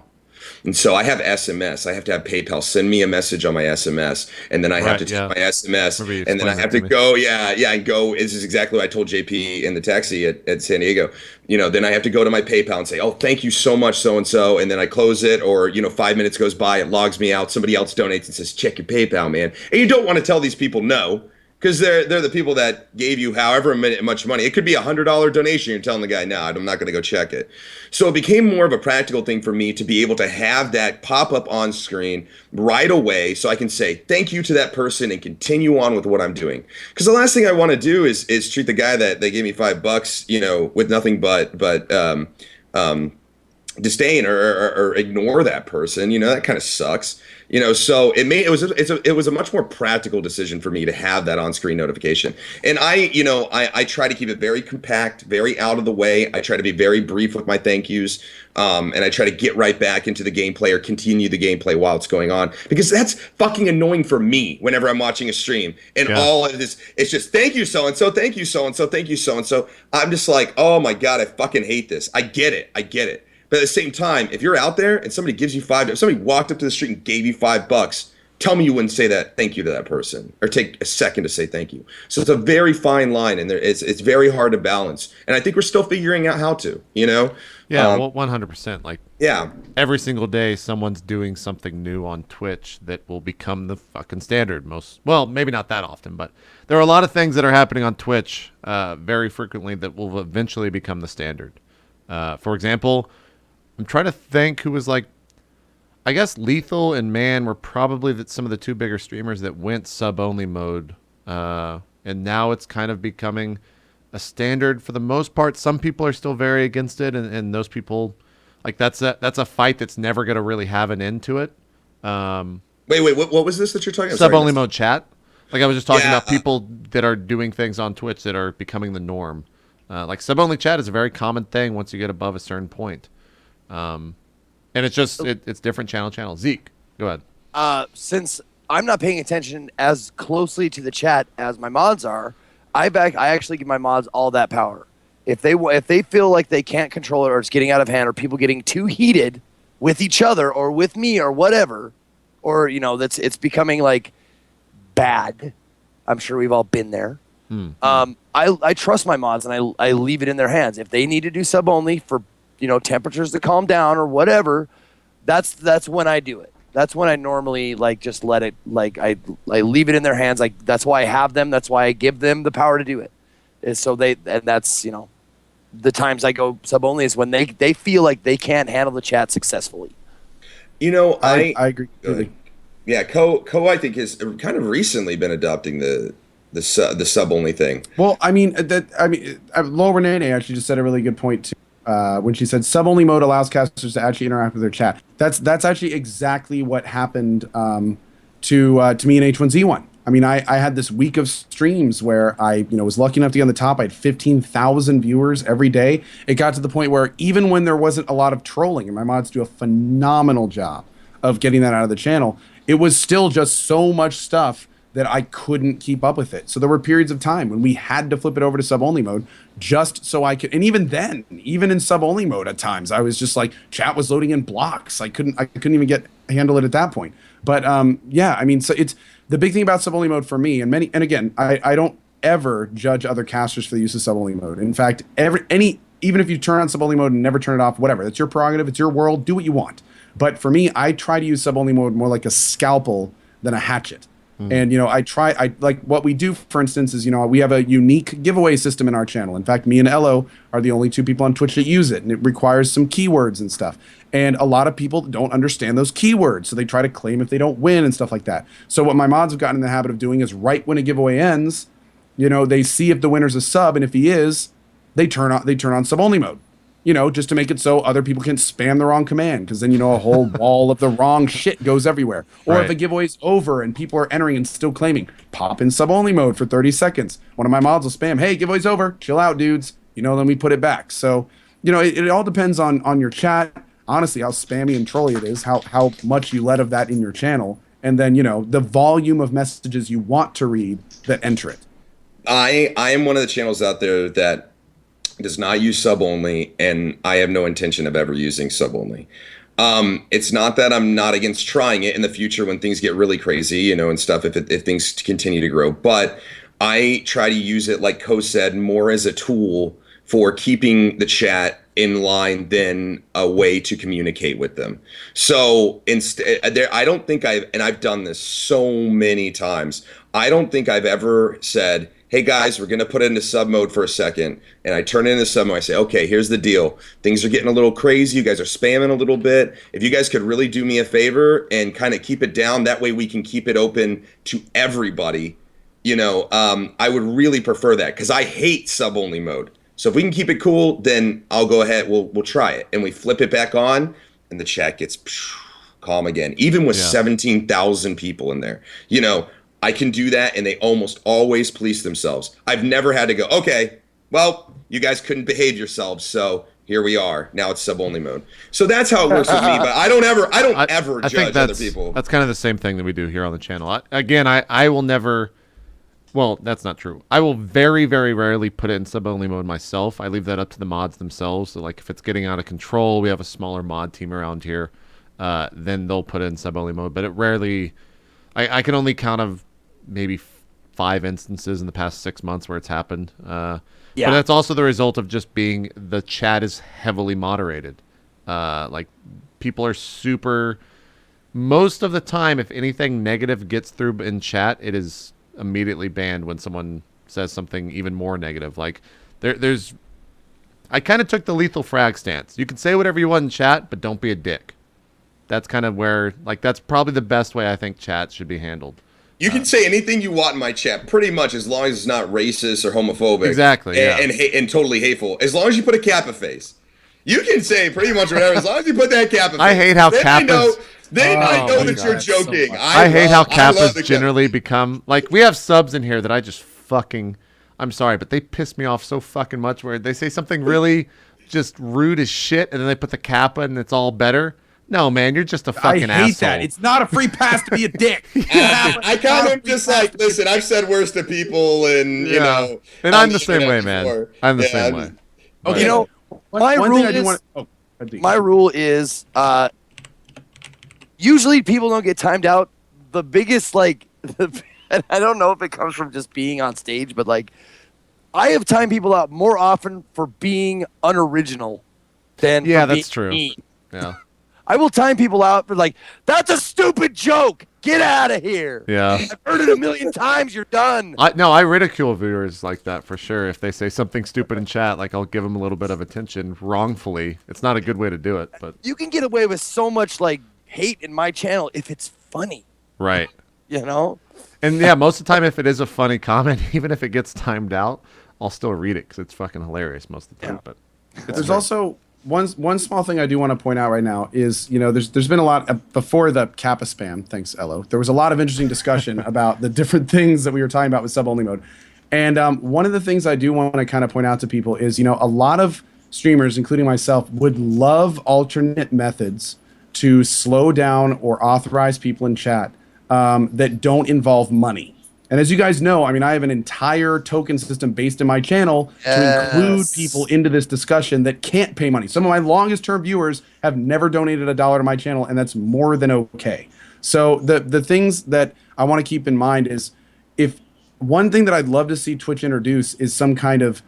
And so I have SMS. I have to have PayPal send me a message on my SMS, and then I have to take my SMS, and then I have to go, and go. This is exactly what I told JP in the taxi at San Diego. You know, then I have to go to my PayPal and say, oh, thank you so much, so-and-so, and then I close it, or, you know, 5 minutes goes by, it logs me out, somebody else donates and says, check your PayPal, man. And you don't want to tell these people no, because they're the people that gave you however much money. It could be $100 donation. You're telling the guy, no, I'm not going to go check it. So it became more of a practical thing for me to be able to have that pop up on screen right away, so I can say thank you to that person and continue on with what I'm doing. Because the last thing I want to do is treat the guy that they gave me $5, you know, with nothing but disdain or ignore that person, that kind of sucks. So it was a much more practical decision for me to have that on-screen notification. And I try to keep it very compact, very out of the way. I try to be very brief with my thank yous. And I try to get right back into the gameplay or continue the gameplay while it's going on, because that's fucking annoying for me whenever I'm watching a stream and all of this, it's just thank you so-and-so, thank you so-and-so, thank you so-and-so. I'm just like, oh my God, I fucking hate this. I get it. But at the same time, if you're out there and somebody gives you if somebody walked up to the street and gave you $5, tell me you wouldn't say that thank you to that person or take a second to say thank you. So it's a very fine line, and it's very hard to balance. And I think we're still figuring out how to, Yeah, well, 100%. Like, every single day someone's doing something new on Twitch that will become the fucking standard. Well, maybe not that often, but there are a lot of things that are happening on Twitch very frequently that will eventually become the standard. For example, I'm trying to think who was like, I guess Lethal and Man were probably some of the two bigger streamers that went sub-only mode. And now it's kind of becoming a standard for the most part. Some people are still very against it, and those people, like, that's a fight that's never going to really have an end to it. Wait, what was this that you're talking about? Sub-only mode chat. Like, I was just talking about people that are doing things on Twitch that are becoming the norm. Like, sub-only chat is a very common thing once you get above a certain point. And it's just it's different channel. Zeke, go ahead. Since I'm not paying attention as closely to the chat as my mods are, I actually give my mods all that power. If they feel like they can't control it, or it's getting out of hand, or people getting too heated with each other or with me or whatever, or it's becoming like bad. I'm sure we've all been there. I trust my mods, and I leave it in their hands. If they need to do sub only for temperatures to calm down or whatever, that's when I do it. That's when I normally just let it, I leave it in their hands. Like, that's why I have them. That's why I give them the power to do it. Is so that's the times I go sub only is when they feel like they can't handle the chat successfully. I agree. Yeah, I think has kind of recently been adopting the sub only thing. Well, Lil Renee actually just said a really good point too. When she said sub-only mode allows casters to actually interact with their chat. That's actually exactly what happened to me and H1Z1. I had this week of streams where I was lucky enough to get on the top. I had 15,000 viewers every day. It got to the point where even when there wasn't a lot of trolling, and my mods do a phenomenal job of getting that out of the channel, it was still just so much stuff that I couldn't keep up with it. So there were periods of time when we had to flip it over to sub-only mode just so I could, and even then, even in sub-only mode at times, I was just like, chat was loading in blocks. I couldn't even handle it at that point. But so it's the big thing about sub-only mode for me, and again, I don't ever judge other casters for the use of sub-only mode. In fact, even if you turn on sub-only mode and never turn it off, whatever, that's your prerogative, it's your world, do what you want. But for me, I try to use sub-only mode more like a scalpel than a hatchet. And, I like what we do, for instance, is, we have a unique giveaway system in our channel. In fact, me and Ello are the only two people on Twitch that use it, and it requires some keywords and stuff. And a lot of people don't understand those keywords, so they try to claim if they don't win and stuff like that. So what my mods have gotten in the habit of doing is right when a giveaway ends, they see if the winner's a sub, and if he is, they turn on sub-only mode. Just to make it so other people can spam the wrong command, because then, a whole wall of the wrong shit goes everywhere. Or if a giveaway's over and people are entering and still claiming, pop in sub-only mode for 30 seconds. One of my mods will spam, hey, giveaway's over, chill out, dudes. Then we put it back. So, it all depends on your chat. Honestly, how spammy and trolly it is, how much you let of that in your channel, and then, the volume of messages you want to read that enter it. I am one of the channels out there that does not use sub-only, and I have no intention of ever using sub-only. It's not that I'm not against trying it in the future when things get really crazy, and stuff, if things continue to grow. But I try to use it, like Ko said, more as a tool for keeping the chat in line than a way to communicate with them. So I don't think I've done this so many times, I don't think I've ever said, hey guys, we're gonna put it into sub mode for a second, and I turn it into sub mode. I say, okay, here's the deal. Things are getting a little crazy. You guys are spamming a little bit. If you guys could really do me a favor and kind of keep it down, that way we can keep it open to everybody. I would really prefer that, because I hate sub only mode. So if we can keep it cool, then I'll go ahead. We'll try it, and we flip it back on, and the chat gets calm again, even with 17,000 people in there. You know, I can do that, and they almost always police themselves. I've never had to go, okay, well, you guys couldn't behave yourselves, so here we are. Now it's sub-only mode. So that's how it works with me, but I don't ever judge other people. That's kind of the same thing that we do here on the channel. I will never... Well, that's not true. I will very, very rarely put it in sub-only mode myself. I leave that up to the mods themselves. So, like, if it's getting out of control, we have a smaller mod team around here, then they'll put it in sub-only mode. But it rarely... I can only count of maybe 5 instances in the past 6 months where it's happened. But that's also the result of just being... The chat is heavily moderated. Like, people are super... Most of the time, if anything negative gets through in chat, it is... immediately banned when someone says something even more negative. Like there's I kind of took the lethal frag stance. You can say whatever you want in chat, but don't be a dick. That's kind of where, like, that's probably the best way I think chat should be handled. You can say anything you want in my chat, pretty much, as long as it's not racist or homophobic. Exactly. And totally hateful. As long as you put a Kappa face. You can say pretty much whatever, as long as you put that Kappa face. I hate how Kappas... Then I know that you're joking. So I hate how Kappas generally become... Like, we have subs in here that I just fucking... I'm sorry, but they piss me off so fucking much where they say something really just rude as shit, and then they put the Kappa and it's all better. No, man, you're just a fucking asshole. I hate that. It's not a free pass to be a dick. I kind of just like, listen, I've said worse to people, and, you know... And I'm the same way, man. I'm the same way. Okay, you know, my rule is... usually people don't get timed out. The biggest, like, and I don't know if it comes from just being on stage, but, like, I have timed people out more often for being unoriginal than for that's being true. mean. Yeah. I will time people out for, like, that's a stupid joke. Get out of here. Yeah. I've heard it a million times. You're done. I ridicule viewers like that for sure. If they say something stupid in chat, like, I'll give them a little bit of attention wrongfully. It's not a good way to do it, but you can get away with so much, like, hate in my channel if it's funny. Right. You know? And yeah, most of the time, if it is a funny comment, even if it gets timed out, I'll still read it because it's fucking hilarious most of the time. But there's also one small thing I do want to point out right now is, you know, there's been a lot before the Kappa spam. Thanks, Elo. There was a lot of interesting discussion about the different things that we were talking about with sub-only mode. And one of the things I do want to kind of point out to people is, you know, a lot of streamers, including myself, would love alternate methods to slow down or authorize people in chat that don't involve money. And as you guys know, I mean, I have an entire token system based in my channel to include people into this discussion that can't pay money. Some of my longest term viewers have never donated $1 to my channel, and that's more than okay. So the things that I want to keep in mind is, if one thing that I'd love to see Twitch introduce is some kind of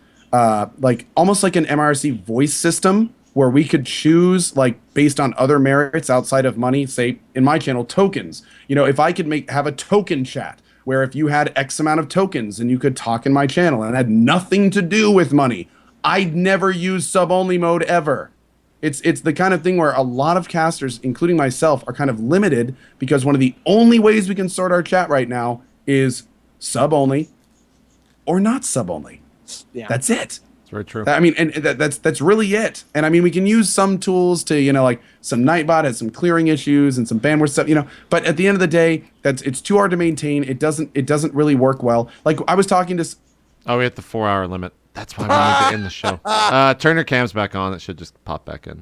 like almost like an MRC voice system where we could choose, like, based on other merits outside of money, say in my channel, tokens. You know, if I could have a token chat where if you had X amount of tokens and you could talk in my channel and it had nothing to do with money, I'd never use sub-only mode ever. It's the kind of thing where a lot of casters, including myself, are kind of limited because one of the only ways we can sort our chat right now is sub-only or not sub-only. Yeah. That's it. It's very true. I mean, and that's really it. And I mean, we can use some tools to, you know, like some Nightbot has some clearing issues and some bandwidth stuff, you know. But at the end of the day, it's too hard to maintain. It doesn't really work well. Like, I was talking to. Oh, we hit the 4-hour limit. That's why we need to end the show. Turn your cams back on. It should just pop back in.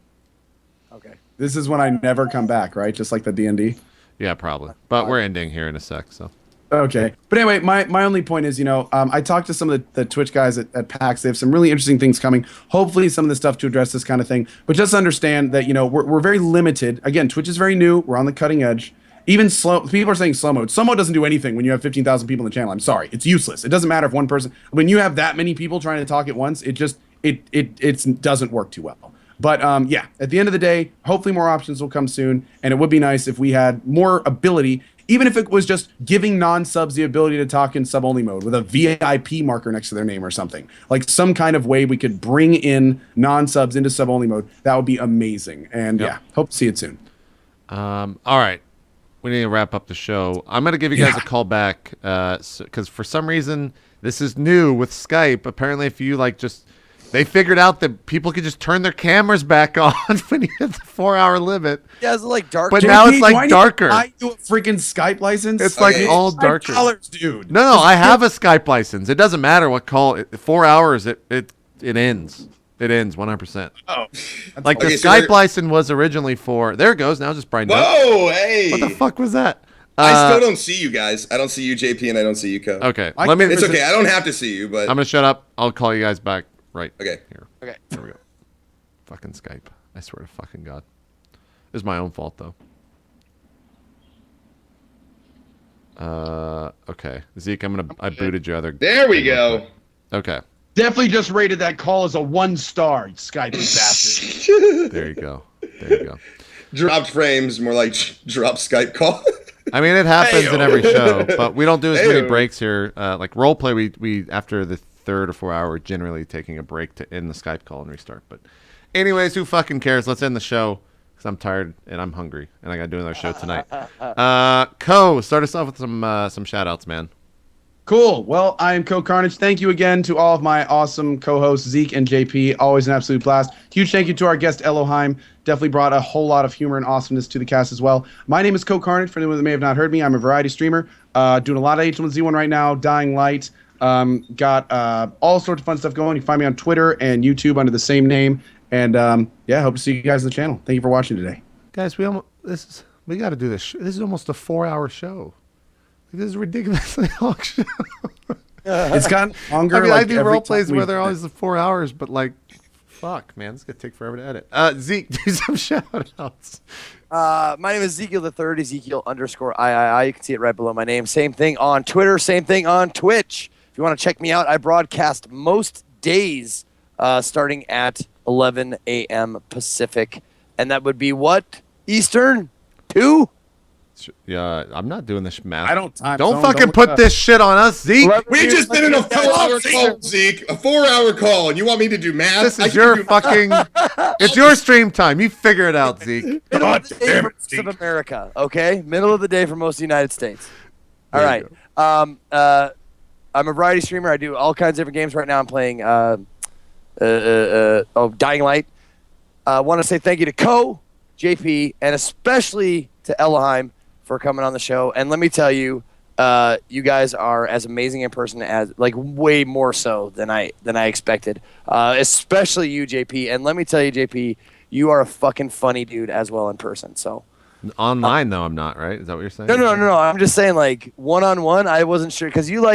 Okay. This is when I never come back, right? Just like the D&D. Yeah, probably. But we're ending here in a sec, so. Okay. But anyway, my only point is, you know, I talked to some of the Twitch guys at PAX. They have some really interesting things coming. Hopefully some of the stuff to address this kind of thing. But just understand that, you know, we're very limited. Again, Twitch is very new. We're on the cutting edge. Even people are saying slow mode. Slow mode doesn't do anything when you have 15,000 people in the channel. I'm sorry. It's useless. It doesn't matter if one person, when you have that many people trying to talk at once, it doesn't work too well. But yeah, at the end of the day, hopefully more options will come soon. And it would be nice if we had more ability, even if it was just giving non-subs the ability to talk in sub-only mode with a VIP marker next to their name or something. Like some kind of way we could bring in non-subs into sub-only mode. That would be amazing. And yeah, hope to see it soon. All right. We need to wrap up the show. I'm going to give you guys a call back because for some reason, this is new with Skype. Apparently, if you like just They figured out that people could just turn their cameras back on when you hit the 4-hour limit. Yeah, it's like dark. But JP, now it's do I like need darker. to buy you a freaking Skype license. It's like Okay. all darker. $5, dude. No, I have a Skype license. It doesn't matter what call. 4 hours, it ends. It ends 100%. Oh, Like the Okay, so Skype we're- license was originally for. There it goes. Now just brightened up. Whoa, hey. What the fuck was that? I still don't see you guys. I don't see you, JP, and I don't see you, Co. Okay, I let me. can- It's okay. I don't have to see you, but I'm gonna shut up. I'll call you guys back right okay. here. Okay. There we go. Fucking Skype. I swear to fucking God. It's my own fault though. Okay. Zeke, I booted your other. There we go. Okay. Definitely just rated that call as a 1-star, Skype bastard. There you go. There you go. Dropped frames, more like drop Skype call. I mean, it happens in every show, but we don't do as many Heyo. breaks here. Like roleplay, we after the 3rd or 4 hour, we're generally taking a break to end the Skype call and restart. But anyways, who fucking cares? Let's end the show because I'm tired and I'm hungry and I got to do another show tonight. Co, start us off with some shout outs, man. cool. Well, I am CohhCarnage. Thank you again to all of my awesome co-hosts, Zeke and JP. Always an absolute blast. Huge thank you to our guest, Elohim. Definitely brought a whole lot of humor and awesomeness to the cast as well. My name is CohhCarnage. For anyone that may have not heard me, I'm a variety streamer. Doing a lot of H1Z1 right now, Dying Light. Got all sorts of fun stuff going. You can find me on Twitter and YouTube under the same name. And yeah, hope to see you guys on the channel. Thank you for watching today. Guys, we got to do this. This is almost a 4-hour show. This is a ridiculously long show. It's gotten longer. I mean, like, I do every role plays time where we've they're done always it. 4 hours, but like, fuck, man, it's gonna take forever to edit. Zeke, do some shout outs. My name is Ezekiel the Third. Ezekiel _III. You can see it right below my name. Same thing on Twitter. Same thing on Twitch. If you want to check me out, I broadcast most days starting at 11 a.m. Pacific, and that would be what Eastern 2. Yeah, I'm not doing this math. I don't time Don't zone, fucking look put up. this shit on us, Zeke. We just did a 4-hour call, Zeke. A 4-hour call, and you want me to do math? This I is can your do- fucking. It's your stream time. You figure it out, Zeke. Middle of the day for most of America, okay? Middle of the day for most of the United States. All There right. you I'm a variety streamer. I do all kinds of different games. Right now I'm playing Dying Light. I want to say thank you to Co, JP, and especially to Elohim for coming on the show. And let me tell you, you guys are as amazing in person as, like, way more so than I expected. Especially you, JP. And let me tell you, JP, you are a fucking funny dude as well in person. So Online though, I'm not right. Is that what you're saying? no. I'm just saying, like, one-on-one, I wasn't sure because you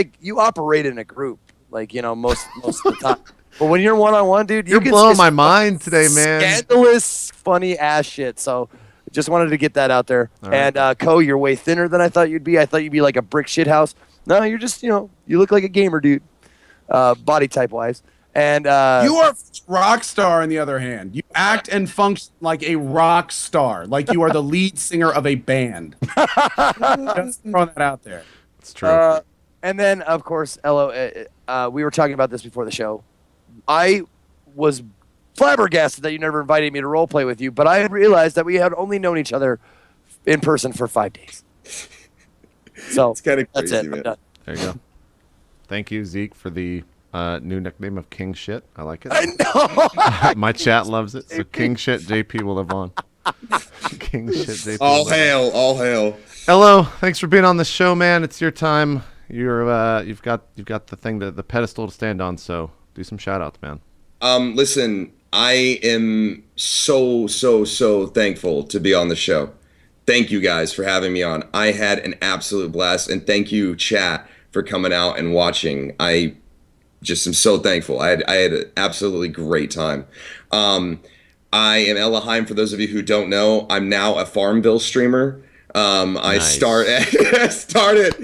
operate in a group, like, you know, most of the time. But when you're one-on-one, dude, You're you can blowing say my some mind today, man. Scandalous, funny ass shit. So just wanted to get that out there. All right. And Co, you're way thinner than I thought you'd be. I thought you'd be like a brick shit house. No, you're just, you know, you look like a gamer, dude, body type wise. And You are rock star, on the other hand. You act and function like a rock star, like you are the lead singer of a band. Just throwing that out there. It's true. And then, of course, we were talking about this before the show. I was flabbergasted that you never invited me to role play with you, but I realized that we had only known each other in person for 5 days. So It's kind of that's crazy, it. I'm man. done. There you go. Thank you, Zeke, for the new nickname of King Shit. I like it. I know. My chat loves it. So King Shit JP will live on. King Shit JP. All will live on. hail, all hail. Hello, thanks for being on the show, man. It's your time. You've got the thing, the pedestal to stand on. So do some shout outs, man. Listen, I am so thankful to be on the show. Thank you guys for having me on. I had an absolute blast, and thank you, chat, for coming out and watching. I just am so thankful. I had an absolutely great time. I am Elohim. For those of you who don't know, I'm now a Farmville streamer. I Nice. start at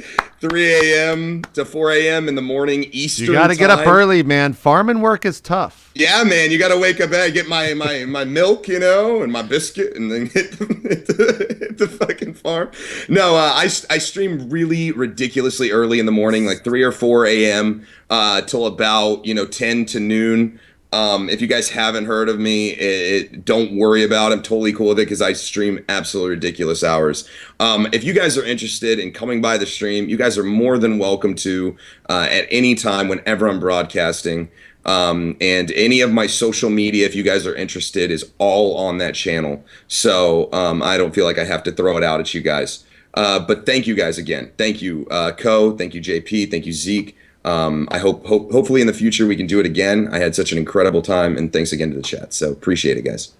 3 a.m. to 4 a.m. in the morning Eastern. You got to get up time. early, man. Farming work is tough. Yeah, man, you got to wake up early, get my milk, you know, and my biscuit, and then hit the fucking farm. No, I stream really ridiculously early in the morning, like 3 or 4 a.m. Till about 10 to noon. If you guys haven't heard of me, don't worry about it. I'm totally cool with it because I stream absolutely ridiculous hours. If you guys are interested in coming by the stream, you guys are more than welcome to at any time whenever I'm broadcasting. And any of my social media, if you guys are interested, is all on that channel. So I don't feel like I have to throw it out at you guys. But thank you guys again. Thank you, Co. Thank you, JP. Thank you, Zeke. I hopefully in the future we can do it again. I had such an incredible time, and thanks again to the chat. So appreciate it, guys.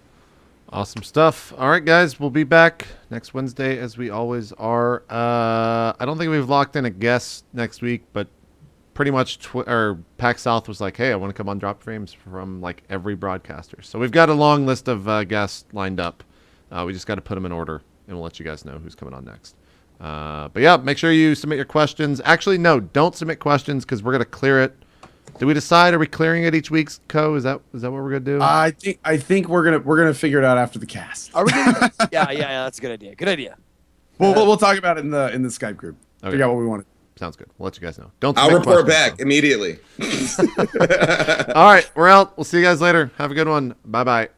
Awesome stuff. All right, guys, we'll be back next Wednesday as we always are. I don't think we've locked in a guest next week, but pretty much PAX South was like, hey, I want to come on Drop Frames from like every broadcaster. So we've got a long list of guests lined up. We just got to put them in order, and we'll let you guys know who's coming on next. But yeah, make sure you submit your questions. Actually, no, don't submit questions because we're going to clear it. Did we decide? Are we clearing it each week, Co? Is that what we're gonna do? I think we're gonna figure it out after the cast. Are we gonna, yeah, that's a good idea. Good idea. We'll talk about it in the Skype group. Okay. Figure out what we want. Sounds good. We'll let you guys know. Don't. I'll submit report questions, back immediately. All right, we're out. We'll see you guys later. Have a good one. Bye bye.